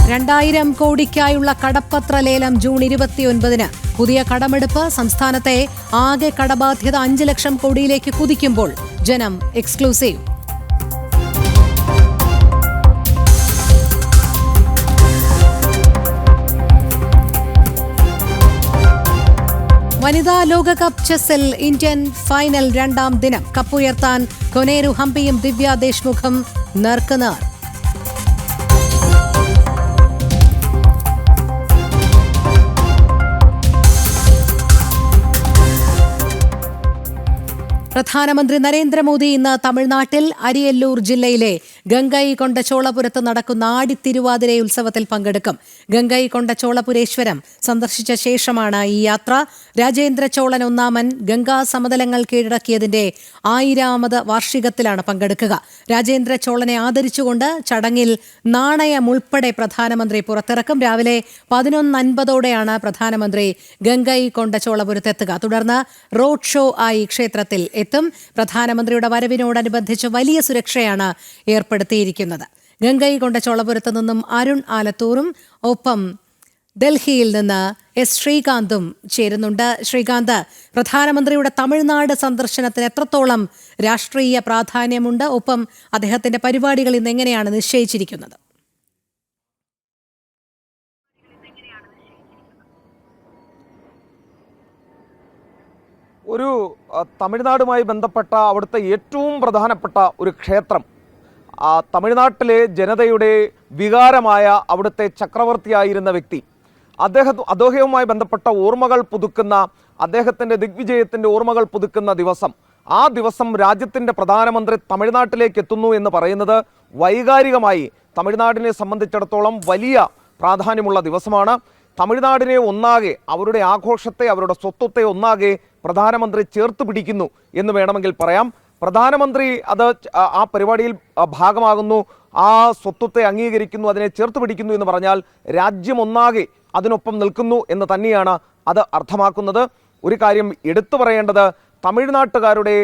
$2,000 കോടിക്കായുള്ള കടപ്പത്ര ലേലം ജൂൺ 29-ന്. പുതിയ കടമെടുപ്പ്. സംസ്ഥാനത്തെ ആകെ കടബാധ്യത 5 ലക്ഷം കോടിയിലേക്ക് കുതിക്കുമ്പോൾ ജനം എക്സ്ക്ലൂസീവ്. വനിതാ ലോകകപ്പ് ചെസ്സിൽ ഇന്ത്യൻ ഫൈനൽ 2ാം ദിനം. കപ്പുയർത്താൻ കൊനേരു ഹംപിയും ദിവ്യ ദേശ്മുഖും നേർക്കുനേർ. പ്രധാനമന്ത്രി നരേന്ദ്രമോദി ഇന്ന് തമിഴ്നാട്ടിൽ അരിയല്ലൂർ ജില്ലയിലെ ഗംഗൈകൊണ്ട ചോളപുരത്ത് നടക്കുന്ന ആടിത്തിരുവാതിര ഉത്സവത്തിൽ പങ്കെടുക്കും. ഗംഗൈകൊണ്ട ചോളപുരേശ്വരം സന്ദർശിച്ച ശേഷമാണ് ഈ യാത്ര. രാജേന്ദ്ര ചോളൻ ഒന്നാമൻ ഗംഗാ സമതലങ്ങൾ കീഴടക്കിയതിന്റെ 1000ാമത് വാർഷികത്തിലാണ് പങ്കെടുക്കുക. രാജേന്ദ്ര ചോളനെ ആദരിച്ചുകൊണ്ട് ചടങ്ങിൽ നാണയമുൾപ്പെടെ പ്രധാനമന്ത്രി പുറത്തിറക്കും. രാവിലെ 11:50ഓടെയാണ് പ്രധാനമന്ത്രി ഗംഗൈകൊണ്ട ചോളപുരത്തെത്തുക. തുടർന്ന് റോഡ് ഷോ ആയി ക്ഷേത്രത്തിൽ എത്തും. പ്രധാനമന്ത്രിയുടെ വരവിനോടനുബന്ധിച്ച് വലിയ സുരക്ഷയാണ് ഏർപ്പെടുത്തിയിരിക്കുന്നത്. ഗംഗൈകൊണ്ട ചോളപുരത്ത് നിന്നും അരുൺ ആലത്തൂറും ഒപ്പം ഡൽഹിയിൽ നിന്ന് എസ് ശ്രീകാന്തും ചേരുന്നുണ്ട്. ശ്രീകാന്ത്, പ്രധാനമന്ത്രിയുടെ തമിഴ്നാട് സന്ദർശനത്തിന് എത്രത്തോളം രാഷ്ട്രീയ പ്രാധാന്യമുണ്ട്? ഒപ്പം അദ്ദേഹത്തിന്റെ പരിപാടികൾ ഇന്ന് എങ്ങനെയാണ് നിശ്ചയിച്ചിരിക്കുന്നത്? ഒരു തമിഴ്നാടുമായി ബന്ധപ്പെട്ട അവിടുത്തെ ഏറ്റവും പ്രധാനപ്പെട്ട ഒരു ക്ഷേത്രം, തമിഴ്നാട്ടിലെ ജനതയുടെ വികാരമായ അവിടുത്തെ ചക്രവർത്തിയായിരുന്ന വ്യക്തി, അദ്ദേഹവുമായി ബന്ധപ്പെട്ട ഓർമ്മകൾ പുതുക്കുന്ന, അദ്ദേഹത്തിൻ്റെ ദിഗ്വിജയത്തിൻ്റെ ഓർമ്മകൾ പുതുക്കുന്ന ദിവസം, ആ ദിവസം രാജ്യത്തിൻ്റെ പ്രധാനമന്ത്രി തമിഴ്നാട്ടിലേക്ക് എത്തുന്നു എന്ന് പറയുന്നത് വൈകാരികമായി തമിഴ്നാടിനെ സംബന്ധിച്ചിടത്തോളം വലിയ പ്രാധാന്യമുള്ള ദിവസമാണ്. തമിഴ്നാടിനെ ഒന്നാകെ, അവരുടെ ആഘോഷത്തെ, അവരുടെ സ്വത്വത്തെ ഒന്നാകെ പ്രധാനമന്ത്രി ചേർത്ത് പിടിക്കുന്നു എന്ന് വേണമെങ്കിൽ പറയാം. പ്രധാനമന്ത്രി ആ പരിപാടിയിൽ ഭാഗമാകുന്നു, ആ സ്വത്വത്തെ അംഗീകരിക്കുന്നു, അതിനെ ചേർത്ത് പിടിക്കുന്നു എന്ന് പറഞ്ഞാൽ രാജ്യമൊന്നാകെ അതിനൊപ്പം നിൽക്കുന്നു എന്ന് തന്നെയാണ് അത് അർത്ഥമാക്കുന്നത്. ഒരു കാര്യം എടുത്തു പറയേണ്ടത്, തമിഴ്നാട്ടുകാരുടെ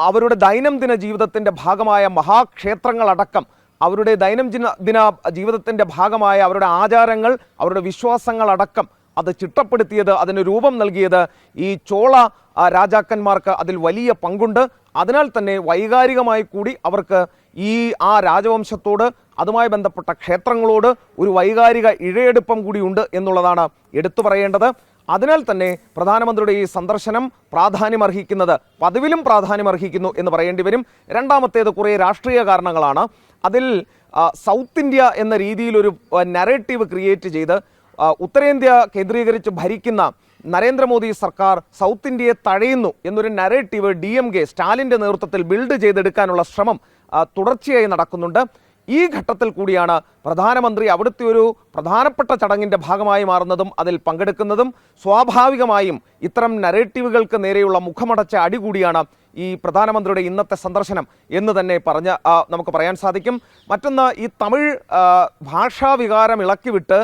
അവരുടെ ദൈനംദിന ജീവിതത്തിൻ്റെ ഭാഗമായ മഹാക്ഷേത്രങ്ങളടക്കം, അവരുടെ ദൈനംദിന ജീവിതത്തിൻ്റെ ഭാഗമായ അവരുടെ ആചാരങ്ങൾ, അവരുടെ വിശ്വാസങ്ങളടക്കം അത് ചിട്ടപ്പെടുത്തിയത്, അതിന് രൂപം നൽകിയത് ഈ ചോള രാജാക്കന്മാർക്ക് അതിൽ വലിയ പങ്കുണ്ട്. അതിനാൽ തന്നെ വൈകാരികമായി കൂടി അവർക്ക് ആ രാജവംശത്തോട്, അതുമായി ബന്ധപ്പെട്ട ക്ഷേത്രങ്ങളോട് ഒരു വൈകാരിക ഇഴയെടുപ്പം കൂടിയുണ്ട് എന്നുള്ളതാണ് എടുത്തു പറയേണ്ടത്. അതിനാൽ തന്നെ പ്രധാനമന്ത്രിയുടെ ഈ സന്ദർശനം പ്രാധാന്യമർഹിക്കുന്നത്, പതിവിലും പ്രാധാന്യമർഹിക്കുന്നു എന്ന് പറയേണ്ടി വരും. രണ്ടാമത്തേത് കുറേ രാഷ്ട്രീയ കാരണങ്ങളാണ്. അതിൽ സൗത്ത് ഇന്ത്യ എന്ന രീതിയിലൊരു നറേറ്റീവ് ക്രിയേറ്റ് ചെയ്ത് ഉത്തരേന്ത്യ കേന്ദ്രീകരിച്ച് ഭരിക്കുന്ന നരേന്ദ്രമോദി സർക്കാർ സൗത്ത് ഇന്ത്യയെ തഴയുന്നു എന്നൊരു നറേറ്റീവ് DMK സ്റ്റാലിൻ്റെ നേതൃത്വത്തിൽ ബിൽഡ് ചെയ്തെടുക്കാനുള്ള ശ്രമം തുടർച്ചയായി നടക്കുന്നുണ്ട്. ഈ ഘട്ടത്തിൽ കൂടിയാണ് പ്രധാനമന്ത്രി അവിടുത്തെ ഒരു പ്രധാനപ്പെട്ട ചടങ്ങിൻ്റെ ഭാഗമായി മാറുന്നതും അതിൽ പങ്കെടുക്കുന്നതും. സ്വാഭാവികമായും ഇത്തരം നറേറ്റീവുകൾക്ക് നേരെയുള്ള മുഖമടച്ച അടി കൂടിയാണ് ഈ പ്രധാനമന്ത്രിയുടെ ഇന്നത്തെ സന്ദർശനം എന്ന് തന്നെ നമുക്ക് പറയാൻ സാധിക്കും. മറ്റൊന്ന്, ഈ തമിഴ് ഭാഷാവികാരം ഇളക്കിവിട്ട്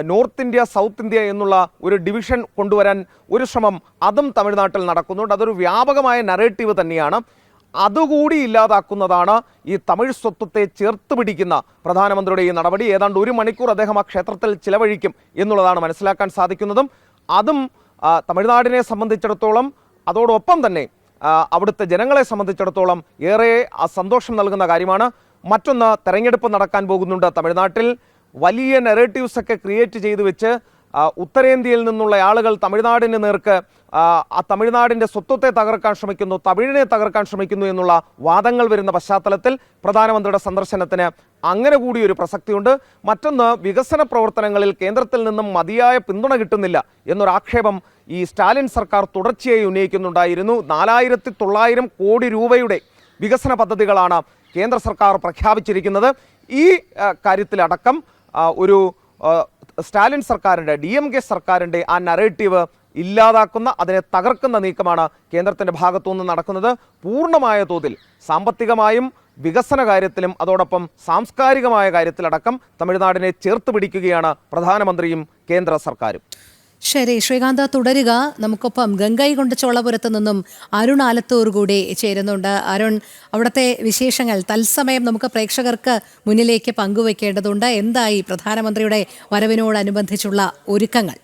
നോർത്ത് ഇന്ത്യ സൗത്ത് ഇന്ത്യ എന്നുള്ള ഒരു ഡിവിഷൻ കൊണ്ടുവരാൻ ഒരു ശ്രമം അതും തമിഴ്നാട്ടിൽ നടക്കുന്നുണ്ട്. അതൊരു വ്യാപകമായ നറേറ്റീവ് തന്നെയാണ്. അതുകൂടി ഇല്ലാതാക്കുന്നതാണ് ഈ തമിഴ് സ്വത്വത്തെ ചേർത്ത് പിടിക്കുന്ന പ്രധാനമന്ത്രിയുടെ ഈ നടപടി. ഏതാണ്ട് 1 മണിക്കൂർ അദ്ദേഹം ആ ക്ഷേത്രത്തിൽ ചിലവഴിക്കും എന്നുള്ളതാണ് മനസ്സിലാക്കാൻ സാധിക്കുന്നതും. അതും തമിഴ്നാടിനെ സംബന്ധിച്ചിടത്തോളം, അതോടൊപ്പം തന്നെ അവിടുത്തെ ജനങ്ങളെ സംബന്ധിച്ചിടത്തോളം ഏറെ സന്തോഷം നൽകുന്ന കാര്യമാണ്. മറ്റൊന്ന്, തെരഞ്ഞെടുപ്പ് നടക്കാൻ പോകുന്നുണ്ട് തമിഴ്നാട്ടിൽ. വലിയ നെറേറ്റീവ്സ് ഒക്കെ ക്രിയേറ്റ് ചെയ്തു വെച്ച് ഉത്തരേന്ത്യയിൽ നിന്നുള്ള ആളുകൾ തമിഴ്നാടിന് നേർക്ക് ആ തമിഴ്നാടിൻ്റെ സ്വത്വത്തെ തകർക്കാൻ ശ്രമിക്കുന്നു, തമിഴിനെ തകർക്കാൻ ശ്രമിക്കുന്നു എന്നുള്ള വാദങ്ങൾ വരുന്ന പശ്ചാത്തലത്തിൽ പ്രധാനമന്ത്രിയുടെ സന്ദർശനത്തിന് അങ്ങനെ കൂടിയൊരു പ്രസക്തിയുണ്ട്. മറ്റൊന്ന്, വികസന പ്രവർത്തനങ്ങളിൽ കേന്ദ്രത്തിൽ നിന്നും മതിയായ പിന്തുണ കിട്ടുന്നില്ല എന്നൊരാക്ഷേപം ഈ സ്റ്റാലിൻ സർക്കാർ തുടർച്ചയായി ഉന്നയിക്കുന്നുണ്ടായിരുന്നു. 4900 കോടി രൂപയുടെ വികസന പദ്ധതികളാണ് കേന്ദ്ര സർക്കാർ പ്രഖ്യാപിച്ചിരിക്കുന്നത്. ഈ കാര്യത്തിലടക്കം ഒരു സ്റ്റാലിൻ സർക്കാരിൻ്റെ, DMK സർക്കാരിൻ്റെ ആ നറേറ്റീവ് ഇല്ലാതാക്കുന്ന, അതിനെ തകർക്കുന്ന നീക്കമാണ് കേന്ദ്രത്തിൻ്റെ ഭാഗത്തുനിന്ന് നടക്കുന്നത്. പൂർണ്ണമായ തോതിൽ സാമ്പത്തികമായും വികസന കാര്യത്തിലും അതോടൊപ്പം സാംസ്കാരികമായ കാര്യത്തിലടക്കം തമിഴ്നാടിനെ ചേർത്ത് പിടിക്കുകയാണ് പ്രധാനമന്ത്രിയും കേന്ദ്ര സർക്കാരും. ശരി ശ്രീകാന്ത്, തുടരുക. നമുക്കൊപ്പം ഗംഗൈകൊണ്ട ചോളപുരത്ത് നിന്നും അരുൺ ആലത്തൂർ കൂടി ചേരുന്നുണ്ട്. അരുൺ, അവിടുത്തെ വിശേഷങ്ങൾ തത്സമയം നമുക്ക് പ്രേക്ഷകർക്ക് മുന്നിലേക്ക് പങ്കുവയ്ക്കേണ്ടതുണ്ട്. എന്തായി പ്രധാനമന്ത്രിയുടെ വരവിനോടനുബന്ധിച്ചുള്ള ഒരുക്കങ്ങൾ?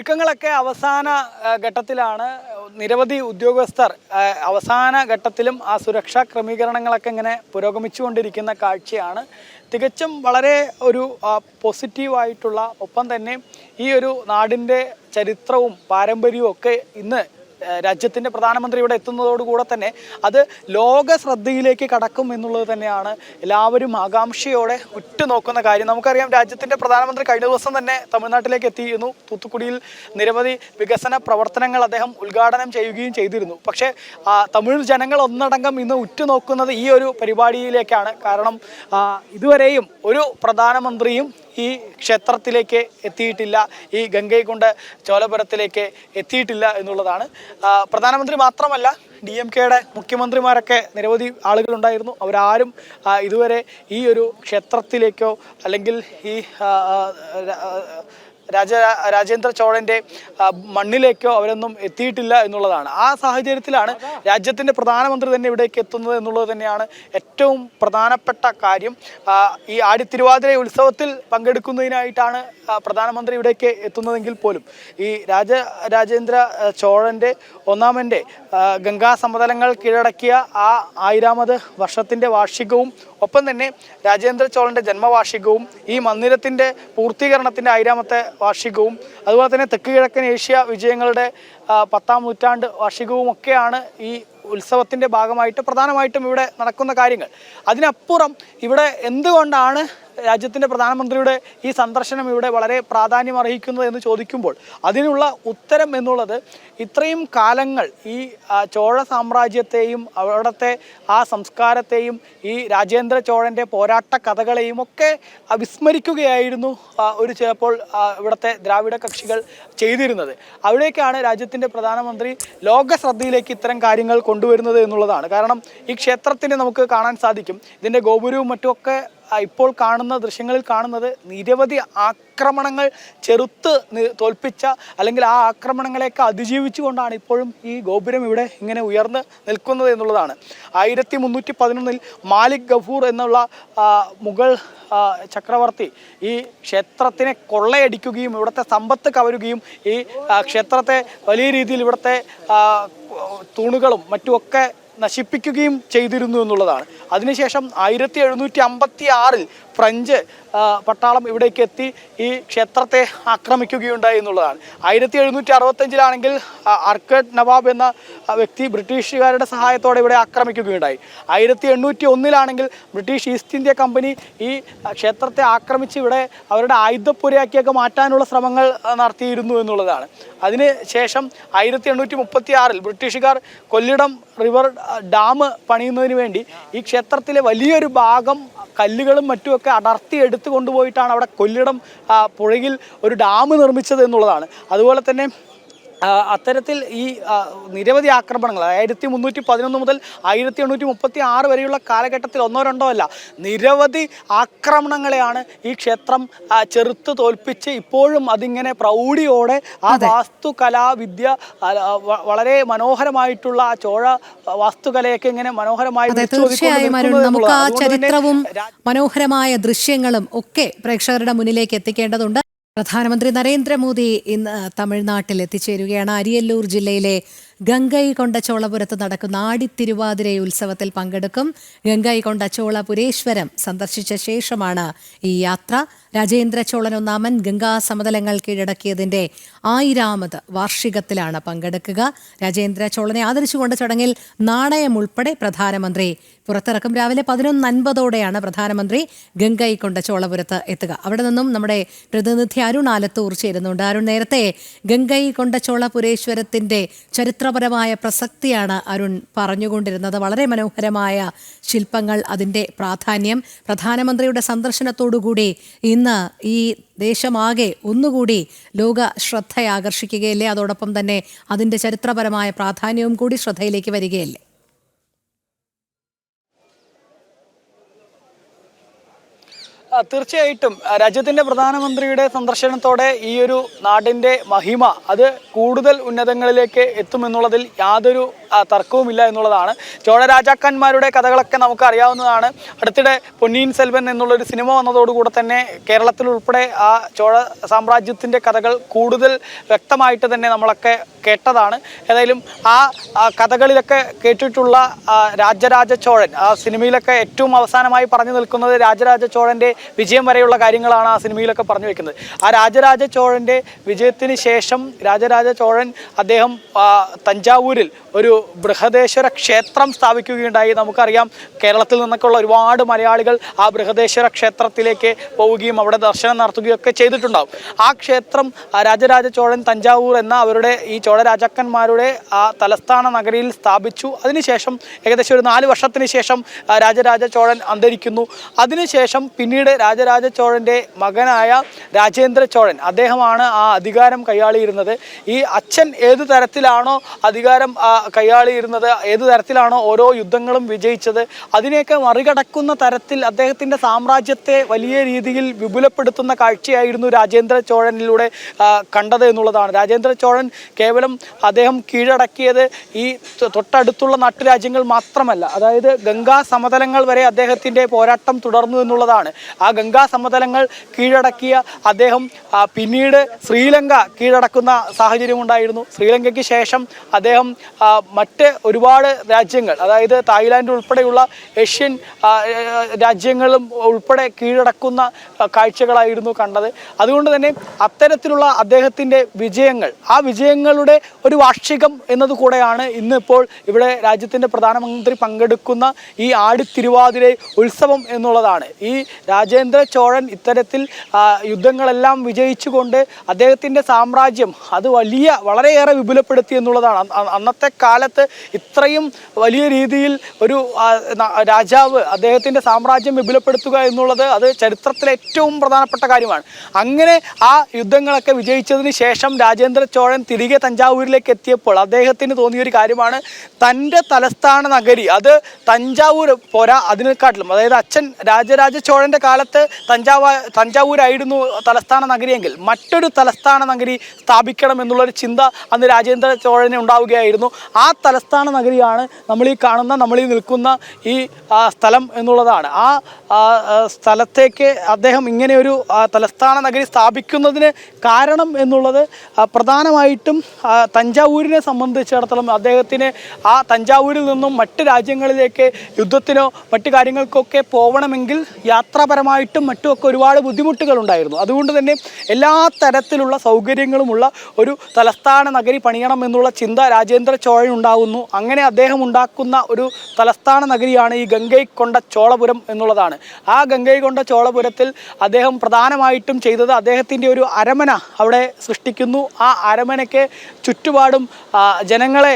ഒരുക്കങ്ങളൊക്കെ അവസാന ഘട്ടത്തിലാണ്. നിരവധി ഉദ്യോഗസ്ഥർ അവസാന ഘട്ടത്തിലും ആ സുരക്ഷാ ക്രമീകരണങ്ങളൊക്കെ ഇങ്ങനെ പുരോഗമിച്ചുകൊണ്ടിരിക്കുന്ന കാഴ്ചയാണ്. തികച്ചും വളരെ ഒരു പോസിറ്റീവായിട്ടുള്ള, ഒപ്പം തന്നെ ഈ ഒരു നാടിൻ്റെ ചരിത്രവും പാരമ്പര്യവും ഒക്കെ ഇന്ന് രാജ്യത്തിൻ്റെ പ്രധാനമന്ത്രി ഇവിടെ എത്തുന്നതോടുകൂടെ തന്നെ അത് ലോക ശ്രദ്ധയിലേക്ക് കടക്കും എന്നുള്ളത് തന്നെയാണ് എല്ലാവരും ആകാംക്ഷയോടെ ഉറ്റുനോക്കുന്ന കാര്യം. നമുക്കറിയാം, രാജ്യത്തിൻ്റെ പ്രധാനമന്ത്രി കഴിഞ്ഞ ദിവസം തന്നെ തമിഴ്നാട്ടിലേക്ക് എത്തിയിരുന്നു. തൂത്തുക്കുടിയിൽ നിരവധി വികസന പ്രവർത്തനങ്ങൾ അദ്ദേഹം ഉദ്ഘാടനം ചെയ്യുകയും ചെയ്തിരുന്നു. പക്ഷേ തമിഴ് ജനങ്ങൾ ഒന്നടങ്കം ഇന്ന് ഉറ്റുനോക്കുന്നത് ഈ ഒരു പരിപാടിയിലേക്കാണ്. കാരണം ഇതുവരെയും ഒരു പ്രധാനമന്ത്രിയും ഈ ക്ഷേത്രത്തിലേക്ക് എത്തിയിട്ടില്ല, ഈ ഗംഗൈകൊണ്ട ചോലപുരത്തിലേക്ക് എത്തിയിട്ടില്ല എന്നുള്ളതാണ്. പ്രധാനമന്ത്രി മാത്രമല്ല, DMKയുടെ മുഖ്യമന്ത്രിമാരൊക്കെ നിരവധി ആളുകളുണ്ടായിരുന്നു. അവരാരും ഇതുവരെ ഈ ഒരു ക്ഷേത്രത്തിലേക്കോ അല്ലെങ്കിൽ ഈ രാജേന്ദ്ര ചോളൻ്റെ മണ്ണിലേക്കോ അവരൊന്നും എത്തിയിട്ടില്ല എന്നുള്ളതാണ്. ആ സാഹചര്യത്തിലാണ് രാജ്യത്തിൻ്റെ പ്രധാനമന്ത്രി തന്നെ ഇവിടേക്ക് എത്തുന്നത് എന്നുള്ളത് തന്നെയാണ് ഏറ്റവും പ്രധാനപ്പെട്ട കാര്യം. ഈ ആടിത്തിരുവാതിര ഉത്സവത്തിൽ പങ്കെടുക്കുന്നതിനായിട്ടാണ് പ്രധാനമന്ത്രി ഇവിടേക്ക് എത്തുന്നതെങ്കിൽ പോലും ഈ രാജേന്ദ്ര ചോളൻ്റെ ഒന്നാമൻ്റെ ഗംഗാ സമതലങ്ങൾ കീഴടക്കിയ ആ 1000ാമത് വർഷത്തിൻ്റെ വാർഷികവും ഒപ്പം തന്നെ രാജേന്ദ്ര ചോളൻ്റെ ജന്മവാർഷികവും ഈ മന്ദിരത്തിൻ്റെ പൂർത്തീകരണത്തിൻ്റെ 1000ാമത്തെ വാർഷികവും അതുപോലെ തന്നെ തെക്ക് കിഴക്കൻ ഏഷ്യ വിജയങ്ങളുടെ 10ാം നൂറ്റാണ്ട് വാർഷികവും ഒക്കെയാണ് ഈ ഉത്സവത്തിൻ്റെ ഭാഗമായിട്ട് പ്രധാനമായിട്ടും ഇവിടെ നടക്കുന്ന കാര്യങ്ങൾ. അതിനപ്പുറം ഇവിടെ എന്തുകൊണ്ടാണ് രാജ്യത്തിൻ്റെ പ്രധാനമന്ത്രിയുടെ ഈ സന്ദർശനം ഇവിടെ വളരെ പ്രാധാന്യം അർഹിക്കുന്നത് എന്ന് ചോദിക്കുമ്പോൾ അതിനുള്ള ഉത്തരം എന്നുള്ളത് ഇത്രയും കാലങ്ങൾ ഈ ചോഴ സാമ്രാജ്യത്തെയും അവിടുത്തെ ആ സംസ്കാരത്തെയും ഈ രാജേന്ദ്ര ചോഴൻ്റെ പോരാട്ട കഥകളെയും ഒക്കെ വിസ്മരിക്കുകയായിരുന്നു ചിലപ്പോൾ ഇവിടുത്തെ ദ്രാവിഡ കക്ഷികൾ ചെയ്തിരുന്നത്. അവിടേക്കാണ് രാജ്യത്തിൻ്റെ പ്രധാനമന്ത്രി ലോക ശ്രദ്ധയിലേക്ക് ഇത്തരം കാര്യങ്ങൾ കൊണ്ടുവരുന്നത് എന്നുള്ളതാണ്. കാരണം ഈ ക്ഷേത്രത്തിന് നമുക്ക് കാണാൻ സാധിക്കും, ഇതിൻ്റെ ഗോപുരവും മറ്റുമൊക്കെ ഇപ്പോൾ കാണുന്ന ദൃശ്യങ്ങളിൽ കാണുന്നത് നിരവധി ആക്രമണങ്ങൾ ചെറുത്ത് തോൽപ്പിച്ച അല്ലെങ്കിൽ ആ ആക്രമണങ്ങളെയൊക്കെ അതിജീവിച്ചുകൊണ്ടാണ് ഇപ്പോഴും ഈ ഗോപുരം ഇവിടെ ഇങ്ങനെ ഉയർന്ന് നിൽക്കുന്നത് എന്നുള്ളതാണ്. 1311 മാലിക് ഗഫൂർ എന്നുള്ള മുഗൾ ചക്രവർത്തി ഈ ക്ഷേത്രത്തിനെ കൊള്ളയടിക്കുകയും ഇവിടുത്തെ സമ്പത്ത് കവരുകയും ഈ ക്ഷേത്രത്തെ വലിയ രീതിയിൽ ഇവിടുത്തെ തൂണുകളും മറ്റുമൊക്കെ നശിപ്പിക്കുകയും ചെയ്തിരുന്നു എന്നുള്ളതാണ്. അതിനുശേഷം 1756 ഫ്രഞ്ച് പട്ടാളം ഇവിടേക്ക് എത്തി ഈ ക്ഷേത്രത്തെ ആക്രമിക്കുകയുണ്ടായി എന്നുള്ളതാണ്. 1765 അർക്കഡ് നവാബ് എന്ന വ്യക്തി ബ്രിട്ടീഷുകാരുടെ സഹായത്തോടെ ഇവിടെ ആക്രമിക്കുകയുണ്ടായി. 1801 ബ്രിട്ടീഷ് ഈസ്റ്റ് ഇന്ത്യ കമ്പനി ഈ ക്ഷേത്രത്തെ ആക്രമിച്ച് ഇവിടെ അവരുടെ ആയുധപ്പുരയാക്കിയൊക്കെ മാറ്റാനുള്ള ശ്രമങ്ങൾ നടത്തിയിരുന്നു എന്നുള്ളതാണ്. അതിനുശേഷം 1836 ബ്രിട്ടീഷുകാർ കൊല്ലിടം റിവർ ഡാം പണിയുന്നതിന് വേണ്ടി ഈ ക്ഷേത്രത്തിലെ വലിയൊരു ഭാഗം കല്ലുകളും മറ്റുമൊക്കെ അടർത്തി എടുത്തു കൊണ്ടുപോയിട്ടാണ് അവിടെ കൊല്ലിടം പുഴയിൽ ഒരു ഡാം നിർമ്മിച്ചത് എന്നുള്ളതാണ്. അതുപോലെ തന്നെ അത്തരത്തിൽ ഈ നിരവധി ആക്രമണങ്ങൾ 1311 മുതൽ 1836 വരെയുള്ള കാലഘട്ടത്തിൽ ഒന്നോ രണ്ടോ അല്ല നിരവധി ആക്രമണങ്ങളെയാണ് ഈ ക്ഷേത്രം ചെറുത്ത് തോൽപ്പിച്ച് ഇപ്പോഴും അതിങ്ങനെ പ്രൗഢിയോടെ ആ വാസ്തുകലാവിദ്യ വളരെ മനോഹരമായിട്ടുള്ള ആ ചോഴ വാസ്തുകലയൊക്കെ ഇങ്ങനെ മനോഹരമായി നമുക്ക് ആ ചരിത്രവും മനോഹരമായ ദൃശ്യങ്ങളും ഒക്കെ പ്രേക്ഷകരുടെ മുന്നിലേക്ക് എത്തിക്കേണ്ടതുണ്ട്. പ്രധാനമന്ത്രി നരേന്ദ്രമോദി ഇന്ന് തമിഴ്നാട്ടിൽ എത്തിച്ചേരുകയാണ്. അരിയല്ലൂർ ജില്ലയിലെ ഗംഗൈകൊണ്ട ചോളപുരത്ത് നടക്കുന്ന ആടിത്തിരുവാതിര ഉത്സവത്തിൽ പങ്കെടുക്കും. ഗംഗൈകൊണ്ട ചോളപുരേശ്വരം സന്ദർശിച്ച ശേഷമാണ് ഈ യാത്ര. രാജേന്ദ്ര ചോളൻ ഒന്നാമൻ ഗംഗാ സമതലങ്ങൾ കീഴടക്കിയതിന്റെ 1000ാമത് വാർഷികത്തിലാണ് പങ്കെടുക്കുക. രാജേന്ദ്ര ചോളനെ ആദരിച്ചുകൊണ്ട് ചടങ്ങിൽ നാണയം ഉൾപ്പെടെ പ്രധാനമന്ത്രി പുറത്തിറക്കും. രാവിലെ 11:50 പ്രധാനമന്ത്രി ഗംഗൈകൊണ്ട ചോളപുരത്ത് എത്തുക. അവിടെ നിന്നും നമ്മുടെ പ്രതിനിധി അരുൺ ആലത്തൂർ ചേരുന്നുണ്ട്. അരുൺ, നേരത്തെ ഗംഗൈകൊണ്ട ചോളപുരേശ്വരത്തിന്റെ ചരിത്രപരമായ പ്രസക്തിയാണ് അരുൺ പറഞ്ഞുകൊണ്ടിരുന്നത്. വളരെ മനോഹരമായ ശില്പങ്ങൾ, അതിൻ്റെ പ്രാധാന്യം, പ്രധാനമന്ത്രിയുടെ സന്ദർശനത്തോടുകൂടി ഇന്ന് ഈ ദേശമാകെ ഒന്നുകൂടി ലോക ശ്രദ്ധയാകർഷിക്കുകയല്ലേ? അതോടൊപ്പം തന്നെ അതിൻ്റെ ചരിത്രപരമായ പ്രാധാന്യവും കൂടി ശ്രദ്ധയിലേക്ക് വരികയല്ലേ? തീർച്ചയായിട്ടും രാജ്യത്തിൻ്റെ പ്രധാനമന്ത്രിയുടെ സന്ദർശനത്തോടെ ഈ ഒരു നാടിൻ്റെ മഹിമ അത് കൂടുതൽ ഉന്നതങ്ങളിലേക്ക് എത്തുമെന്നുള്ളതിൽ യാതൊരു തർക്കവുമില്ല എന്നുള്ളതാണ്. ചോഴ രാജാക്കന്മാരുടെ കഥകളൊക്കെ നമുക്ക് അറിയാവുന്നതാണ്. അടുത്തിടെ പൊന്നിയിൻ സെൽവൻ എന്നുള്ളൊരു സിനിമ വന്നതോടുകൂടെ തന്നെ കേരളത്തിലുൾപ്പെടെ ആ ചോഴ സാമ്രാജ്യത്തിൻ്റെ കഥകൾ കൂടുതൽ വ്യക്തമായിട്ട് തന്നെ നമ്മളൊക്കെ കേട്ടതാണ്. ഏതായാലും ആ കഥകളിലൊക്കെ കേട്ടിട്ടുള്ള രാജരാജ ചോഴൻ, ആ സിനിമയിലൊക്കെ ഏറ്റവും അവസാനമായി പറഞ്ഞു നിൽക്കുന്നത് രാജരാജ ചോഴൻ്റെ വിജയം വരെയുള്ള കാര്യങ്ങളാണ് ആ സിനിമയിലൊക്കെ പറഞ്ഞു വെക്കുന്നത്. ആ രാജരാജ ചോഴൻ്റെ വിജയത്തിന് ശേഷം രാജരാജ ചോഴൻ അദ്ദേഹം തഞ്ചാവൂരിൽ ഒരു ബൃഹദേശ്വര ക്ഷേത്രം സ്ഥാപിക്കുകയുണ്ടായി. നമുക്കറിയാം കേരളത്തിൽ നിന്നൊക്കെ ഉള്ള ഒരുപാട് മലയാളികൾ ആ ബൃഹദേശ്വര ക്ഷേത്രത്തിലേക്ക് പോവുകയും അവിടെ ദർശനം നടത്തുകയൊക്കെ ചെയ്തിട്ടുണ്ടാവും. ആ ക്ഷേത്രം രാജരാജ ചോഴൻ തഞ്ചാവൂർ എന്ന അവരുടെ ഈ ചോഴ രാജാക്കന്മാരുടെ ആ തലസ്ഥാന നഗരിയിൽ സ്ഥാപിച്ചു. അതിനുശേഷം ഏകദേശം ഒരു 4 വർഷത്തിന് ശേഷം രാജരാജ ചോഴൻ അന്തരിക്കുന്നു. അതിനുശേഷം പിന്നീട് രാജരാജ ചോഴൻ്റെ മകനായ രാജേന്ദ്ര ചോഴൻ അദ്ദേഹമാണ് ആ അധികാരം കൈയാളിയിരുന്നത്. ഈ അച്ഛൻ ഏത് തരത്തിലാണോ അധികാരം കൈയാളിയിരുന്നത്, ഏത് തരത്തിലാണോ ഓരോ യുദ്ധങ്ങളും വിജയിച്ചത്, അതിനെയൊക്കെ മറികടക്കുന്ന തരത്തിൽ അദ്ദേഹത്തിൻ്റെ സാമ്രാജ്യത്തെ വലിയ രീതിയിൽ വിപുലപ്പെടുത്തുന്ന കാഴ്ചയായിരുന്നു രാജേന്ദ്ര ചോഴനിലൂടെ കണ്ടത് എന്നുള്ളതാണ്. രാജേന്ദ്ര ചോഴൻ കേവലം അദ്ദേഹം കീഴടക്കിയത് ഈ തൊട്ടടുത്തുള്ള നാട്ടുരാജ്യങ്ങൾ മാത്രമല്ല, അതായത് ഗംഗാ സമതലങ്ങൾ വരെ അദ്ദേഹത്തിൻ്റെ പോരാട്ടം തുടർന്നു എന്നുള്ളതാണ്. ആ ഗംഗാ സമതലങ്ങൾ കീഴടക്കിയ അദ്ദേഹം പിന്നീട് ശ്രീലങ്ക കീഴടക്കുന്ന സാഹചര്യമുണ്ടായിരുന്നു. ശ്രീലങ്കയ്ക്ക് ശേഷം അദ്ദേഹം മറ്റ് ഒരുപാട് രാജ്യങ്ങൾ, അതായത് തായ്ലാൻഡ് ഉൾപ്പെടെയുള്ള ഏഷ്യൻ രാജ്യങ്ങളും ഉൾപ്പെടെ കീഴടക്കുന്ന കാഴ്ചകളായിരുന്നു കണ്ടത്. അതുകൊണ്ട് തന്നെ അത്തരത്തിലുള്ള അദ്ദേഹത്തിൻ്റെ വിജയങ്ങൾ, ആ വിജയങ്ങളുടെ ഒരു വാർഷികം എന്നതുകൂടെയാണ് ഇന്നിപ്പോൾ ഇവിടെ രാജ്യത്തിൻ്റെ പ്രധാനമന്ത്രി പങ്കെടുക്കുന്ന ഈ ആടിത്തിരുവാതിര ഉത്സവം എന്നുള്ളതാണ്. ഈ രാജേന്ദ്ര ചോഴൻ ഇത്തരത്തിൽ യുദ്ധങ്ങളെല്ലാം വിജയിച്ചുകൊണ്ട് അദ്ദേഹത്തിൻ്റെ സാമ്രാജ്യം അത് വളരെയേറെ വിപുലപ്പെടുത്തി എന്നുള്ളതാണ്. അന്നത്തെ കാലത്ത് ഇത്രയും വലിയ രീതിയിൽ ഒരു രാജാവ് അദ്ദേഹത്തിൻ്റെ സാമ്രാജ്യം വിപുലപ്പെടുത്തുക എന്നുള്ളത് അത് ചരിത്രത്തിലെ ഏറ്റവും പ്രധാനപ്പെട്ട കാര്യമാണ്. അങ്ങനെ ആ യുദ്ധങ്ങളൊക്കെ വിജയിച്ചതിന് ശേഷം രാജേന്ദ്ര ചോഴൻ തിരികെ തഞ്ചാവൂരിലേക്ക് എത്തിയപ്പോൾ അദ്ദേഹത്തിന് തോന്നിയൊരു കാര്യമാണ്, തൻ്റെ തലസ്ഥാന നഗരി അത് തഞ്ചാവൂർ പോരാ, അതിനെക്കാട്ടിലും, അതായത് അച്ഛൻ രാജരാജ ചോഴൻ്റെ കാലത്ത് തഞ്ചാവൂരായിരുന്നു തലസ്ഥാന നഗരിയെങ്കിൽ മറ്റൊരു തലസ്ഥാന നഗരി സ്ഥാപിക്കണം എന്നുള്ളൊരു ചിന്ത അന്ന് രാജേന്ദ്ര ചോഴന് ഉണ്ടാവുകയായിരുന്നു. ആ തലസ്ഥാന നഗരിയാണ് നമ്മളീ നിൽക്കുന്ന ഈ സ്ഥലം എന്നുള്ളതാണ്. ആ സ്ഥലത്തേക്ക് അദ്ദേഹം ഇങ്ങനെ ഒരു തലസ്ഥാന നഗരി സ്ഥാപിക്കുന്നതിന് കാരണം എന്നുള്ളത് പ്രധാനമായിട്ടും തഞ്ചാവൂരിനെ സംബന്ധിച്ചിടത്തോളം അദ്ദേഹത്തിന് ആ തഞ്ചാവൂരിൽ നിന്നും മറ്റ് രാജ്യങ്ങളിലേക്ക് യുദ്ധത്തിനോ മറ്റു കാര്യങ്ങൾക്കൊക്കെ പോകണമെങ്കിൽ യാത്രാപരമായിട്ടും മറ്റുമൊക്കെ ഒരുപാട് ബുദ്ധിമുട്ടുകളുണ്ടായിരുന്നു. അതുകൊണ്ട് തന്നെ എല്ലാ തരത്തിലുള്ള സൗകര്യങ്ങളുമുള്ള ഒരു തലസ്ഥാന നഗരി പണിയണം എന്നുള്ള ചിന്ത രാജേന്ദ്ര ചോഴൻ ഉണ്ടാകുന്നു. അങ്ങനെ അദ്ദേഹം ഉണ്ടാക്കുന്ന ഒരു തലസ്ഥാന നഗരിയാണ് ഈ ഗംഗൈകൊണ്ട ചോളപുരം എന്നുള്ളതാണ്. ആ ഗംഗൈകൊണ്ട ചോളപുരത്തിൽ അദ്ദേഹം പ്രധാനമായിട്ടും ചെയ്തത് അദ്ദേഹത്തിൻ്റെ ഒരു അരമന അവിടെ സൃഷ്ടിക്കുന്നു. ആ അരമനയ്ക്ക് ചുറ്റുപാടും ജനങ്ങളെ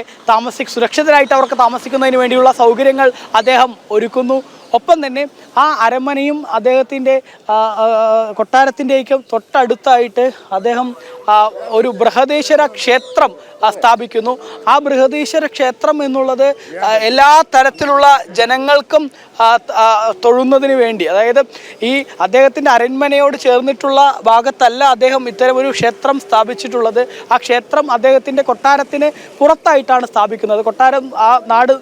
സുരക്ഷിതരായിട്ട് അവർക്ക് താമസിക്കുന്നതിന് വേണ്ടിയുള്ള സൗകര്യങ്ങൾ അദ്ദേഹം ഒരുക്കുന്നു. ഒപ്പം തന്നെ ആ അരമനയും അദ്ദേഹത്തിൻ്റെ കൊട്ടാരത്തിൻ്റെയൊക്കെ തൊട്ടടുത്തായിട്ട് അദ്ദേഹം ഒരു ബൃഹദേശ്വര ക്ഷേത്രം സ്ഥാപിക്കുന്നു. ആ ബൃഹദേശ്വര ക്ഷേത്രം എന്നുള്ളത് എല്ലാ തരത്തിലുള്ള ജനങ്ങൾക്കും തൊഴുന്നതിന് വേണ്ടി, അതായത് ഈ അദ്ദേഹത്തിൻ്റെ അരൺമനയോട് ചേർന്നിട്ടുള്ള ഭാഗത്തല്ല അദ്ദേഹം ഇത്തരമൊരു ക്ഷേത്രം സ്ഥാപിച്ചിട്ടുള്ളത്. ആ ക്ഷേത്രം അദ്ദേഹത്തിൻ്റെ കൊട്ടാരത്തിന് പുറത്തായിട്ടാണ് സ്ഥാപിക്കുന്നത്. കൊട്ടാരം ആ നാട്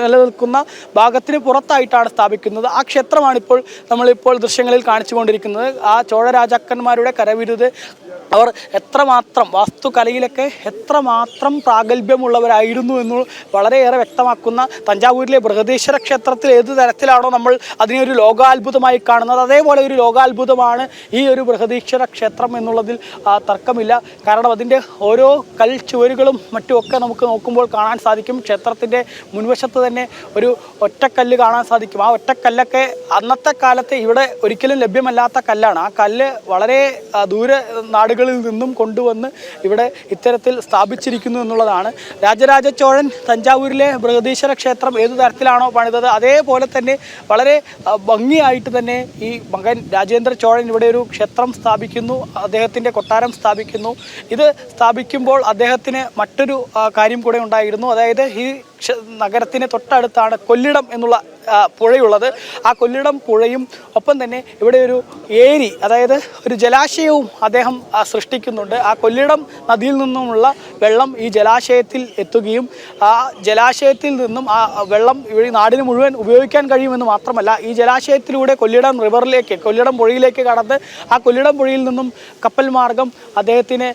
നിലനിൽക്കുന്ന ഭാഗത്തിന് പുറത്തായിട്ടാണ് സ്ഥാപിക്കുന്നത്. ആ ക്ഷേത്രമാണിപ്പോൾ നമ്മളിപ്പോൾ ദൃശ്യങ്ങളിൽ കാണിച്ചുകൊണ്ടിരിക്കുന്നത്. ആ ചോഴ രാജാക്കന്മാരുടെ കരവിരുത് അവർ എത്രമാത്രം വാസ്തുകലയിലൊക്കെ എത്രമാത്രം പ്രാഗൽഭ്യമുള്ളവരായിരുന്നു എന്ന് വളരെയേറെ വ്യക്തമാക്കുന്ന തഞ്ചാവൂരിലെ ബൃഹദേശ്വര ക്ഷേത്രത്തിൽ ഏത് തരത്തിലാണോ നമ്മൾ അതിനെ ഒരു ലോകാത്ഭുതമായി കാണുന്നത്, അതേപോലെ ഒരു ലോകാത്ഭുതമാണ് ഈ ഒരു ബൃഹദേശ്വര ക്ഷേത്രം എന്നുള്ളതിൽ തർക്കമില്ല. കാരണം അതിൻ്റെ ഓരോ ചുവരുകളും മറ്റുമൊക്കെ നമുക്ക് നോക്കുമ്പോൾ കാണാൻ സാധിക്കും. ക്ഷേത്രത്തിൻ്റെ മുൻവശത്ത് തന്നെ ഒരു ഒറ്റക്കല്ല് കാണാൻ സാധിക്കും. ആ ഒറ്റക്കല്ലൊക്കെ അന്നത്തെ കാലത്ത് ഇവിടെ ഒരിക്കലും ലഭ്യമല്ലാത്ത കല്ലാണ്. ആ കല്ല് വളരെ ദൂര നാടുകളിൽ നിന്നും കൊണ്ടുവന്ന് ഇവിടെ ഇത്തരത്തിൽ സ്ഥാപിച്ചിരിക്കുന്നു എന്നുള്ളതാണ്. രാജരാജ ചോഴൻ തഞ്ചാവൂരിലെ ബൃഹദീശ്വര ക്ഷേത്രം ഏതു തരത്തിലാണോ പണിതത് അതേപോലെ തന്നെ വളരെ ഭംഗിയായിട്ട് തന്നെ ഈ മകൻ രാജേന്ദ്ര ചോഴൻ ഇവിടെ ഒരു ക്ഷേത്രം സ്ഥാപിക്കുന്നു, അദ്ദേഹത്തിൻ്റെ കൊട്ടാരം സ്ഥാപിക്കുന്നു. ഇത് സ്ഥാപിക്കുമ്പോൾ അദ്ദേഹത്തിന് മറ്റൊരു കാര്യം കൂടെ ഉണ്ടായിരുന്നു. അതായത് ഈ നഗരത്തിന് തൊട്ടടുത്താണ് കൊല്ലിടം എന്നുള്ള പുഴയുള്ളത്. ആ കൊല്ലിടം പുഴയും ഒപ്പം തന്നെ ഇവിടെ ഒരു ഏരി, അതായത് ഒരു ജലാശയവും അദ്ദേഹം സൃഷ്ടിക്കുന്നുണ്ട്. ആ കൊല്ലിടം നദിയിൽ നിന്നുമുള്ള വെള്ളം ഈ ജലാശയത്തിൽ എത്തുകയും ആ ജലാശയത്തിൽ നിന്നും ആ വെള്ളം ഇവിടെ നാടിന് മുഴുവൻ ഉപയോഗിക്കാൻ കഴിയുമെന്ന് മാത്രമല്ല, ഈ ജലാശയത്തിലൂടെ കൊല്ലിടം റിവറിലേക്ക്, കൊല്ലിടം പുഴയിലേക്ക് കടന്ന് ആ കൊല്ലിടം പുഴയിൽ നിന്നും കപ്പൽ മാർഗം അദ്ദേഹത്തിന്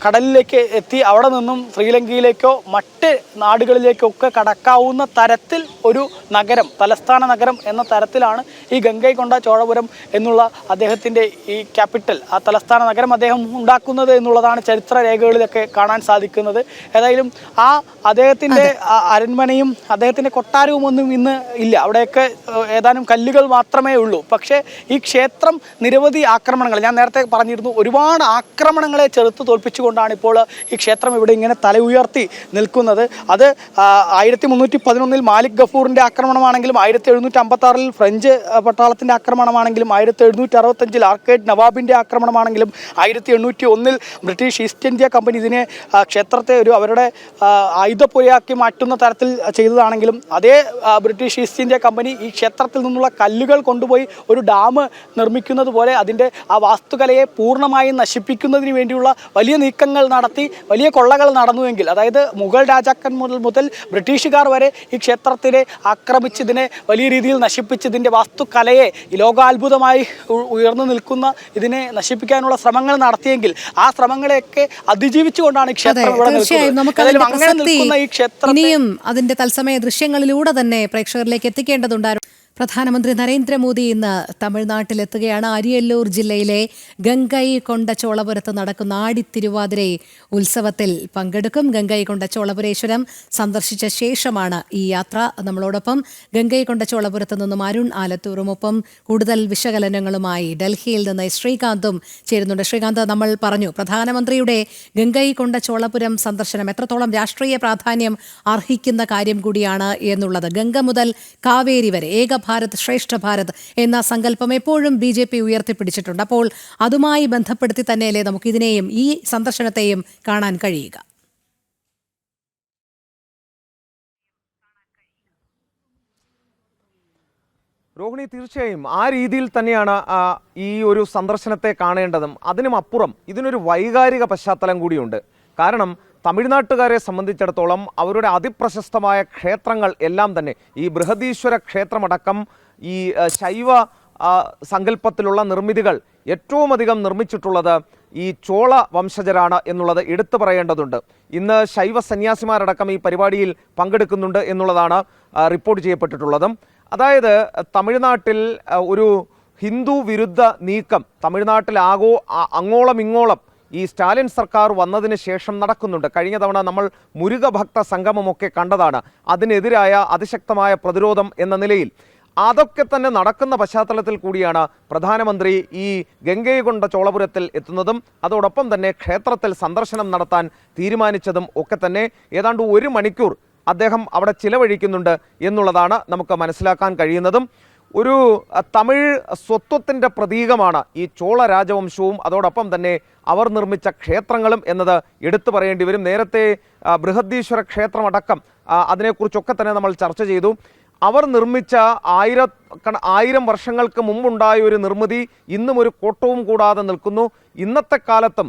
കടലിലേക്ക് എത്തി അവിടെ നിന്നും ശ്രീലങ്കയിലേക്കോ മറ്റ് നാടുകളിലേക്കൊക്കെ കടക്കാവുന്ന തരത്തിൽ ഒരു നഗരം, തലസ്ഥാന നഗരം എന്ന തരത്തിലാണ് ഈ ഗംഗൈകൊണ്ട ചോളപുരം എന്നുള്ള അദ്ദേഹത്തിൻ്റെ ഈ ക്യാപിറ്റൽ, ആ തലസ്ഥാന നഗരം അദ്ദേഹം ഉണ്ടാക്കുന്നത് എന്നുള്ളതാണ് ചരിത്ര രേഖകളിലൊക്കെ കാണാൻ സാധിക്കുന്നത്. ഏതായാലും അദ്ദേഹത്തിൻ്റെ അരൺമനയും അദ്ദേഹത്തിൻ്റെ കൊട്ടാരവും ഒന്നും ഇന്ന് ഇല്ല. അവിടെയൊക്കെ ഏതാനും കല്ലുകൾ മാത്രമേ ഉള്ളൂ. പക്ഷേ ഈ ക്ഷേത്രം നിരവധി ആക്രമണങ്ങൾ, ഞാൻ നേരത്തെ പറഞ്ഞിരുന്നു, ഒരുപാട് ആക്രമണങ്ങളെ ചെറുത്ത് തോൽപ്പിച്ചുകൊണ്ടാണ് ഇപ്പോൾ ഈ ക്ഷേത്രം ഇവിടെ ഇങ്ങനെ തല ഉയർത്തി നിൽക്കുന്നത്. അത് 1311 മാലിക് ഗഫൂറിൻ്റെ ആക്രമണമാണെങ്കിലും, 1756 ഫ്രഞ്ച് പട്ടാളത്തിൻ്റെ ആക്രമണമാണെങ്കിലും, 1765 ആർക്കേഡ് നവാബിൻ്റെ ആക്രമണമാണെങ്കിലും, 1801 ബ്രിട്ടീഷ് ഈസ്റ്റ് ഇന്ത്യ കമ്പനി ഇതിനെ ക്ഷേത്രത്തെ ഒരു അവരുടെ ആയുധപ്പുരയാക്കി മാറ്റുന്ന തരത്തിൽ ചെയ്തതാണെങ്കിലും, അതേ ബ്രിട്ടീഷ് ഈസ്റ്റ് ഇന്ത്യ കമ്പനി ഈ ക്ഷേത്രത്തിൽ നിന്നുള്ള കല്ലുകൾ കൊണ്ടുപോയി ഒരു ഡാം നിർമ്മിക്കുന്നത് പോലെ അതിൻ്റെ ആ വാസ്തുകലയെ പൂർണ്ണമായും നശിപ്പിക്കുന്നതിന് വേണ്ടിയുള്ള വലിയ നീക്കങ്ങൾ നടത്തി വലിയ കൊള്ളകൾ നടന്നുവെങ്കിൽ, അതായത് മുഗൾ രാജാക്കന്മാർ മുതൽ ബ്രിട്ടീഷുകാർ വരെ ഈ ക്ഷേത്രത്തിനെ ആക്രമിച്ചതിനെ വലിയ രീതിയിൽ നശിപ്പിച്ചതിൻ്റെ വാസ്തുകലയെ ലോകാത്ഭുതമായി ഉയർന്നു നിൽക്കുന്ന ഇതിനെ നശിപ്പിക്കാനുള്ള ശ്രമങ്ങൾ നടത്തിയെങ്കിൽ ആ ശ്രമങ്ങളെയൊക്കെ അതിജീവിച്ചുകൊണ്ടാണ് ഈ ക്ഷേത്രം ഇവിടെ നിൽക്കുന്നത്. ഇനിയും അതിന്റെ തത്സമയ ദൃശ്യങ്ങളിലൂടെ തന്നെ പ്രേക്ഷകരിലേക്ക് എത്തിക്കേണ്ടതുണ്ടായിരുന്നു. പ്രധാനമന്ത്രി നരേന്ദ്രമോദി ഇന്ന് തമിഴ്നാട്ടിലെത്തുകയാണ്. അരിയല്ലൂർ ജില്ലയിലെ ഗംഗൈകൊണ്ട ചോളപുരത്ത് നടക്കുന്ന ആടിത്തിരുവാതിര ഉത്സവത്തിൽ പങ്കെടുക്കും. ഗംഗൈകൊണ്ട ചോളപുരേശ്വരം സന്ദർശിച്ച ശേഷമാണ് ഈ യാത്ര. നമ്മളോടൊപ്പം ഗംഗൈകൊണ്ട ചോളപുരത്ത് നിന്നും അരുൺ ആലത്തൂറും, ഒപ്പം കൂടുതൽ വിശകലനങ്ങളുമായി ഡൽഹിയിൽ നിന്ന് ശ്രീകാന്തും ചേരുന്നുണ്ട്. ശ്രീകാന്ത്, നമ്മൾ പറഞ്ഞു പ്രധാനമന്ത്രിയുടെ ഗംഗൈകൊണ്ട ചോളപുരം സന്ദർശനം എത്രത്തോളം രാഷ്ട്രീയ പ്രാധാന്യം അർഹിക്കുന്ന കാര്യം കൂടിയാണ് എന്നുള്ളത്. ഗംഗ മുതൽ കാവേരി വരെ ഏക ഭാരത് ശ്രേഷ്ഠ ഭാരത് എന്ന സങ്കല്പം എപ്പോഴും BJP ഉയർത്തിപ്പിടിച്ചിട്ടുണ്ട്. അപ്പോൾ അതുമായി ബന്ധപ്പെടുത്തി തന്നെയല്ലേ നമുക്കിതിനെയും ഈ സന്ദർശനത്തെയും കാണാൻ കഴിയുക? രോഹിണി, തീർച്ചയായും ആ രീതിയിൽ തന്നെയാണ് ഈ ഒരു സന്ദർശനത്തെ കാണേണ്ടതും. അതിനും അപ്പുറം ഇതിനൊരു വൈകാരിക പശ്ചാത്തലം കൂടിയുണ്ട്. കാരണം തമിഴ്നാട്ടുകാരെ സംബന്ധിച്ചിടത്തോളം അവരുടെ അതിപ്രശസ്തമായ ക്ഷേത്രങ്ങൾ എല്ലാം തന്നെ, ഈ ബൃഹദീശ്വര ക്ഷേത്രമടക്കം ഈ ശൈവ സങ്കല്പത്തിലുള്ള നിർമ്മിതികൾ ഏറ്റവും അധികം നിർമ്മിച്ചിട്ടുള്ളത് ഈ ചോള വംശജരാണ് എന്നുള്ളത് എടുത്തു പറയേണ്ടതുണ്ട്. ഇന്ന് ശൈവ സന്യാസിമാരടക്കം ഈ പരിപാടിയിൽ പങ്കെടുക്കുന്നുണ്ട് എന്നുള്ളതാണ് റിപ്പോർട്ട് ചെയ്യപ്പെട്ടിട്ടുള്ളതും. അതായത് തമിഴ്നാട്ടിൽ ഒരു ഹിന്ദു വിരുദ്ധ നീക്കം തമിഴ്നാട്ടിൽ അങ്ങോളം ഇങ്ങോളം ഈ സ്റ്റാലിൻ സർക്കാർ വന്നതിന് ശേഷം നടക്കുന്നുണ്ട്. കഴിഞ്ഞ തവണ നമ്മൾ മുരുക ഭക്ത സംഗമമൊക്കെ കണ്ടതാണ്. അതിനെതിരായ അതിശക്തമായ പ്രതിരോധം എന്ന നിലയിൽ അതൊക്കെ തന്നെ നടക്കുന്ന പശ്ചാത്തലത്തിൽ കൂടിയാണ് പ്രധാനമന്ത്രി ഈ ഗംഗൈകൊണ്ട ചോളപുരത്തിൽ എത്തുന്നതും അതോടൊപ്പം തന്നെ ക്ഷേത്രത്തിൽ സന്ദർശനം നടത്താൻ തീരുമാനിച്ചതും ഒക്കെ തന്നെ. ഏതാണ്ട് 1 മണിക്കൂർ അദ്ദേഹം അവിടെ ചിലവഴിക്കുന്നുണ്ട് എന്നുള്ളതാണ് നമുക്ക് മനസ്സിലാക്കാൻ കഴിയുന്നതും. ഒരു തമിഴ് സ്വത്വത്തിൻ്റെ പ്രതീകമാണ് ഈ ചോള രാജവംശവും അതോടൊപ്പം തന്നെ അവർ നിർമ്മിച്ച ക്ഷേത്രങ്ങളും എന്നത് എടുത്തു പറയേണ്ടി വരും. നേരത്തെ ബൃഹദീശ്വര ക്ഷേത്രമടക്കം അതിനെക്കുറിച്ചൊക്കെ തന്നെ നമ്മൾ ചർച്ച ചെയ്തു. അവർ നിർമ്മിച്ച 1000 വർഷങ്ങൾക്ക് മുമ്പുണ്ടായ ഒരു നിർമ്മിതി ഇന്നും ഒരു കോട്ടവും കൂടാതെ നിൽക്കുന്നു. ഇന്നത്തെ കാലത്തും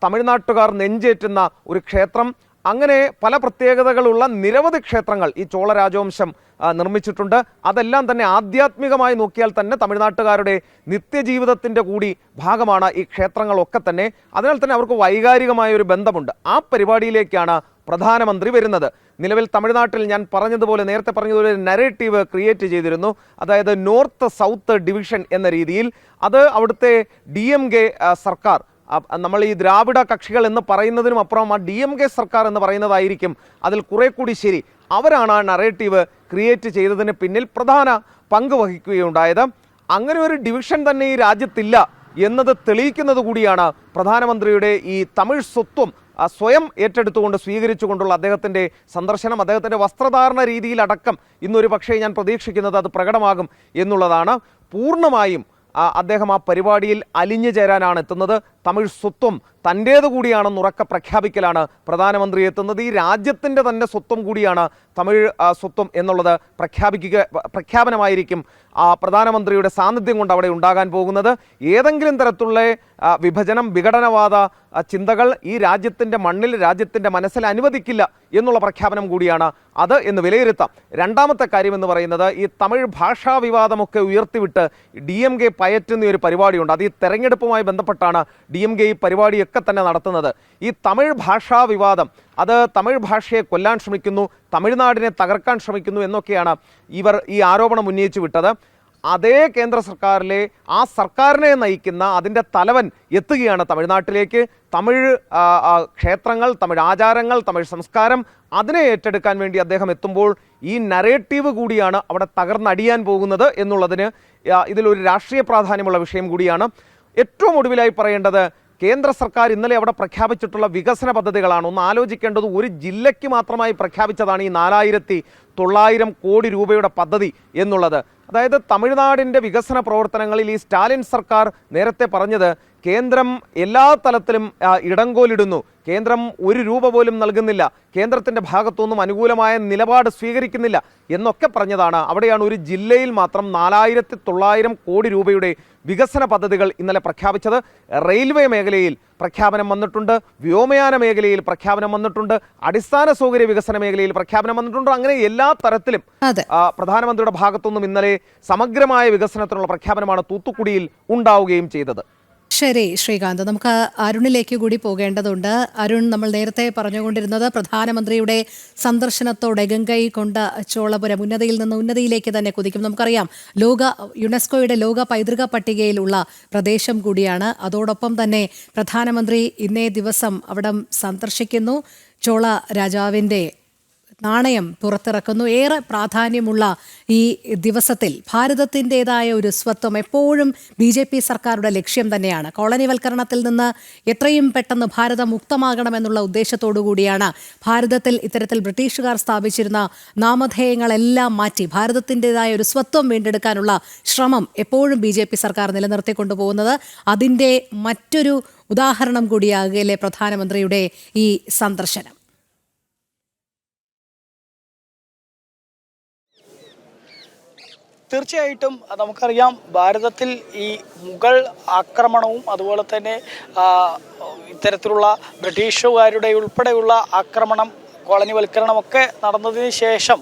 തമിഴ്നാട്ടുകാർ നെഞ്ചേറ്റുന്ന ഒരു ക്ഷേത്രം. അങ്ങനെ പല പ്രത്യേകതകളുള്ള നിരവധി ക്ഷേത്രങ്ങൾ ഈ ചോള രാജവംശം നിർമ്മിച്ചിട്ടുണ്ട്. അതെല്ലാം തന്നെ ആധ്യാത്മികമായി നോക്കിയാൽ തന്നെ തമിഴ്നാട്ടുകാരുടെ നിത്യജീവിതത്തിൻ്റെ കൂടി ഭാഗമാണ് ഈ ക്ഷേത്രങ്ങളൊക്കെ തന്നെ. അതിനാൽ തന്നെ അവർക്ക് വൈകാരികമായ ഒരു ബന്ധമുണ്ട്. ആ പരിപാടിയിലേക്കാണ് പ്രധാനമന്ത്രി വരുന്നത്. നിലവിൽ തമിഴ്നാട്ടിൽ ഞാൻ പറഞ്ഞതുപോലെ നേരത്തെ പറഞ്ഞതുപോലെ നരേറ്റീവ് ക്രിയേറ്റ് ചെയ്തിരുന്നു. അതായത് നോർത്ത് സൗത്ത് ഡിവിഷൻ എന്ന രീതിയിൽ. അത് അവിടുത്തെ DMK സർക്കാർ, നമ്മൾ ഈ ദ്രാവിഡ കക്ഷികൾ എന്ന് പറയുന്നതിനും അപ്പുറം ആ DMK സർക്കാർ എന്ന് പറയുന്നതായിരിക്കും അതിൽ കുറെ കൂടി ശരി. അവരാണ് ആ നറേറ്റീവ് ക്രിയേറ്റ് ചെയ്തതിന് പിന്നിൽ പ്രധാന പങ്ക് വഹിക്കുകയുണ്ടായത്. അങ്ങനെ ഒരു ഡിവിഷൻ തന്നെ ഈ രാജ്യത്തില്ല എന്നത് തെളിയിക്കുന്നത് കൂടിയാണ് പ്രധാനമന്ത്രിയുടെ ഈ തമിഴ് സ്വത്വം സ്വയം ഏറ്റെടുത്തുകൊണ്ട് സ്വീകരിച്ചുകൊണ്ടുള്ള അദ്ദേഹത്തിൻ്റെ സന്ദർശനം. അദ്ദേഹത്തിൻ്റെ വസ്ത്രധാരണ രീതിയിലടക്കം ഇന്നൊരു പക്ഷേ ഞാൻ പ്രതീക്ഷിക്കുന്നത് അത് പ്രകടമാകും എന്നുള്ളതാണ്. പൂർണ്ണമായും അദ്ദേഹം ആ പരിപാടിയിൽ അലിഞ്ഞു ചേരാനാണ് എത്തുന്നത്. തമിഴ് സ്വത്വം തൻ്റേത് കൂടിയാണെന്ന് ഉറക്കെ പ്രഖ്യാപിക്കലാണ് പ്രധാനമന്ത്രി എത്തുന്നത്. ഈ രാജ്യത്തിൻ്റെ തന്നെ സ്വത്വം കൂടിയാണ് തമിഴ് സ്വത്വം എന്നുള്ളത് പ്രഖ്യാപനമായിരിക്കും പ്രധാനമന്ത്രിയുടെ സാന്നിധ്യം കൊണ്ട് അവിടെ ഉണ്ടാകാൻ പോകുന്നത്. ഏതെങ്കിലും തരത്തിലുള്ള വിഭജനം, വിഘടനവാദ ചിന്തകൾ ഈ രാജ്യത്തിൻ്റെ മണ്ണിൽ, രാജ്യത്തിൻ്റെ മനസ്സിൽ അനുവദിക്കില്ല എന്നുള്ള പ്രഖ്യാപനം കൂടിയാണ് അത് എന്ന് വിലയിരുത്താം. രണ്ടാമത്തെ കാര്യം എന്ന് പറയുന്നത് ഈ തമിഴ് ഭാഷാ വിവാദമൊക്കെ ഉയർത്തിവിട്ട് DMK പയറ്റുന്ന ഒരു പരിപാടിയുണ്ട്. അത് ഈ തെരഞ്ഞെടുപ്പുമായി ബന്ധപ്പെട്ടാണ് DMK ഈ പരിപാടിയെ പരിപാടിയൊക്കെ തന്നെ നടത്തുന്നത്. ഈ തമിഴ് ഭാഷാ വിവാദം, അത് തമിഴ് ഭാഷയെ കൊല്ലാൻ ശ്രമിക്കുന്നു, തമിഴ്നാടിനെ തകർക്കാൻ ശ്രമിക്കുന്നു എന്നൊക്കെയാണ് ഇവർ ഈ ആരോപണം ഉന്നയിച്ചു വിട്ടത്. അതേ കേന്ദ്ര സർക്കാരിലെ ആ സർക്കാരിനെ നയിക്കുന്ന അതിൻ്റെ തലവൻ എത്തുകയാണ് തമിഴ്നാട്ടിലേക്ക്. തമിഴ് ക്ഷേത്രങ്ങൾ, തമിഴ് ആചാരങ്ങൾ, തമിഴ് സംസ്കാരം അതിനെ ഏറ്റെടുക്കാൻ വേണ്ടി അദ്ദേഹം എത്തുമ്പോൾ ഈ നരേറ്റീവ് കൂടിയാണ് അവിടെ തകർന്നടിയാൻ പോകുന്നത് എന്നുള്ളതിന് ഇതിലൊരു രാഷ്ട്രീയ പ്രാധാന്യമുള്ള വിഷയം കൂടിയാണ്. ഏറ്റവും ഒടുവിലായി പറയേണ്ടത്, കേന്ദ്ര സർക്കാർ ഇന്നലെ അവിടെ പ്രഖ്യാപിച്ചിട്ടുള്ള വികസന പദ്ധതികളാണ്. ഒന്ന് ആലോചിക്കേണ്ടത്, ഒരു ജില്ലയ്ക്ക് മാത്രമായി പ്രഖ്യാപിച്ചതാണ് ഈ 4900 കോടി രൂപയുടെ പദ്ധതി എന്നുള്ളത്. അതായത് തമിഴ്നാടിൻ്റെ വികസന പ്രവർത്തനങ്ങളിൽ ഈ സ്റ്റാലിൻ സർക്കാർ നേരത്തെ പറഞ്ഞത് കേന്ദ്രം എല്ലാ തലത്തിലും ഇടങ്കോലിടുന്നു, കേന്ദ്രം 1 രൂപ പോലും നൽകുന്നില്ല, കേന്ദ്രത്തിൻ്റെ ഭാഗത്തുനിന്നും അനുകൂലമായ നിലപാട് സ്വീകരിക്കുന്നില്ല എന്നൊക്കെ പറഞ്ഞതാണ്. അവിടെയാണ് ഒരു ജില്ലയിൽ മാത്രം 4900 കോടി രൂപയുടെ വികസന പദ്ധതികൾ ഇന്നലെ പ്രഖ്യാപിച്ചത്. റെയിൽവേ മേഖലയിൽ പ്രഖ്യാപനം വന്നിട്ടുണ്ട്, വ്യോമയാന മേഖലയിൽ പ്രഖ്യാപനം വന്നിട്ടുണ്ട്, അടിസ്ഥാന സൗകര്യ വികസന മേഖലയിൽ പ്രഖ്യാപനം വന്നിട്ടുണ്ട്. അങ്ങനെ എല്ലാ തരത്തിലും പ്രധാനമന്ത്രിയുടെ ഭാഗത്തുനിന്നും ഇന്നലെ സമഗ്രമായ വികസനത്തിനുള്ള പ്രഖ്യാപനമാണ് തൂത്തുക്കുടിയിൽ ഉണ്ടാവുകയും ചെയ്തത്. ശരി ശ്രീകാന്ത്, നമുക്ക് അരുണിലേക്ക് കൂടി പോകേണ്ടതുണ്ട്. അരുൺ, നമ്മൾ നേരത്തെ പറഞ്ഞുകൊണ്ടിരുന്നത് പ്രധാനമന്ത്രിയുടെ സന്ദർശനത്തോടെ ഗംഗൈ കൊണ്ട ചോളപുരം ഉന്നതിയിൽ നിന്ന് ഉന്നതിയിലേക്ക് തന്നെ കുതിക്കും. നമുക്കറിയാം, യുനെസ്കോയുടെ ലോക പൈതൃക പട്ടികയിലുള്ള പ്രദേശം കൂടിയാണ്. അതോടൊപ്പം തന്നെ പ്രധാനമന്ത്രി ഇന്നേ ദിവസം അവിടം സന്ദർശിക്കുന്നു. ചോള രാജാവിൻ്റെ നാണയം പുറത്തിറക്കുന്നു. ഏറെ പ്രാധാന്യമുള്ള ഈ ദിവസത്തിൽ ഭാരതത്തിൻ്റെതായ ഒരു സ്വത്വം എപ്പോഴും BJP സർക്കാരുടെ ലക്ഷ്യം തന്നെയാണ്. കോളനിവൽക്കരണത്തിൽ നിന്ന് എത്രയും പെട്ടെന്ന് ഭാരതം മുക്തമാകണമെന്നുള്ള ഉദ്ദേശത്തോടു കൂടിയാണ് ഭാരതത്തിൽ ഇത്തരത്തിൽ ബ്രിട്ടീഷുകാർ സ്ഥാപിച്ചിരുന്ന നാമധേയങ്ങളെല്ലാം മാറ്റി ഭാരതത്തിൻ്റെതായ ഒരു സ്വത്വം വീണ്ടെടുക്കാനുള്ള ശ്രമം എപ്പോഴും BJP സർക്കാർ നിലനിർത്തിക്കൊണ്ടുപോകുന്നത്. അതിൻ്റെ മറ്റൊരു ഉദാഹരണം കൂടിയാകലെ പ്രധാനമന്ത്രിയുടെ ഈ സന്ദർശനം. തീർച്ചയായിട്ടും നമുക്കറിയാം, ഭാരതത്തിൽ ഈ മുഗൾ ആക്രമണവും അതുപോലെ തന്നെ ഇത്തരത്തിലുള്ള ബ്രിട്ടീഷുകാരുടെ ഉൾപ്പെടെയുള്ള ആക്രമണം, കോളനിവൽക്കരണമൊക്കെ നടന്നതിന് ശേഷം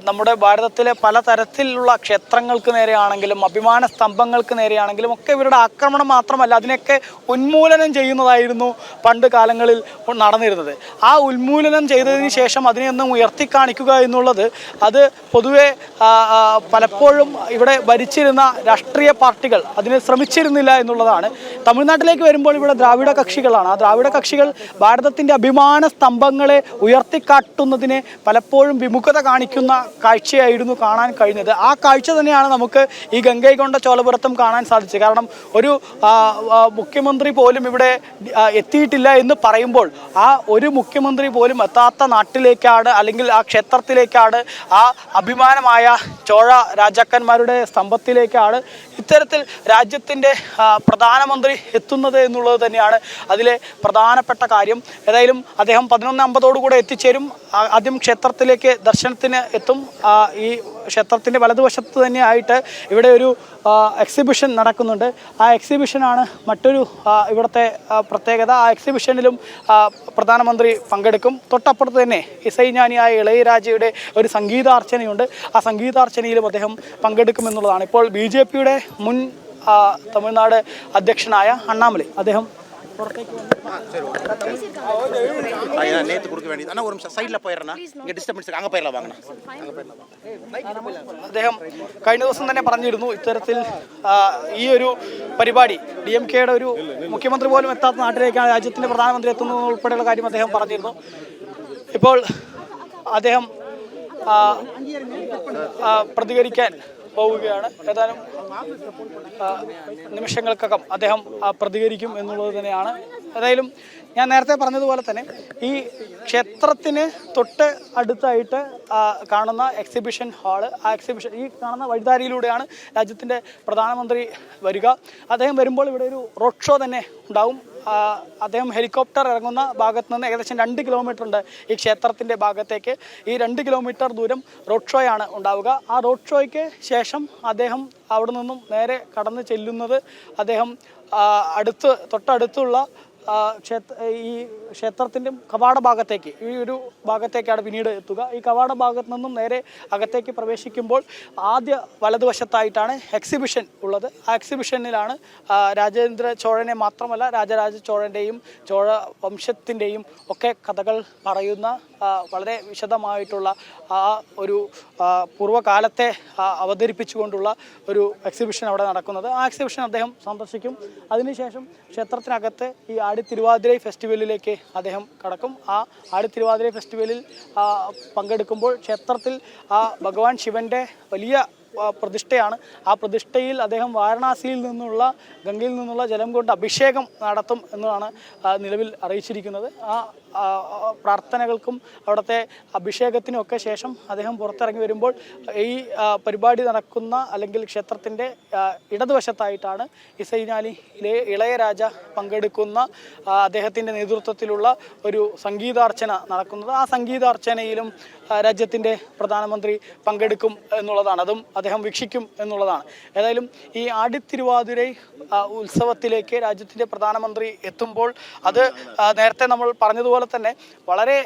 നമ്മുടെ ഭാരതത്തിലെ പലതരത്തിലുള്ള ക്ഷേത്രങ്ങൾക്ക് നേരെയാണെങ്കിലും അഭിമാന സ്തംഭങ്ങൾക്ക് നേരെയാണെങ്കിലും ഒക്കെ ഇവരുടെ ആക്രമണം മാത്രമല്ല, അതിനൊക്കെ ഉന്മൂലനം ചെയ്യുന്നതായിരുന്നു പണ്ട് കാലങ്ങളിൽ നടന്നിരുന്നത്. ആ ഉന്മൂലനം ചെയ്തതിന് ശേഷം അതിനെയൊന്നും ഉയർത്തിക്കാണിക്കുക എന്നുള്ളത് അത് പൊതുവെ പലപ്പോഴും ഇവിടെ ഭരിച്ചിരുന്ന രാഷ്ട്രീയ പാർട്ടികൾ അതിന് ശ്രമിച്ചിരുന്നില്ല എന്നുള്ളതാണ്. തമിഴ്നാട്ടിലേക്ക് വരുമ്പോൾ ഇവിടെ ദ്രാവിഡ കക്ഷികളാണ്. ആ ദ്രാവിഡ കക്ഷികൾ ഭാരതത്തിൻ്റെ അഭിമാന സ്തംഭങ്ങളെ ഉയർത്തിക്കാട്ടുന്നതിന് പലപ്പോഴും വിമുഖത കാണിക്കുന്ന കാഴ്ചയായിരുന്നു കാണാൻ കഴിഞ്ഞത്. ആ കാഴ്ച തന്നെയാണ് നമുക്ക് ഈ ഗംഗൈകൊണ്ട ചോളപുരത്തും കാണാൻ സാധിച്ചത്. കാരണം ഒരു മുഖ്യമന്ത്രി പോലും ഇവിടെ എത്തിയിട്ടില്ല എന്ന് പറയുമ്പോൾ ആ ഒരു മുഖ്യമന്ത്രി പോലും എത്താത്ത നാട്ടിലേക്കാണ്, അല്ലെങ്കിൽ ആ ക്ഷേത്രത്തിലേക്കാണ്, ആ അഭിമാനമായ ചോഴ രാജാക്കന്മാരുടെ സ്തംഭത്തിലേക്കാണ് ഇത്തരത്തിൽ രാജ്യത്തിൻ്റെ പ്രധാനമന്ത്രി എത്തുന്നത് എന്നുള്ളത് തന്നെയാണ് അതിലെ പ്രധാനപ്പെട്ട കാര്യം. ഏതായാലും അദ്ദേഹം 11:50 എത്തിച്ചേരും. ആദ്യം ക്ഷേത്രത്തിലേക്ക് ദർശനത്തിന് എത്തും. ഈ ക്ഷേത്രത്തിൻ്റെ വലതുവശത്ത് തന്നെയായിട്ട് ഇവിടെ ഒരു എക്സിബിഷൻ നടക്കുന്നുണ്ട്. ആ എക്സിബിഷനാണ് മറ്റൊരു ഇവിടുത്തെ പ്രത്യേകത. ആ എക്സിബിഷനിലും പ്രധാനമന്ത്രി പങ്കെടുക്കും. തൊട്ടപ്പുറത്ത് തന്നെ ഇസൈஞானிയായ ഇളയരാജയുടെ ഒരു സംഗീതാർച്ചനയുണ്ട്. ആ സംഗീതാർച്ചനയിലും അദ്ദേഹം പങ്കെടുക്കുമെന്നുള്ളതാണ്. ഇപ്പോൾ BJPയുടെ മുൻ തമിഴ്നാട് അധ്യക്ഷനായ അണ്ണാമലൈ അദ്ദേഹം പുറത്തേക്ക് അദ്ദേഹം കഴിഞ്ഞ ദിവസം തന്നെ പറഞ്ഞിരുന്നു, ഇത്തരത്തിൽ ഈ ഒരു പരിപാടി DMKയുടെ ഒരു മുഖ്യമന്ത്രി പോലും എത്താത്ത നാട്ടിലേക്കാണ് രാജ്യത്തിൻ്റെ പ്രധാനമന്ത്രി എത്തുന്നത് ഉൾപ്പെടെയുള്ള കാര്യം അദ്ദേഹം പറഞ്ഞിരുന്നു. ഇപ്പോൾ അദ്ദേഹം പ്രതികരിക്കാൻ പോവുകയാണ്. ഏതാനും നിമിഷങ്ങൾക്കകം അദ്ദേഹം പ്രതികരിക്കും എന്നുള്ളത് തന്നെയാണ്. ഏതായാലും ഞാൻ നേരത്തെ പറഞ്ഞതുപോലെ തന്നെ ഈ ക്ഷേത്രത്തിന് തൊട്ട് അടുത്തായിട്ട് കാണുന്ന എക്സിബിഷൻ ഹാള്, ആ എക്സിബിഷൻ ഈ കാണുന്ന വഴിധാരിയിലൂടെയാണ് രാജ്യത്തിൻ്റെ പ്രധാനമന്ത്രി വരിക. അദ്ദേഹം വരുമ്പോൾ ഇവിടെ ഒരു റോഡ് ഷോ തന്നെ ഉണ്ടാവും. അദ്ദേഹം ഹെലികോപ്റ്റർ ഇറങ്ങുന്ന ഭാഗത്ത് നിന്ന് ഏകദേശം 2 കിലോമീറ്റർ ഉണ്ട് ഈ ക്ഷേത്രത്തിൻ്റെ ഭാഗത്തേക്ക്. ഈ 2 കിലോമീറ്റർ ദൂരം റോഡ് ഷോയാണ് ഉണ്ടാവുക. ആ റോഡ് ഷോയ്ക്ക് ശേഷം അദ്ദേഹം അവിടെ നിന്നും നേരെ കടന്നു ചെല്ലുന്നത് അദ്ദേഹം തൊട്ടടുത്തുള്ള ഈ ക്ഷേത്രത്തിൻ്റെ കവാട ഭാഗത്തേക്ക്, ഈ ഒരു ഭാഗത്തേക്കാണ് പിന്നീട് എത്തുക. ഈ കവാട ഭാഗത്ത് നിന്നും നേരെ അകത്തേക്ക് പ്രവേശിക്കുമ്പോൾ ആദ്യ വലതുവശത്തായിട്ടാണ് എക്സിബിഷൻ ഉള്ളത്. ആ എക്സിബിഷനിലാണ് രാജേന്ദ്ര ചോഴനെ മാത്രമല്ല രാജരാജ ചോഴൻ്റെയും ചോഴ വംശത്തിൻ്റെയും ഒക്കെ കഥകൾ പറയുന്ന വളരെ വിശദമായിട്ടുള്ള ആ ഒരു പൂർവ്വകാലത്തെ അവതരിപ്പിച്ചുകൊണ്ടുള്ള ഒരു എക്സിബിഷൻ അവിടെ നടക്കുന്നത്. ആ എക്സിബിഷൻ അദ്ദേഹം സന്ദർശിക്കും. അതിനുശേഷം ക്ഷേത്രത്തിനകത്ത് ഈ ആടിത്തിരുവാതിര ഫെസ്റ്റിവലിലേക്ക് അദ്ദേഹം കടക്കും. ആ ആടിത്തിരുവാതിര ഫെസ്റ്റിവലിൽ പങ്കെടുക്കുമ്പോൾ ക്ഷേത്രത്തിൽ ഭഗവാൻ ശിവൻ്റെ വലിയ പ്രതിഷ്ഠയാണ്. ആ പ്രതിഷ്ഠയിൽ അദ്ദേഹം വാരണാസിയിൽ നിന്നുള്ള ഗംഗയിൽ നിന്നുള്ള ജലം കൊണ്ട് അഭിഷേകം നടത്തും എന്നാണ് നിലവിൽ അറിയിച്ചിരിക്കുന്നത്. ആ പ്രാർത്ഥനകൾക്കും അവിടുത്തെ അഭിഷേകത്തിനുമൊക്കെ ശേഷം അദ്ദേഹം പുറത്തിറങ്ങി വരുമ്പോൾ ഈ പരിപാടി നടക്കുന്ന അല്ലെങ്കിൽ ക്ഷേത്രത്തിൻ്റെ ഇടതുവശത്തായിട്ടാണ് ഇസൈഞ്ഞാലിയിലെ ഇളയരാജ പങ്കെടുക്കുന്ന അദ്ദേഹത്തിൻ്റെ നേതൃത്വത്തിലുള്ള ഒരു സംഗീതാർച്ചന നടക്കുന്നത്. ആ സംഗീതാർച്ചനയിലും രാജ്യത്തിൻ്റെ പ്രധാനമന്ത്രി പങ്കെടുക്കും എന്നുള്ളതാണ്, അതും അദ്ദേഹം വീക്ഷിക്കും എന്നുള്ളതാണ്. ഏതായാലും ഈ ആടിത്തിരുവാതിര ഉത്സവത്തിലേക്ക് രാജ്യത്തിൻ്റെ പ്രധാനമന്ത്രി എത്തുമ്പോൾ അത് നേരത്തെ നമ്മൾ പറഞ്ഞതുപോലെ തന്നെ വളരെ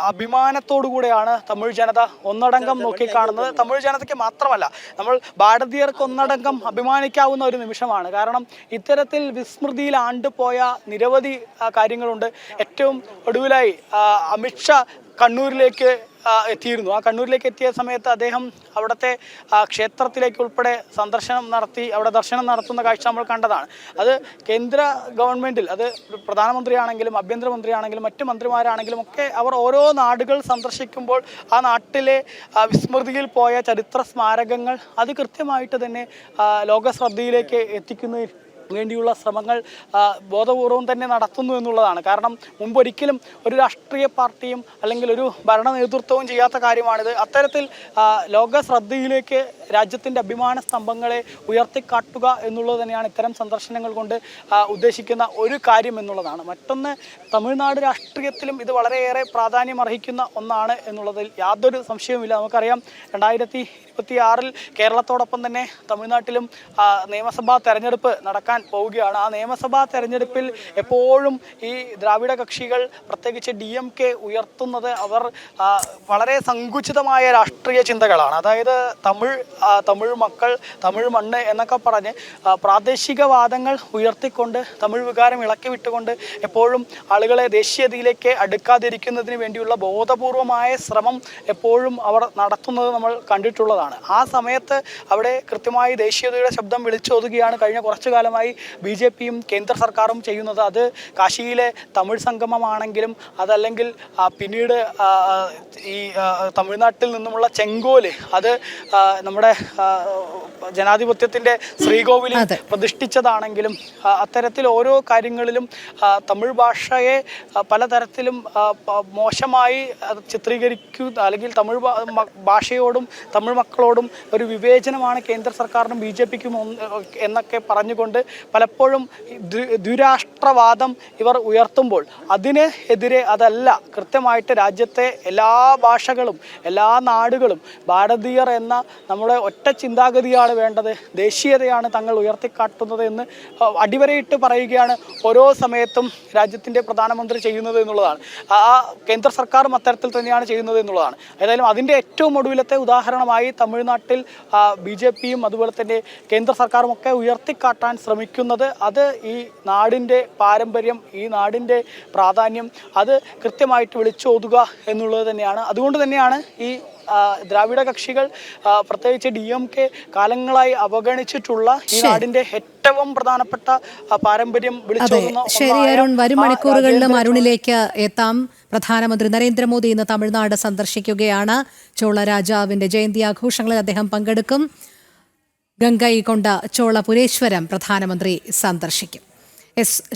അഭിമാനത്തോടു കൂടെയാണ് തമിഴ് ജനത ഒന്നടങ്കം നോക്കിക്കാണുന്നത്. തമിഴ് ജനതയ്ക്ക് മാത്രമല്ല, നമ്മൾ ഭാരതീയർക്ക് ഒന്നടങ്കം അഭിമാനിക്കാവുന്ന ഒരു നിമിഷമാണ്. കാരണം ഇത്തരത്തിൽ വിസ്മൃതിയിൽ ആണ്ടുപോയ നിരവധി കാര്യങ്ങളുണ്ട്. ഏറ്റവും ഒടുവിലായി അമിത്ഷാ കണ്ണൂരിലേക്ക് എത്തിയിരുന്നു. ആ കണ്ണൂരിലേക്ക് എത്തിയ സമയത്ത് അദ്ദേഹം അവിടുത്തെ ക്ഷേത്രത്തിലേക്ക് ഉൾപ്പെടെ സന്ദർശനം നടത്തി അവിടെ ദർശനം നടത്തുന്ന കാഴ്ച നമ്മൾ കണ്ടതാണ്. അത് കേന്ദ്ര ഗവൺമെൻറ്റിൽ, അത് പ്രധാനമന്ത്രിയാണെങ്കിലും ആഭ്യന്തരമന്ത്രിയാണെങ്കിലും മറ്റ് മന്ത്രിമാരാണെങ്കിലും ഒക്കെ അവർ ഓരോ നാടുകൾ സന്ദർശിക്കുമ്പോൾ ആ നാട്ടിലെ വിസ്മൃതിയിൽ പോയ ചരിത്ര സ്മാരകങ്ങൾ അത് കൃത്യമായിട്ട് തന്നെ ലോക ശ്രദ്ധയിലേക്ക് എത്തിക്കുന്നതിൽ വേണ്ടിയുള്ള ശ്രമങ്ങൾ ബോധപൂർവം തന്നെ നടത്തുന്നു എന്നുള്ളതാണ്. കാരണം മുമ്പൊരിക്കലും ഒരു രാഷ്ട്രീയ പാർട്ടിയും അല്ലെങ്കിൽ ഒരു ഭരണ നേതൃത്വവും ചെയ്യാത്ത കാര്യമാണിത്. അത്തരത്തിൽ ലോക ശ്രദ്ധയിലേക്ക് രാജ്യത്തിൻ്റെ അഭിമാന സ്തംഭങ്ങളെ ഉയർത്തിക്കാട്ടുക എന്നുള്ളത് തന്നെയാണ് ഇത്തരം സന്ദർശനങ്ങൾ കൊണ്ട് ഉദ്ദേശിക്കുന്ന ഒരു കാര്യം എന്നുള്ളതാണ്. മറ്റൊന്ന്, തമിഴ്നാട് രാഷ്ട്രീയത്തിലും ഇത് വളരെയേറെ പ്രാധാന്യം അർഹിക്കുന്ന ഒന്നാണ് എന്നുള്ളതിൽ യാതൊരു സംശയവുമില്ല. നമുക്കറിയാം 2026 കേരളത്തോടൊപ്പം തന്നെ തമിഴ്നാട്ടിലും നിയമസഭാ തെരഞ്ഞെടുപ്പ് നടക്കാൻ പോവുകയാണ്. ആ നിയമസഭാ തെരഞ്ഞെടുപ്പിൽ എപ്പോഴും ഈ ദ്രാവിഡ കക്ഷികൾ പ്രത്യേകിച്ച് DMK ഉയർത്തുന്നത് അവർ വളരെ സങ്കുചിതമായ രാഷ്ട്രീയ ചിന്തകളാണ്. അതായത് തമിഴ് മക്കൾ, തമിഴ് മണ്ണ് എന്നൊക്കെ പറഞ്ഞ് പ്രാദേശികവാദങ്ങൾ ഉയർത്തിക്കൊണ്ട് തമിഴ് വികാരം ഇളക്കി വിട്ടുകൊണ്ട് എപ്പോഴും ആളുകളെ ദേശീയതയിലേക്ക് അടുക്കാതിരിക്കുന്നതിന് വേണ്ടിയുള്ള ബോധപൂർവമായ ശ്രമം എപ്പോഴും അവർ നടത്തുന്നത് നമ്മൾ കണ്ടിട്ടുള്ളതാണ്. ആ സമയത്ത് അവിടെ കൃത്യമായി ദേശീയതയുടെ ശബ്ദം വിളിച്ചോതുകയാണ് കഴിഞ്ഞ കുറച്ചു കാലമായി BJPയും കേന്ദ്ര സർക്കാരും ചെയ്യുന്നത്. അത് കാശിയിലെ തമിഴ് സംഗമമാണെങ്കിലും അതല്ലെങ്കിൽ പിന്നീട് ഈ തമിഴ്നാട്ടിൽ നിന്നുമുള്ള ചെങ്കോല്, അത് നമ്മുടെ ജനാധിപത്യത്തിൻ്റെ ശ്രീകോവിലിൽ പ്രതിഷ്ഠിച്ചതാണെങ്കിലും അത്തരത്തിൽ ഓരോ കാര്യങ്ങളിലും തമിഴ് ഭാഷയെ പലതരത്തിലും മോശമായി ചിത്രീകരിക്കുക അല്ലെങ്കിൽ തമിഴ് ഭാഷയോടും തമിഴ് മക്കളോടും ഒരു വിവേചനമാണ് കേന്ദ്ര സർക്കാരിനും BJPക്കും എന്നൊക്കെ പറഞ്ഞുകൊണ്ട് പലപ്പോഴും ദ്വിരാഷ്ട്രവാദം ഇവർ ഉയർത്തുമ്പോൾ അതിന് എതിരെ അതല്ല, കൃത്യമായിട്ട് രാജ്യത്തെ എല്ലാ ഭാഷകളും എല്ലാ നാടുകളും ഭാരതീയർ എന്ന നമ്മുടെ ഒറ്റ ചിന്താഗതിയാണ് വേണ്ടത്, ദേശീയതയാണ് തങ്ങൾ ഉയർത്തിക്കാട്ടുന്നത് എന്ന് അടിവരയിട്ട് പറയുകയാണ് ഓരോ സമയത്തും രാജ്യത്തിൻ്റെ പ്രധാനമന്ത്രി ചെയ്യുന്നത് എന്നുള്ളതാണ്. ആ കേന്ദ്ര സർക്കാരും അത്തരത്തിൽ തന്നെയാണ് ചെയ്യുന്നത് എന്നുള്ളതാണ്. ഏതായാലും അതിൻ്റെ ഏറ്റവും ഒടുവിലത്തെ ഉദാഹരണമായി തമിഴ്നാട്ടിൽ BJPയും അതുപോലെ തന്നെ കേന്ദ്ര സർക്കാരും ഒക്കെ ഉയർത്തിക്കാട്ടാൻ ശ്രമിക്കുന്നത് അത് ഈ നാടിൻ്റെ പാരമ്പര്യം, ഈ നാടിൻ്റെ പ്രാധാന്യം അത് കൃത്യമായിട്ട് വിളിച്ചോതുക എന്നുള്ളത് തന്നെയാണ്. അതുകൊണ്ട് തന്നെയാണ് ഈ ദ്രാവിഡ കക്ഷികൾ പ്രത്യേകിച്ച് DMK കാലങ്ങളായി അവഗണിച്ചിട്ടുള്ള ഈ നാടിന്റെ ഏറ്റവും പ്രധാനപ്പെട്ട പാരമ്പര്യം വിളിച്ചോതുന്ന. ശരി അരുൺ, വരും മണിക്കൂറുകളിലും അരുണിലേക്ക് എത്താം. പ്രധാനമന്ത്രി നരേന്ദ്രമോദി ഇന്ന് തമിഴ്നാട് സന്ദർശിക്കുകയാണ്. ചോള രാജാവിന്റെ ജയന്തി ആഘോഷങ്ങളിൽ അദ്ദേഹം പങ്കെടുക്കും. ഗംഗൈകൊണ്ട ചോളപുരേശ്വരം പ്രധാനമന്ത്രി സന്ദർശിക്കും.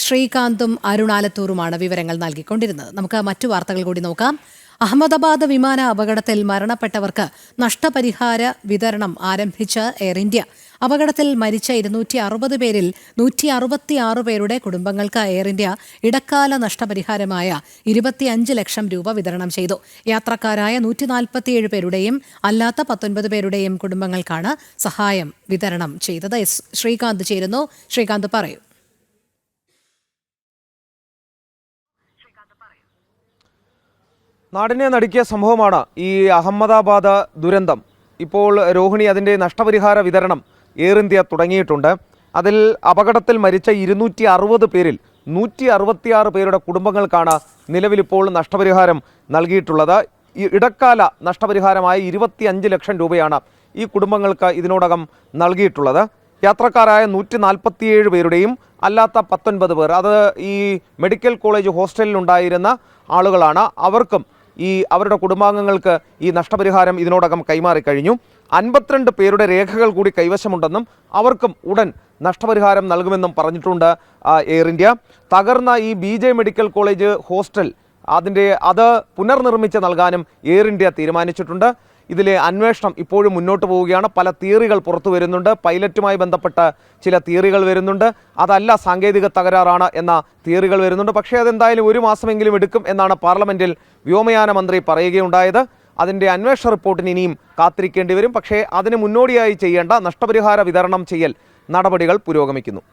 ശ്രീകാന്തും അരുണാലത്തൂറുമാണ് വിവരങ്ങൾ നൽകിക്കൊണ്ടിരുന്നത്. നമുക്ക് മറ്റു വാർത്തകൾ കൂടി നോക്കാം. അഹമ്മദാബാദ് വിമാന അപകടത്തിൽ മരണപ്പെട്ടവർക്ക് നഷ്ടപരിഹാര വിതരണം ആരംഭിച്ച എയർ ഇന്ത്യ. അപകടത്തിൽ മരിച്ച 260 പേരിൽ 166 പേരുടെ കുടുംബങ്ങൾക്ക് എയർ ഇന്ത്യ ഇടക്കാല നഷ്ടപരിഹാരമായ 25 ലക്ഷം രൂപ വിതരണം ചെയ്തു. യാത്രക്കാരായ 147 പേരുടെയും അല്ലാത്ത 19 പേരുടെയും കുടുംബങ്ങൾക്കാണ് സഹായം വിതരണം ചെയ്തത്. ശ്രീകാന്ത് ചേരുന്നു. ശ്രീകാന്ത്, പറയൂ. നാടിനെ നടുക്കിയ സംഭവമാണ് ഈ അഹമ്മദാബാദ് ദുരന്തം. ഇപ്പോൾ രോഹിണി അതിൻ്റെ നഷ്ടപരിഹാര വിതരണം എയർ ഇന്ത്യ തുടങ്ങിയിട്ടുണ്ട്. അതിൽ അപകടത്തിൽ മരിച്ച 260 പേരിൽ 166 പേരുടെ കുടുംബങ്ങൾക്കാണ് നിലവിലിപ്പോൾ നഷ്ടപരിഹാരം നൽകിയിട്ടുള്ളത്. ഈ ഇടക്കാല നഷ്ടപരിഹാരമായ 25 ലക്ഷം രൂപയാണ് ഈ കുടുംബങ്ങൾക്ക് ഇതിനോടകം നൽകിയിട്ടുള്ളത്. യാത്രക്കാരായ 147 പേരുടെയും അല്ലാത്ത 19 പേർ, അത് ഈ മെഡിക്കൽ കോളേജ് ഹോസ്റ്റലിലുണ്ടായിരുന്ന ആളുകളാണ്. അവർക്കും അവരുടെ കുടുംബാംഗങ്ങൾക്ക് ഈ നഷ്ടപരിഹാരം ഇതിനോടകം കൈമാറിക്കഴിഞ്ഞു. 52 പേരുടെ രേഖകൾ കൂടി കൈവശമുണ്ടെന്നും അവർക്കും ഉടൻ നഷ്ടപരിഹാരം നൽകുമെന്നും പറഞ്ഞിട്ടുണ്ട് എയർ ഇന്ത്യ. തകർന്ന ഈ BJ മെഡിക്കൽ കോളേജ് ഹോസ്റ്റൽ അത് പുനർനിർമ്മിച്ച് നൽകാനും എയർ ഇന്ത്യ തീരുമാനിച്ചിട്ടുണ്ട്. ഇതിലെ അന്വേഷണം ഇപ്പോഴും മുന്നോട്ട് പോവുകയാണ്. പല തിയറികൾ പുറത്തു വരുന്നുണ്ട്. പൈലറ്റുമായി ബന്ധപ്പെട്ട ചില തിയറികൾ വരുന്നുണ്ട്. അതല്ല സാങ്കേതിക തകരാറാണ് എന്ന തിയറികൾ വരുന്നുണ്ട്. പക്ഷേ അതെന്തായാലും 1 മാസമെങ്കിലും എടുക്കും എന്നാണ് പാർലമെന്റിൽ വ്യോമയാന മന്ത്രി പറയുകയുണ്ടായത്. അതിൻ്റെ അന്വേഷണ റിപ്പോർട്ടിന് ഇനിയും കാത്തിരിക്കേണ്ടി വരും. പക്ഷേ അതിന് മുന്നോടിയായി ചെയ്യേണ്ട നഷ്ടപരിഹാര വിതരണം ചെയ്യൽ നടപടികൾ പുരോഗമിക്കുന്നു.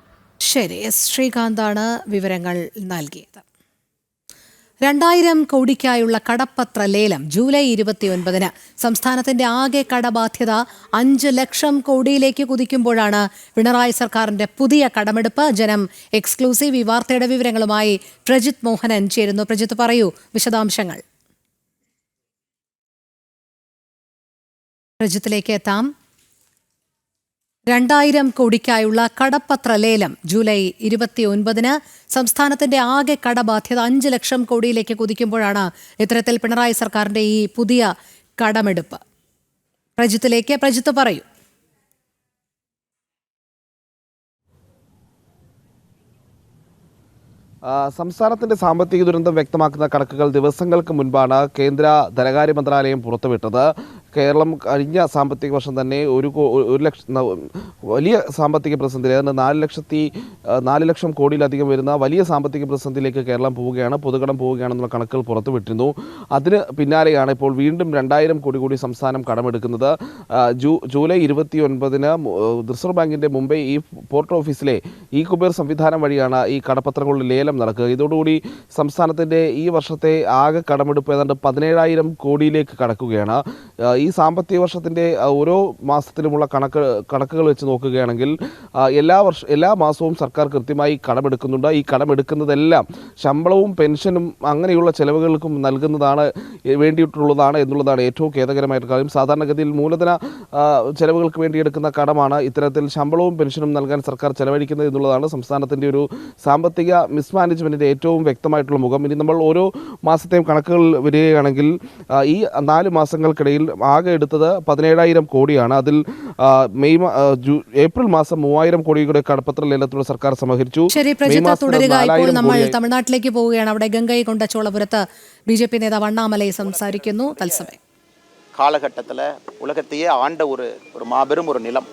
ശരി, എസ് ശ്രീകാന്താണ് വിവരങ്ങൾ നൽകിയത്. 2000 കോടിക്കായുള്ള കടപ്പത്ര ലേലം ജൂലൈ 29-ന്. സംസ്ഥാനത്തിന്റെ ആകെ കടബാധ്യത 5 ലക്ഷം കോടിയിലേക്ക് കുതിക്കുമ്പോഴാണ് പിണറായി സർക്കാരിന്റെ പുതിയ കടമെടുപ്പ്. ജനം എക്സ്ക്ലൂസീവ് ഈ വാർത്തയുടെ വിവരങ്ങളുമായി പ്രജിത് മോഹനൻ ചേരുന്നു. പ്രജിത്ത്, പറയൂ വിശദാംശങ്ങൾ. പ്രജിത്തിലേക്ക് എത്താം. 2000 കോടിക്കായുള്ള കടപ്പത്ര ലേലം ജൂലൈ 29-ന്. സംസ്ഥാനത്തിന്റെ ആകെ കടബാധ്യത 5 ലക്ഷം കോടിയിലേക്ക് കുതിക്കുമ്പോഴാണ് ഇത്തരത്തിൽ പിണറായി സർക്കാരിന്റെ ഈ പുതിയ കടമെടുപ്പ്. പ്രജിത്ത് പറയൂ. സംസ്ഥാനത്തിന്റെ സാമ്പത്തിക ദുരന്തം വ്യക്തമാക്കുന്ന കണക്കുകൾ ദിവസങ്ങൾക്ക് മുൻപാണ് കേന്ദ്ര ധനകാര്യ മന്ത്രാലയം പുറത്തുവിട്ടത്. കേരളം കഴിഞ്ഞ സാമ്പത്തിക വർഷം തന്നെ ഒരു വലിയ സാമ്പത്തിക പ്രതിസന്ധി, അതായത് 4 ലക്ഷം കോടിയിലധികം വരുന്ന വലിയ സാമ്പത്തിക പ്രതിസന്ധിയിലേക്ക് കേരളം പോവുകയാണ്, പൊതുകടം പോവുകയാണെന്നുള്ള കണക്കുകൾ പുറത്തുവിട്ടിരുന്നു. അതിന് പിന്നാലെയാണ് ഇപ്പോൾ വീണ്ടും 2000 കോടി കൂടി സംസ്ഥാനം കടമെടുക്കുന്നത്. ജൂലൈ 29-ന് റിസർവ് ബാങ്കിന്റെ മുംബൈ ഈ പോർട്ട് ഓഫീസിലെ ഈ കുബേർ സംവിധാനം വഴിയാണ് ഈ കടപ്പത്രങ്ങളുടെ ലേലം നടക്കുക. ഇതോടുകൂടി സംസ്ഥാനത്തിന്റെ ഈ വർഷത്തെ ആകെ കടമെടുപ്പ് ഏതാണ്ട് 17,000 കോടിയിലേക്ക് കടക്കുകയാണ്. ഈ സാമ്പത്തിക വർഷത്തിൻ്റെ ഓരോ മാസത്തിലുമുള്ള കണക്കുകൾ വെച്ച് നോക്കുകയാണെങ്കിൽ എല്ലാ മാസവും സർക്കാർ കൃത്യമായി കടമെടുക്കുന്നുണ്ട്. ഈ കടമെടുക്കുന്നതെല്ലാം ശമ്പളവും പെൻഷനും അങ്ങനെയുള്ള ചെലവുകൾക്കും വേണ്ടിയിട്ടുള്ളതാണ് എന്നുള്ളതാണ് ഏറ്റവും ഖേദകരമായിട്ട് കാര്യം. സാധാരണഗതിയിൽ മൂലധന ചെലവുകൾക്ക് വേണ്ടി എടുക്കുന്ന കടമാണ് ഇത്തരത്തിൽ ശമ്പളവും പെൻഷനും നൽകാൻ സർക്കാർ ചെലവഴിക്കുന്നത് എന്നുള്ളതാണ് സംസ്ഥാനത്തിൻ്റെ ഒരു സാമ്പത്തിക മിസ്മാനേജ്മെൻറ്റിൻ്റെ ഏറ്റവും വ്യക്തമായിട്ടുള്ള മുഖം. ഇനി നമ്മൾ ഓരോ മാസത്തെയും കണക്കുകൾ വരികയാണെങ്കിൽ ഈ 4 മാസങ്ങൾക്കിടയിൽ ആകെ എടുത്തത് 17,000 കോടിയാണ്. അതിൽ ഏപ്രിൽ മാസം 3,000 കോടിയുടെ കടപ്പത്ര ലേലത്തോടെ സർക്കാർ സമാഹരിച്ചു. ശരി പ്രജിത്ത്, തുടരുക. ഇപ്പോൾ നമ്മൾ തമിഴ്നാട്ടിലേക്ക് പോവുകയാണ്. അവിടെ ഗംഗൈകൊണ്ട ചോളപുരത്ത് BJP നേതാവ് അണ്ണാമലൈ സംസാരിക്കുന്നു. തത്സമയം காலகட்டத்தில் உலகத்தையே ஆண்ட ஒரு மாபெரும் ஒரு நிலம்.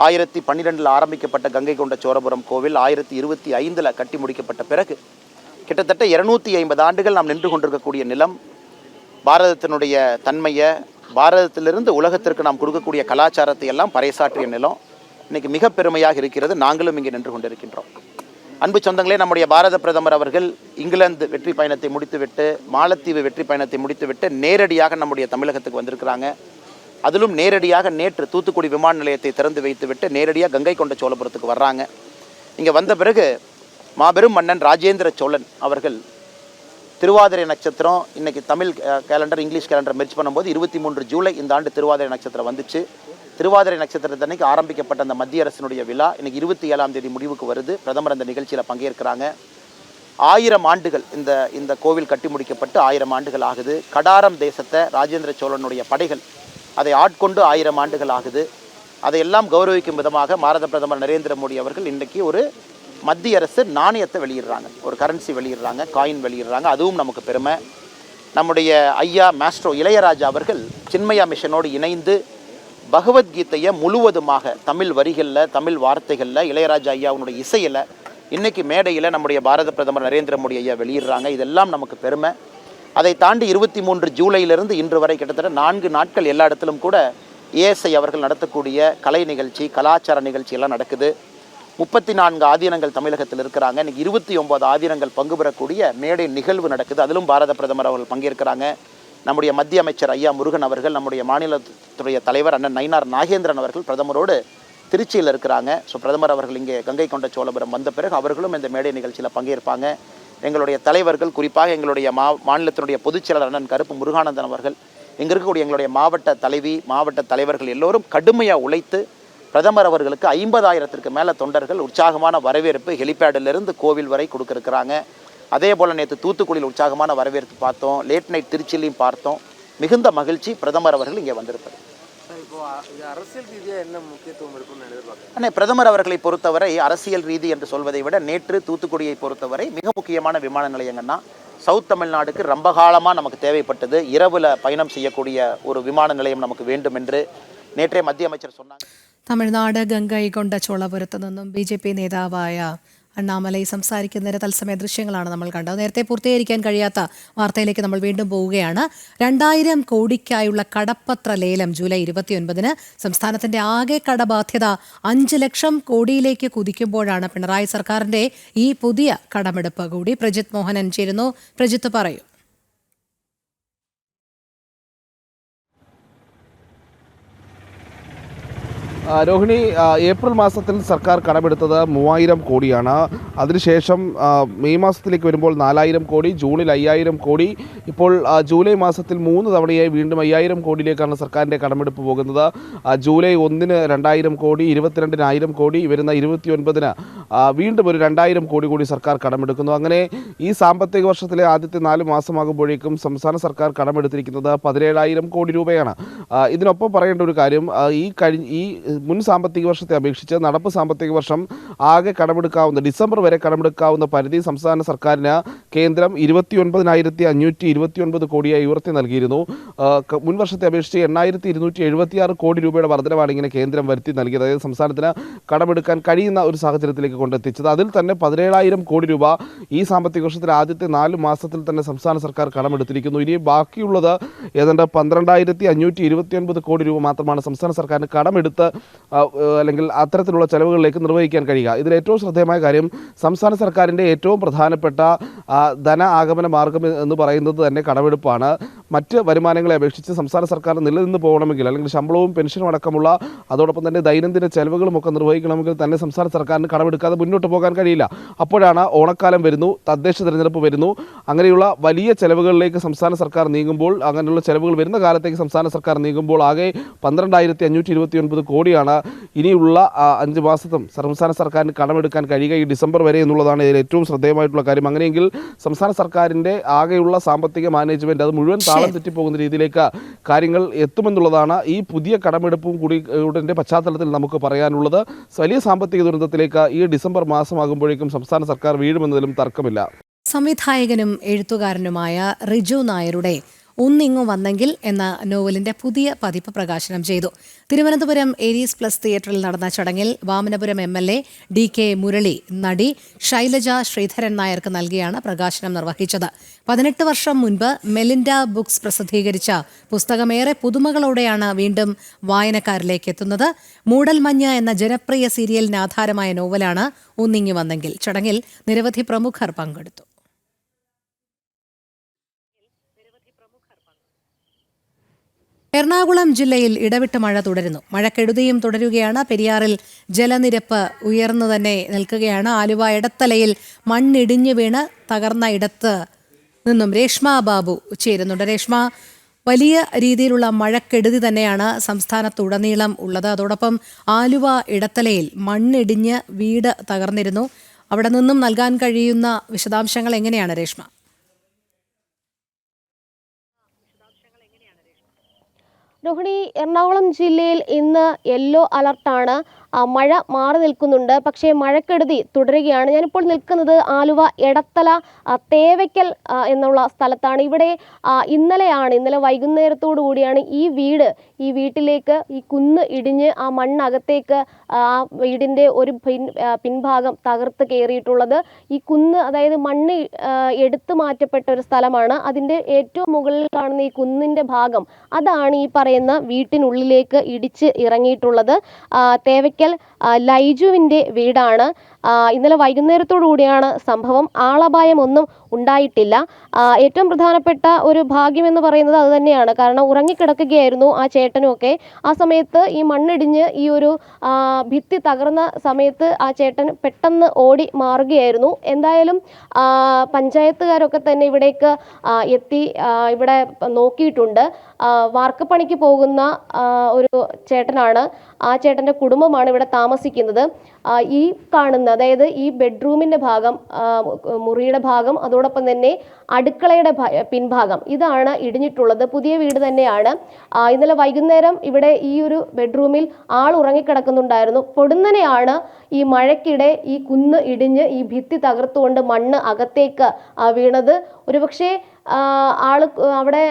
1012 ஆரம்பிக்கப்பட்ட கங்கை கொண்ட சோழபுரம் கோவில் 1025 கட்டி முடிக்கப்பட்ட பிறகு கிட்டத்தட்ட 250 ஆண்டுகள் நாம் நின்று கொண்டிருக்கக்கூடிய நிலம். பாரதத்தினுடைய தன்மையை, பாரதத்திலிருந்து உலகத்திற்கு நாம் கொடுக்கக்கூடிய கலாச்சாரத்தை எல்லாம் பறைசாற்றிய நிலம் இன்னைக்கு மிக பெருமையாக இருக்கிறது. நாங்களும் இங்கே நின்று கொண்டிருக்கின்றோம். அன்பு சொந்தங்களே, நம்முடைய பாரத பிரதமர் அவர்கள் இங்கிலாந்து வெற்றி பயணத்தை முடித்துவிட்டு, மாலத்தீவு வெற்றி பயணத்தை முடித்துவிட்டு நேரடியாக நம்முடைய தமிழகத்துக்கு வந்திருக்கிறாங்க. அதிலும் நேரடியாக நேற்று தூத்துக்குடி விமான நிலையத்தை திறந்து வைத்துவிட்டு நேரடியாக கங்கை கொண்ட சோழபுரத்துக்கு வர்றாங்க. இங்கே வந்த பிறகு மாபெரும் மன்னன் ராஜேந்திர சோழன் அவர்கள் திருவாதிரை நட்சத்திரம், இன்னைக்கு Tamil calendar English calendar merge பண்ணும்போது 23 ஜூலை இந்த ஆண்டு திருவாதிரை நட்சத்திரம் வந்துச்சு. திருவாதிரை நட்சத்திரத்தன்னைக்கு ஆரம்பிக்கப்பட்ட அந்த மத்திய அரசினுடைய விழா இன்னைக்கு 27ஆம் தேதி முடிவுக்கு வருது. பிரதமர் அந்த நிகழ்ச்சியில் பங்கேற்கிறாங்க. 1000 ஆண்டுகள் இந்த கோவில் கட்டி முடிக்கப்பட்டு 1000 ஆண்டுகள் ஆகுது. கடாரம் தேசத்தை ராஜேந்திர சோழனுடைய படைகள் அதை ஆட்கொண்டு 1000 ஆண்டுகள் ஆகுது. அதையெல்லாம் கௌரவிக்கும் விதமாக பாரத பிரதமர் நரேந்திர மோடி அவர்கள் இன்றைக்கி ஒரு மத்திய அரசு நாணயத்தை வெளியிடுறாங்க, ஒரு கரன்சி வெளியிடுறாங்க, காயின் வெளியிடுறாங்க. அதுவும் நமக்கு பெருமை. நம்முடைய ஐயா மாஸ்ட்ரோ இளையராஜா அவர்கள் சின்மயா மிஷனோடு இணைந்து பகவத்கீதையை முழுவதுமாக தமிழ் வரிகளில், தமிழ் வார்த்தைகளில், இளையராஜா ஐயாவுடைய இசையில் இன்றைக்கி மேடையில் நம்முடைய பாரத பிரதமர் நரேந்திர மோடி ஐயா வெளியிடுறாங்க. இதெல்லாம் நமக்கு பெருமை. அதை தாண்டி 23 ஜூலையிலிருந்து இன்று வரை கிட்டத்தட்ட 4 நாட்கள் எல்லா இடத்திலும் கூட ஏஎஸ்ஐ அவர்கள் நடத்தக்கூடிய கலை நிகழ்ச்சி, கலாச்சார நிகழ்ச்சி எல்லாம் நடக்குது. 34 ஆதீனங்கள் தமிழகத்தில் இருக்கிறாங்க. இன்னைக்கு 29 ஆதீனங்கள் பங்கு பெறக்கூடிய மேடை நிகழ்வு நடக்குது. அதிலும் பாரத பிரதமர் அவர்கள் பங்கேற்கிறாங்க. நம்முடைய மத்திய அமைச்சர் ஐயா முருகன் அவர்கள், நம்முடைய மாநிலத்துடைய தலைவர் அண்ணன் நயினார் நாகேந்திரன் அவர்கள் பிரதமரோடு திருச்சியில் இருக்கிறாங்க. ஸோ பிரதமர் அவர்கள் இங்கே கங்கை கொண்ட சோழபுரம் வந்த பிறகு அவர்களும் இந்த மேடை நிகழ்ச்சியில் பங்கேற்பாங்க. எங்களுடைய தலைவர்கள், குறிப்பாக எங்களுடைய மாநிலத்தினுடைய பொதுச் செயலாளர் அண்ணன் கருப்பு முருகானந்தன் அவர்கள், இங்கே இருக்கக்கூடிய எங்களுடைய மாவட்ட தலைவி, மாவட்ட தலைவர்கள் எல்லோரும் கடுமையாக உழைத்து பிரதமர் அவர்களுக்கு 50,000க்கு மேலே தொண்டர்கள் உற்சாகமான வரவேற்பு ஹெலிபேடிலிருந்து கோவில் வரை கொடுக்கிருக்கிறாங்க. அதே போல் நேற்று தூத்துக்குடியில் உற்சாகமான வரவேற்பு பார்த்தோம். லேட் நைட் திருச்சிலையும் பார்த்தோம். மிகுந்த மகிழ்ச்சி. பிரதமர் அவர்கள் இங்கே வந்திருப்பார். அரசியல் ரீதியாக என்ன முக்கியத்துவம் இருக்குன்னு எதிர்பார்க்கிறேன்? ஆனால் பிரதமர் அவர்களை பொறுத்தவரை அரசியல் ரீதி என்று சொல்வதை விட நேற்று தூத்துக்குடியை பொறுத்தவரை மிக முக்கியமான விமான நிலையங்கன்னா சவுத் தமிழ்நாடுக்கு ரொம்ப காலமாக நமக்கு தேவைப்பட்டது. இரவில் பயணம் செய்யக்கூடிய ஒரு விமான நிலையம் நமக்கு வேண்டும் என்று നേരത്തെ മധ്യ அமைச்சர் சொன்னாங்க. തമിഴ്നാട് ഗംഗൈകൊണ്ട ചോളപുരത്ത് നിന്നും BJP നേതാവായ അണ്ണാമലൈ സംസാരിക്കുന്നതിന് തത്സമയ ദൃശ്യങ്ങളാണ് നമ്മൾ കണ്ടത്. നേരത്തെ പൂർത്തീകരിക്കാൻ കഴിയാത്ത വാർത്തയിലേക്ക് നമ്മൾ വീണ്ടും പോവുകയാണ്. 2000 കോടിക്കായുള്ള കടപ്പത്ര ലേലം ജൂലൈ 29-ന്. സംസ്ഥാനത്തിന്റെ ആകെ കടബാധ്യത 5 ലക്ഷം കോടിയിലേക്ക് കുതിക്കുമ്പോഴാണ് പിണറായി സർക്കാരിന്റെ ഈ പുതിയ കടമെടുപ്പ് കൂടി. പ്രജിത് മോഹനൻ ചേരുന്നു. പ്രജിത്ത് പറയൂ. രോഹിണി, ഏപ്രിൽ മാസത്തിൽ സർക്കാർ കടമെടുത്തത് 3000 കോടിയാണ്. അതിനുശേഷം മെയ് മാസത്തിലേക്ക് വരുമ്പോൾ 4000 കോടി, ജൂണിൽ 5000 കോടി, ഇപ്പോൾ ജൂലൈ മാസത്തിൽ 3 തവണയായി വീണ്ടും 5000 കോടിയിലേക്കാണ് സർക്കാരിൻ്റെ കടമെടുപ്പ് പോകുന്നത്. ജൂലൈ 1-ന് 2000 കോടി, 22-ന് 1000 കോടി, വരുന്ന 29-ന് വീണ്ടും ഒരു 2000 കോടി കൂടി സർക്കാർ കടമെടുക്കുന്നു. അങ്ങനെ ഈ സാമ്പത്തിക വർഷത്തിലെ ആദ്യത്തെ 4 മാസമാകുമ്പോഴേക്കും സംസ്ഥാന സർക്കാർ കടമെടുത്തിരിക്കുന്നത് 17,000 കോടി രൂപയാണ്. ഇതിനൊപ്പം പറയേണ്ട ഒരു കാര്യം, ഈ മുൻ സാമ്പത്തിക വർഷത്തെ അപേക്ഷിച്ച് നടപ്പ് സാമ്പത്തിക വർഷം ആകെ കടമെടുക്കാവുന്ന ഡിസംബർ വരെ കടമെടുക്കാവുന്ന പരിധി സംസ്ഥാന സർക്കാരിന് കേന്ദ്രം 29,529 കോടിയായി ഉയർത്തി നൽകിയിരുന്നു. മുൻ വർഷത്തെ അപേക്ഷിച്ച് 8,276 കോടി രൂപയുടെ വർധനവാണ് ഇങ്ങനെ കേന്ദ്രം വരുത്തി നൽകിയത്. അതായത് സംസ്ഥാനത്തിന് കടമെടുക്കാൻ കഴിയുന്ന ഒരു സാഹചര്യത്തിലേക്ക് കൊണ്ടെത്തിച്ചത്. അതിൽ തന്നെ 17,000 കോടി രൂപ ഈ സാമ്പത്തിക വർഷത്തിലെ ആദ്യത്തെ 4 മാസത്തിൽ തന്നെ സംസ്ഥാന സർക്കാർ കടമെടുത്തിരിക്കുന്നു. ഇനി ബാക്കിയുള്ളത് ഏതാണ്ട് 12,529 കോടി രൂപ മാത്രമാണ് സംസ്ഥാന സർക്കാരിന് കടമെടുത്ത് അല്ലെങ്കിൽ അത്തരത്തിലുള്ള ചെലവുകളിലേക്ക് നിർവഹിക്കാൻ കഴിയുക. ഇതിൽ ഏറ്റവും ശ്രദ്ധേയമായ കാര്യം, സംസ്ഥാന സർക്കാരിൻ്റെ ഏറ്റവും പ്രധാനപ്പെട്ട ധന ആഗമന മാർഗം എന്ന് പറയുന്നത് തന്നെ കടമെടുപ്പാണ്. മറ്റ് വരുമാനങ്ങളെ അപേക്ഷിച്ച് സംസ്ഥാന സർക്കാർ നിലനിന്ന് പോകണമെങ്കിൽ, അല്ലെങ്കിൽ ശമ്പളവും പെൻഷനും അടക്കമുള്ള അതോടൊപ്പം തന്നെ ദൈനംദിന ചെലവുകളും ഒക്കെ നിർവഹിക്കണമെങ്കിൽ തന്നെ സംസ്ഥാന സർക്കാരിന് കടമെടുക്കാതെ മുന്നോട്ട് പോകാൻ കഴിയില്ല. അപ്പോഴാണ് ഓണക്കാലം വരുന്നു, തദ്ദേശ തിരഞ്ഞെടുപ്പ് വരുന്നു, അങ്ങനെയുള്ള വലിയ ചെലവുകളിലേക്ക് സംസ്ഥാന സർക്കാർ നീങ്ങുമ്പോൾ, അങ്ങനെയുള്ള ചെലവുകൾ വരുന്ന കാലത്തേക്ക് സംസ്ഥാന സർക്കാർ നീങ്ങുമ്പോൾ ആകെ 12,529 കോടിയാണ് ഇനിയുള്ള 5 മാസത്തും സംസ്ഥാന സർക്കാരിന് കടമെടുക്കാൻ കഴിയുക ഈ ഡിസംബർ വരെ എന്നുള്ളതാണ് ഇതിൽ ഏറ്റവും ശ്രദ്ധേയമായിട്ടുള്ള കാര്യം. അങ്ങനെയെങ്കിൽ സംസ്ഥാന സർക്കാരിൻ്റെ ആകെയുള്ള സാമ്പത്തിക മാനേജ്മെൻറ്റ് അത് മുഴുവൻ താളം തെറ്റിപ്പോകുന്ന രീതിയിലേക്ക് കാര്യങ്ങൾ എത്തുമെന്നുള്ളതാണ് ഈ പുതിയ കടമെടുപ്പും കൂടി പശ്ചാത്തലത്തിൽ നമുക്ക് പറയാനുള്ളത്. വലിയ സാമ്പത്തിക ദുരന്തത്തിലേക്ക് ഈ ഡിസംബർ മാസമാകുമ്പോഴേക്കും സംസ്ഥാന സർക്കാർ വീഴുമെന്നതിലും തർക്കമില്ല. സംവിധായകനും എഴുത്തുകാരനുമായ റിജു നായരുടെ ഒന്നിങ്ങു വന്നെങ്കിൽ എന്ന നോവലിന്റെ പുതിയ പതിപ്പ് പ്രകാശനം ചെയ്തു. തിരുവനന്തപുരം ഏരീസ് പ്ലസ് തിയേറ്ററിൽ നടന്ന ചടങ്ങിൽ വാമനപുരം MLA DK മുരളി നടി ശൈലജ ശ്രീധരൻ നായർക്ക് നൽകിയാണ് പ്രകാശനം നിർവഹിച്ചത്. 18 വർഷം മുൻപ് മെലിൻഡ ബുക്സ് പ്രസിദ്ധീകരിച്ച പുസ്തകമേറെ പുതുമകളോടെയാണ് വീണ്ടും വായനക്കാരിലേക്ക് എത്തുന്നത്. മൂടൽമഞ്ഞ് എന്ന ജനപ്രിയ സീരിയലിന് ആധാരമായ നോവലാണ് ഒന്നിങ്ങു വന്നെങ്കിൽ. ചടങ്ങിൽ നിരവധി പ്രമുഖർ പങ്കെടുത്തു. എറണാകുളം ജില്ലയിൽ ഇടവിട്ട് മഴ തുടരുന്നു. മഴക്കെടുതിയും തുടരുകയാണ്. പെരിയാറിൽ ജലനിരപ്പ് ഉയർന്നു തന്നെ നിൽക്കുകയാണ്. ആലുവ എടത്തലയിൽ മണ്ണിടിഞ്ഞു വീണ് തകർന്ന ഇടത്ത് നിന്നും രേഷ്മ ബാബു ചേരുന്നുണ്ട്. രേഷ്മ, വലിയ രീതിയിലുള്ള മഴക്കെടുതി തന്നെയാണ് സംസ്ഥാനത്തുടനീളം ഉള്ളത്. അതോടൊപ്പം ആലുവ ഇടത്തലയിൽ മണ്ണിടിഞ്ഞ് വീട് തകർന്നിരുന്നു. അവിടെ നിന്നും നൽകാൻ കഴിയുന്ന വിശദാംശങ്ങൾ എങ്ങനെയാണ് രേഷ്മ? രോഹിണി, എറണാകുളം ജില്ലയിൽ ഇന്ന് യെല്ലോ അലർട്ടാണ്. മഴ മാറി നിൽക്കുന്നുണ്ട്, പക്ഷേ മഴക്കെടുതി തുടരുകയാണ്. ഞാനിപ്പോൾ നിൽക്കുന്നത് ആലുവ എടത്തല തേവയ്ക്കൽ എന്നുള്ള സ്ഥലത്താണ്. ഇവിടെ ഇന്നലെ വൈകുന്നേരത്തോടു കൂടിയാണ് ഈ വീട് ഈ വീട്ടിലേക്ക് ഈ കുന്ന് ഇടിഞ്ഞ് ആ മണ്ണകത്തേക്ക് ആ വീടിൻ്റെ ഒരു പിൻഭാഗം തകർത്ത് കയറിയിട്ടുള്ളത്. ഈ കുന്ന്, അതായത് മണ്ണ് എടുത്തു മാറ്റപ്പെട്ട ഒരു സ്ഥലമാണ്. അതിൻ്റെ ഏറ്റവും മുകളിൽ കാണുന്ന ഈ കുന്നിൻ്റെ ഭാഗം, അതാണ് ഈ പറയുന്ന വീട്ടിനുള്ളിലേക്ക് ഇടിച്ച് ഇറങ്ങിയിട്ടുള്ളത്. തേവയ്ക്കൽ ലൈജുവിൻ്റെ വീടാണ്. ഇന്നലെ വൈകുന്നേരത്തോടു കൂടിയാണ് സംഭവം. ആളപായം ഒന്നും ഉണ്ടായിട്ടില്ല. ഏറ്റവും പ്രധാനപ്പെട്ട ഒരു ഭാഗ്യമെന്ന് പറയുന്നത് അത് തന്നെയാണ്. കാരണം ഉറങ്ങിക്കിടക്കുകയായിരുന്നു ആ ചേട്ടനും ഒക്കെ. ആ സമയത്ത് ഈ മണ്ണിടിഞ്ഞ് ഈ ഒരു ഭിത്തി തകർന്ന സമയത്ത് ആ ചേട്ടൻ പെട്ടെന്ന് ഓടി മാറുകയായിരുന്നു. എന്തായാലും പഞ്ചായത്തുകാരൊക്കെ തന്നെ ഇവിടേക്ക് എത്തി ഇവിടെ നോക്കിയിട്ടുണ്ട്. വാർക്കപ്പണിക്ക് പോകുന്ന ഒരു ചേട്ടനാണ്. ആ ചേട്ടൻ്റെ കുടുംബമാണ് ഇവിടെ താമസിക്കുന്നത്. ഈ കാണുന്ന, അതായത് ഈ ബെഡ്റൂമിൻ്റെ ഭാഗം, മുറിയുടെ ഭാഗം, അതോടൊപ്പം തന്നെ അടുക്കളയുടെ പിൻഭാഗം, ഇതാണ് ഇടിഞ്ഞിട്ടുള്ളത്. പുതിയ വീട് തന്നെയാണ്. ഇന്നലെ വൈകുന്നേരം ഇവിടെ ഈ ഒരു ബെഡ്റൂമിൽ ആൾ ഉറങ്ങിക്കിടക്കുന്നുണ്ടായിരുന്നു. പൊടുന്നനെയാണ് ഈ മഴയ്ക്കിടെ ഈ കുന്ന് ഇടിഞ്ഞ് ഈ ഭിത്തി തകർത്തുകൊണ്ട് മണ്ണ് അകത്തേക്ക് വീണത്. ഒരുപക്ഷെ ആള് അവിടെ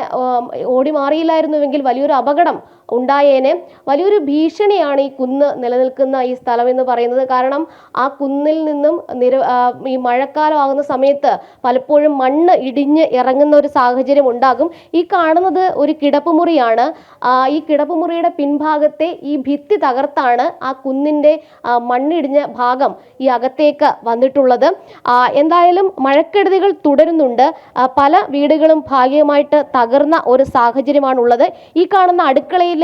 ഓടി മാറിയില്ലായിരുന്നുവെങ്കിൽ വലിയൊരു അപകടം ഉണ്ടായേനെ. വലിയൊരു ഭീഷണിയാണ് ഈ കുന്ന് നിലനിൽക്കുന്ന ഈ സ്ഥലം എന്ന് പറയുന്നത്. കാരണം ആ കുന്നിൽ നിന്നും ഈ മഴക്കാലം ആകുന്ന സമയത്ത് പലപ്പോഴും മണ്ണ് ഇടിഞ്ഞ് ഇറങ്ങുന്ന ഒരു സാഹചര്യം ഉണ്ടാകും. ഈ കാണുന്നത് ഒരു കിടപ്പുമുറിയാണ്. ഈ കിടപ്പുമുറിയുടെ പിൻഭാഗത്തെ ഈ ഭിത്തി തകർത്താണ് ആ കുന്നിൻ്റെ മണ്ണിടിഞ്ഞ ഭാഗം ഈ അകത്തേക്ക് വന്നിട്ടുള്ളത്. എന്തായാലും മഴക്കെടുതികൾ തുടരുന്നുണ്ട്. പല വീടുകളും ഭാഗികമായിട്ട് തകർന്ന ഒരു സാഹചര്യമാണുള്ളത്. ഈ കാണുന്ന അടുക്കളയിലെ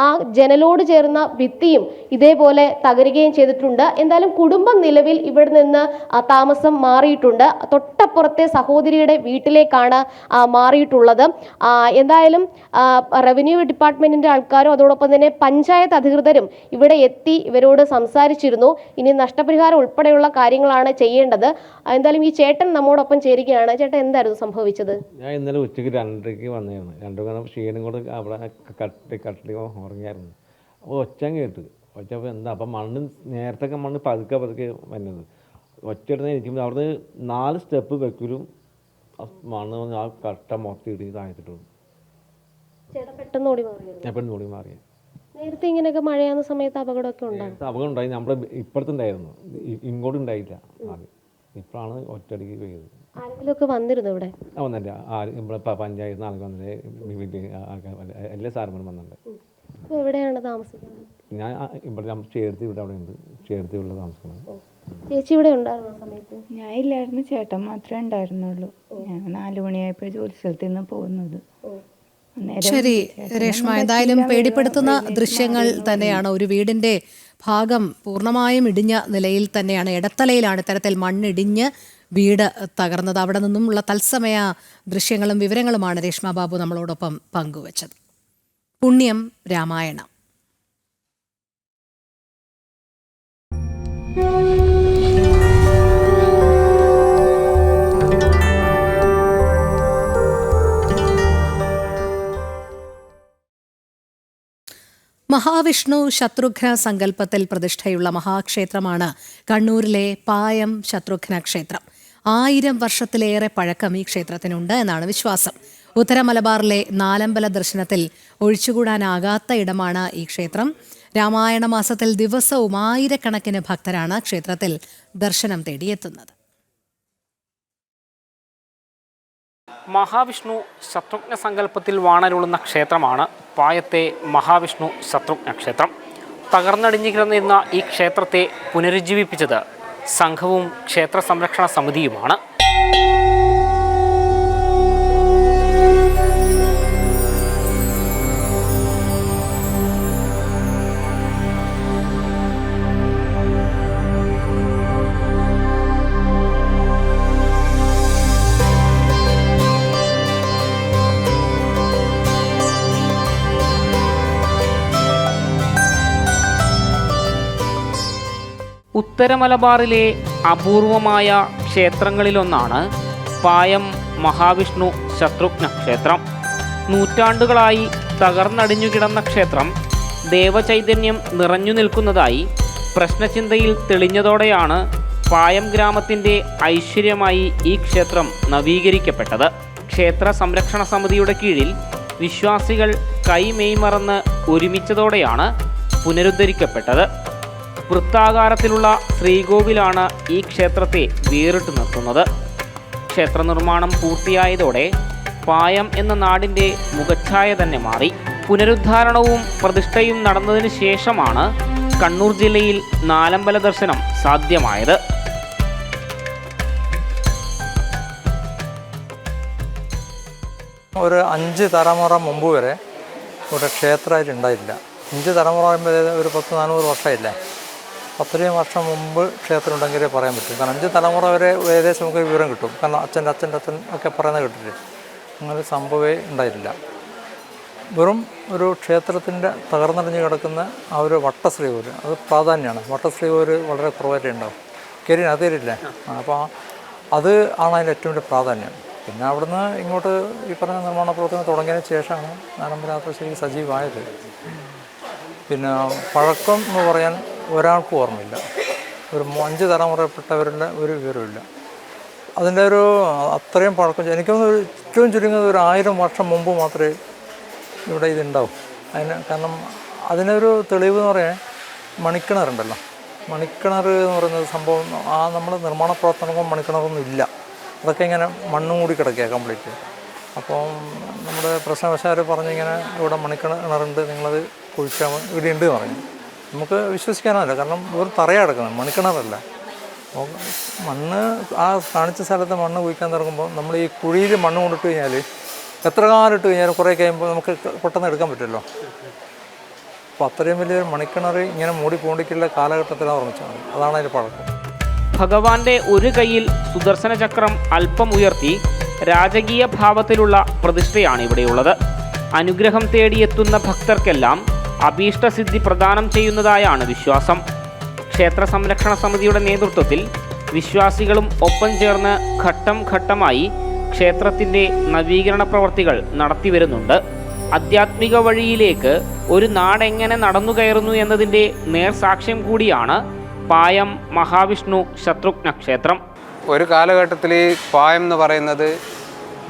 ആ ജനലോട് ചേർന്ന ഭിത്തിയും ഇതേപോലെ തകരുകയും ചെയ്തിട്ടുണ്ട്. എന്തായാലും കുടുംബം നിലവിൽ ഇവിടെ നിന്ന് താമസം മാറിയിട്ടുണ്ട്. തൊട്ടപ്പുറത്തെ സഹോദരിയുടെ വീട്ടിലേക്കാണ് മാറിയിട്ടുള്ളത്. എന്തായാലും റവന്യൂ ഡിപ്പാർട്ട്മെന്റിന്റെ ആൾക്കാരും അതോടൊപ്പം തന്നെ പഞ്ചായത്ത് അധികൃതരും ഇവിടെ എത്തി ഇവരോട് സംസാരിച്ചിരുന്നു. ഇനി നഷ്ടപരിഹാരം ഉൾപ്പെടെയുള്ള കാര്യങ്ങളാണ് ചെയ്യേണ്ടത്. എന്തായാലും ഈ ചേട്ടൻ നമ്മോടൊപ്പം ചേരുകയാണ്. ചേട്ടൻ, എന്തായിരുന്നു സംഭവിച്ചത്? ഞാൻ ഇന്നലെ ഉച്ചയ്ക്ക് 2:30 വന്നതാണ്. 2 ക്ഷീണം കൊണ്ട് അവിടെ കട്ടിൽ ഉറങ്ങിയായിരുന്നു. അപ്പോൾ ഒച്ച കേട്ട്. ഒച്ചപ്പോൾ എന്താ, അപ്പം മണ്ണ് നേരത്തെ മണ്ണ് പതുക്കെ വന്നത്. ഒറ്റയിടുന്ന ഇരിക്കുമ്പോൾ അവിടുന്ന് 4 സ്റ്റെപ്പ് വെക്കലും മണ്ണ് വന്ന് ആ കട്ട മൊത്തം ഇടി താഴ്ത്തിട്ടുള്ളൂ. പെട്ടെന്ന് ഓടി മാറിയ. നേരത്തെ ഇങ്ങനെയൊക്കെ മഴയാകുന്ന സമയത്ത് അപകടമൊക്കെ ഉണ്ടായി? അപകടം ഉണ്ടായി. നമ്മുടെ ഇപ്പുറത്തുണ്ടായിരുന്നു, ഇങ്ങോട്ടും ഉണ്ടായില്ല. ഇപ്പോഴാണ് ഒറ്റയടിക്ക് പെയ്തത്. ആരെങ്കിലുമൊക്കെ വന്നിരുന്നു ഇവിടെ? വന്നില്ല. ഇവിടെ പഞ്ചായത്ത് ആൾക്ക് വന്നിട്ട് എല്ലാ സാറുമാരും വന്നിട്ടുണ്ട്. എവിടെയാണ് താമസിക്കുന്നത്? ഞാൻ ഇവിടെ ചേർത്തി ഇവിടെ അവിടെ ഉണ്ട്. ചേർത്തി ഇവിടെ താമസിക്കുന്നത്. ചേച്ചി ഇവിടെ ഉണ്ടായിരുന്ന സമയത്ത്? ഞാൻ ഇല്ലായിരുന്നു, ചേട്ടൻ മാത്രമേ ഉണ്ടായിരുന്നുള്ളൂ. ഞാൻ 4 മണിയായപ്പോൾ ജോലി സ്ഥലത്ത് നിന്ന് പോകുന്നത്. ശരി രേഷ്മ, എന്തായാലും പേടിപ്പെടുത്തുന്ന ദൃശ്യങ്ങൾ തന്നെയാണ്. ഒരു വീടിന്റെ ഭാഗം പൂർണ്ണമായും ഇടിഞ്ഞ നിലയിൽ തന്നെയാണ്. എടത്തലയിലാണ് ഇത്തരത്തിൽ മണ്ണിടിഞ്ഞ് വീട് തകർന്നത്. അവിടെ നിന്നുമുള്ള തത്സമയ ദൃശ്യങ്ങളും വിവരങ്ങളുമാണ് രേഷ്മ ബാബു നമ്മളോടൊപ്പം പങ്കുവച്ചത്. പുണ്യം രാമായണം. മഹാവിഷ്ണു ശത്രുഘ്ന സങ്കല്പത്തിൽ പ്രതിഷ്ഠയുള്ള മഹാക്ഷേത്രമാണ് കണ്ണൂരിലെ പായം ശത്രുഘ്ന ക്ഷേത്രം. 1000 വർഷത്തിലേറെ പഴക്കം ഈ ക്ഷേത്രത്തിനുണ്ട് എന്നാണ് വിശ്വാസം. ഉത്തര മലബാറിലെ നാലമ്പല ദർശനത്തിൽ ഒഴിച്ചുകൂടാനാകാത്ത ഇടമാണ് ഈ ക്ഷേത്രം. രാമായണ മാസത്തിൽ ദിവസവും 1000കണക്കിന് ഭക്തരാണ് ക്ഷേത്രത്തിൽ ദർശനം തേടിയെത്തുന്നത്. മഹാവിഷ്ണു ശത്രുഘ്ന സങ്കല്പത്തിൽ വാണരുളുന്ന ക്ഷേത്രമാണ് പായത്തെ മഹാവിഷ്ണു ശത്രുഘ്ന ക്ഷേത്രം. തകർന്നടിഞ്ഞു കിടന്നിരുന്ന ഈ ക്ഷേത്രത്തെ പുനരുജ്ജീവിപ്പിച്ചത് സംഘവും ക്ഷേത്ര സംരക്ഷണ സമിതിയുമാണ്. ഉത്തര മലബാറിലെ അപൂർവമായ ക്ഷേത്രങ്ങളിലൊന്നാണ് പായം മഹാവിഷ്ണു ശത്രുഘ്ന ക്ഷേത്രം. നൂറ്റാണ്ടുകളായി തകർന്നടിഞ്ഞു കിടന്ന ക്ഷേത്രം ദേവചൈതന്യം നിറഞ്ഞു നിൽക്കുന്നതായി പ്രശ്നചിന്തയിൽ തെളിഞ്ഞതോടെയാണ് പായം ഗ്രാമത്തിൻ്റെ ഐശ്വര്യമായി ഈ ക്ഷേത്രം നവീകരിക്കപ്പെട്ടത്. ക്ഷേത്ര സംരക്ഷണ സമിതിയുടെ കീഴിൽ വിശ്വാസികൾ കൈമെയ്മറന്ന് ഒരുമിച്ചതോടെയാണ് പുനരുദ്ധരിക്കപ്പെട്ടത്. വൃത്താകാരത്തിലുള്ള ശ്രീകോവിലാണ് ഈ ക്ഷേത്രത്തെ വേറിട്ട് നിർത്തുന്നത്. ക്ഷേത്ര നിർമ്മാണം പൂർത്തിയായതോടെ പായം എന്ന നാടിൻ്റെ മുഖച്ഛായ തന്നെ മാറി. പുനരുദ്ധാരണവും പ്രതിഷ്ഠയും നടന്നതിന് ശേഷമാണ് കണ്ണൂർ ജില്ലയിൽ നാലമ്പല ദർശനം സാധ്യമായത്. ഒരു 5 തലമുറ മുമ്പ് വരെ ഇവിടെ ക്ഷേത്രമായിട്ട് ഉണ്ടായില്ല. 5 തലമുറ പറയുമ്പോൾ ഒരു 10-400 വർഷമായില്ലേ. അത്രയും വർഷം മുമ്പ് ക്ഷേത്രം ഉണ്ടെങ്കിലേ പറയാൻ പറ്റും. കാരണം 5 തലമുറ വരെ ഏകദേശം നമുക്ക് വിവരം കിട്ടും. കാരണം അച്ഛൻ്റെ അച്ഛൻ ഒക്കെ പറയുന്നത് കേട്ടിട്ട് അങ്ങനെ സംഭവമേ ഉണ്ടായിട്ടില്ല. വെറും ഒരു ക്ഷേത്രത്തിൻ്റെ തകർന്നടിഞ്ഞ് കിടക്കുന്ന ആ ഒരു വട്ടശ്രീകോര് അത് പ്രാധാന്യമാണ്. വട്ടശ്രീകോര് വളരെ കുറവായിട്ടേ ഉണ്ടാവും. അതേരില്ലേ. അപ്പോൾ അത് ആണ് അതിൻ്റെ ഏറ്റവും വലിയ പ്രാധാന്യം. പിന്നെ അവിടുന്ന് ഇങ്ങോട്ട് ഈ പറഞ്ഞ നിർമ്മാണ പ്രവർത്തനം തുടങ്ങിയതിന് ശേഷമാണ് നാലമ്പല ശരി സജീവമായത്. പിന്നെ പഴക്കം എന്ന് പറയാൻ ഒരാൾക്കും ഓർമ്മയില്ല. ഒരു 5 തലമുറപ്പെട്ടവരുടെ ഒരു വിവരമില്ല. അതിൻ്റെ ഒരു അത്രയും പഴക്കം എനിക്കൊന്ന് ഏറ്റവും ചുരുങ്ങിയത് ഒരു 1000 വർഷം മുമ്പ് മാത്രമേ ഇവിടെ ഇതുണ്ടാവും. കാരണം അതിനൊരു തെളിവ് എന്ന് പറയാൻ മണിക്കിണറുണ്ടല്ലോ. മണിക്കിണർ എന്ന് പറയുന്നത് സംഭവം നമ്മൾ നിർമ്മാണ പ്രവർത്തനവും മണിക്കിണറൊന്നും ഇല്ല. അതൊക്കെ ഇങ്ങനെ മണ്ണും കൂടി കിടക്കുക കംപ്ലീറ്റ്. അപ്പോൾ നമ്മുടെ പ്രശ്നവശാൽ പറഞ്ഞിങ്ങനെ ഇവിടെ മണിക്കിണറുണ്ട്, നിങ്ങളത് കുഴിച്ചാൽ ഇവിടെ ഉണ്ട് പറഞ്ഞു. നമുക്ക് വിശ്വസിക്കാനല്ല, കാരണം ഒരു തറയാണ് കിടക്കുന്നത്, മണിക്കിണറല്ല. അപ്പോൾ മണ്ണ് ആ കാണിച്ച സ്ഥലത്ത് മണ്ണ് കുഴിക്കാൻ തുടങ്ങുമ്പോൾ നമ്മൾ ഈ കുഴിയിൽ മണ്ണ് കൊണ്ടിട്ട് കഴിഞ്ഞാൽ എത്ര കാലം ഇട്ട് കഴിഞ്ഞാൽ കുറേ കഴിയുമ്പോൾ നമുക്ക് പെട്ടെന്ന് എടുക്കാൻ പറ്റുമല്ലോ. അപ്പോൾ അത്രയും വലിയൊരു മണിക്കിണർ ഇങ്ങനെ മൂടി പോണ്ടിക്കുള്ള കാലഘട്ടത്തിലാണ് ഓർമ്മിച്ചത്. അതാണ് അതിൻ്റെ പഴക്കം. ഭഗവാന്റെ ഒരു കൈയിൽ സുദർശന ചക്രം അല്പം ഉയർത്തി രാജകീയ ഭാവത്തിലുള്ള പ്രതിഷ്ഠയാണ് ഇവിടെയുള്ളത്. അനുഗ്രഹം തേടിയെത്തുന്ന ഭക്തർക്കെല്ലാം അഭീഷ്ടസിദ്ധി പ്രദാനം ചെയ്യുന്നതായാണ് വിശ്വാസം. ക്ഷേത്ര സംരക്ഷണ സമിതിയുടെ നേതൃത്വത്തിൽ വിശ്വാസികളും ഒപ്പം ചേർന്ന് ഘട്ടം ഘട്ടമായി ക്ഷേത്രത്തിൻ്റെ നവീകരണ പ്രവർത്തികൾ നടത്തിവരുന്നുണ്ട്. ആധ്യാത്മിക വഴിയിലേക്ക് ഒരു നാടെങ്ങനെ നടന്നു കയറുന്നു എന്നതിൻ്റെ നേർസാക്ഷ്യം കൂടിയാണ് പായം മഹാവിഷ്ണു ശത്രുഘ്ന ക്ഷേത്രം. ഒരു കാലഘട്ടത്തിൽ ഈ പായം എന്ന് പറയുന്നത്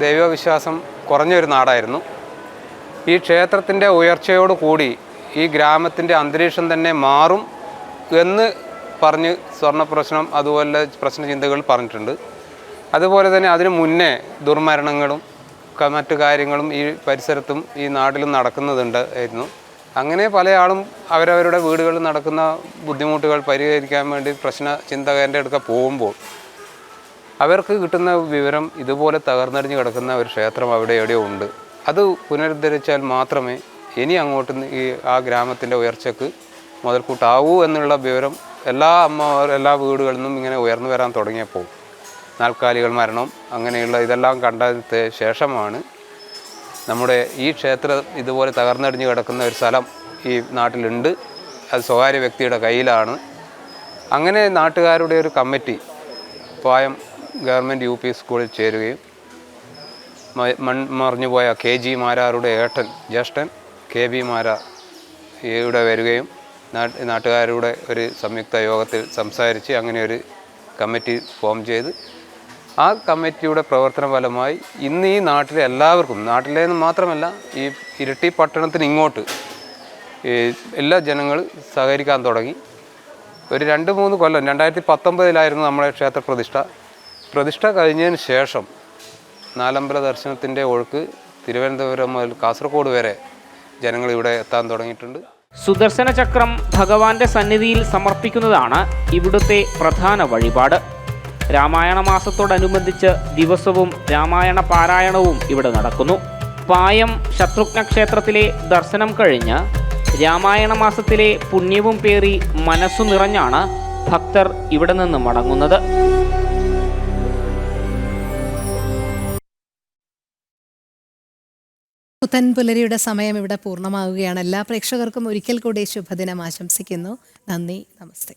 ദൈവവിശ്വാസം കുറഞ്ഞൊരു നാടായിരുന്നു. ഈ ക്ഷേത്രത്തിൻ്റെ ഉയർച്ചയോടുകൂടി ഈ ഗ്രാമത്തിൻ്റെ അന്തരീക്ഷം തന്നെ മാറും എന്ന് പറഞ്ഞ് സ്വർണ്ണപ്രശ്നം അതുപോലെ പ്രശ്നചിന്തകൾ പറഞ്ഞിട്ടുണ്ട്. അതുപോലെ തന്നെ അതിനു മുന്നേ ദുർമരണങ്ങളും മറ്റു കാര്യങ്ങളും ഈ പരിസരത്തും ഈ നാട്ടിലും നടക്കുന്നതുണ്ടായിരുന്നു. അങ്ങനെ പല ആളും അവരവരുടെ വീടുകളിൽ നടക്കുന്ന ബുദ്ധിമുട്ടുകൾ പരിഹരിക്കാൻ വേണ്ടി പ്രശ്ന ചിന്തകൻ്റെ അടുക്ക പോകുമ്പോൾ അവർക്ക് കിട്ടുന്ന വിവരം ഇതുപോലെ തകർന്നടിഞ്ഞ് കിടക്കുന്ന ഒരു ക്ഷേത്രം അവിടെ എവിടെയോ ഉണ്ട്. അത് പുനരുദ്ധരിച്ചാൽ മാത്രമേ ഇനി അങ്ങോട്ട് ഈ ആ ഗ്രാമത്തിൻ്റെ ഉയർച്ചയ്ക്ക് മുതൽക്കൂട്ടാവൂ എന്നുള്ള വിവരം എല്ലാ വീടുകളിൽ നിന്നും ഇങ്ങനെ ഉയർന്നു വരാൻ തുടങ്ങിയപ്പോൾ നാൽക്കാലികൾ മരണം അങ്ങനെയുള്ള ഇതെല്ലാം കണ്ടതിന് ശേഷമാണ് നമ്മുടെ ഈ ക്ഷേത്രം ഇതുപോലെ തകർന്നടിഞ്ഞ് കിടക്കുന്ന ഒരു സ്ഥലം ഈ നാട്ടിലുണ്ട്. അത് സ്വകാര്യ വ്യക്തിയുടെ കയ്യിലാണ്. അങ്ങനെ നാട്ടുകാരുടെ ഒരു കമ്മിറ്റി പായം ഗവൺമെൻറ് UP സ്കൂളിൽ ചേരുകയും മറിഞ്ഞുപോയ KG മാരാരുടെ ജ്യേഷ്ഠൻ KB മാരാർ ഇവിടെ വരികയും നാട്ടുകാരുടെ ഒരു സംയുക്ത യോഗത്തിൽ സംസാരിച്ച് അങ്ങനെ ഒരു കമ്മിറ്റി ഫോം ചെയ്ത് ആ കമ്മിറ്റിയുടെ പ്രവർത്തന ഫലമായി ഇന്ന് ഈ നാട്ടിലെ എല്ലാവർക്കും, നാട്ടിലേന്ന് മാത്രമല്ല ഈ ഇരിട്ടി പട്ടണത്തിന് ഇങ്ങോട്ട് എല്ലാ ജനങ്ങളും സഹകരിക്കാൻ തുടങ്ങി. ഒരു 2-3 കൊല്ലം 2019 നമ്മുടെ ക്ഷേത്ര പ്രതിഷ്ഠ കഴിഞ്ഞതിന് ശേഷം നാലമ്പല ദർശനത്തിൻ്റെ ഒഴുക്ക് തിരുവനന്തപുരം മുതൽ കാസർഗോഡ് വരെ ജനങ്ങൾ ഇവിടെ എത്താൻ തുടങ്ങിയിട്ടുണ്ട്. സുദർശന ചക്രം ഭഗവാന്റെ സന്നിധിയിൽ സമർപ്പിക്കുന്നതാണ് ഇവിടുത്തെ പ്രധാന വഴിപാട്. രാമായണ മാസത്തോടനുബന്ധിച്ച് ദിവസവും രാമായണ പാരായണവും ഇവിടെ നടക്കുന്നു. പായം ശത്രുഘ്ന ക്ഷേത്രത്തിലെ ദർശനം കഴിഞ്ഞ് രാമായണ മാസത്തിലെ പുണ്യവും പേറി മനസ്സു നിറഞ്ഞാണ് ഭക്തർ ഇവിടെ നിന്ന് മടങ്ങുന്നത്. പുത്തൻ പുലരിയുടെ സമയം ഇവിടെ പൂർണ്ണമാവുകയാണ്. എല്ലാ പ്രേക്ഷകർക്കും ഒരിക്കൽ കൂടി ശുഭദിനം ആശംസിക്കുന്നു. നന്ദി, നമസ്തേ.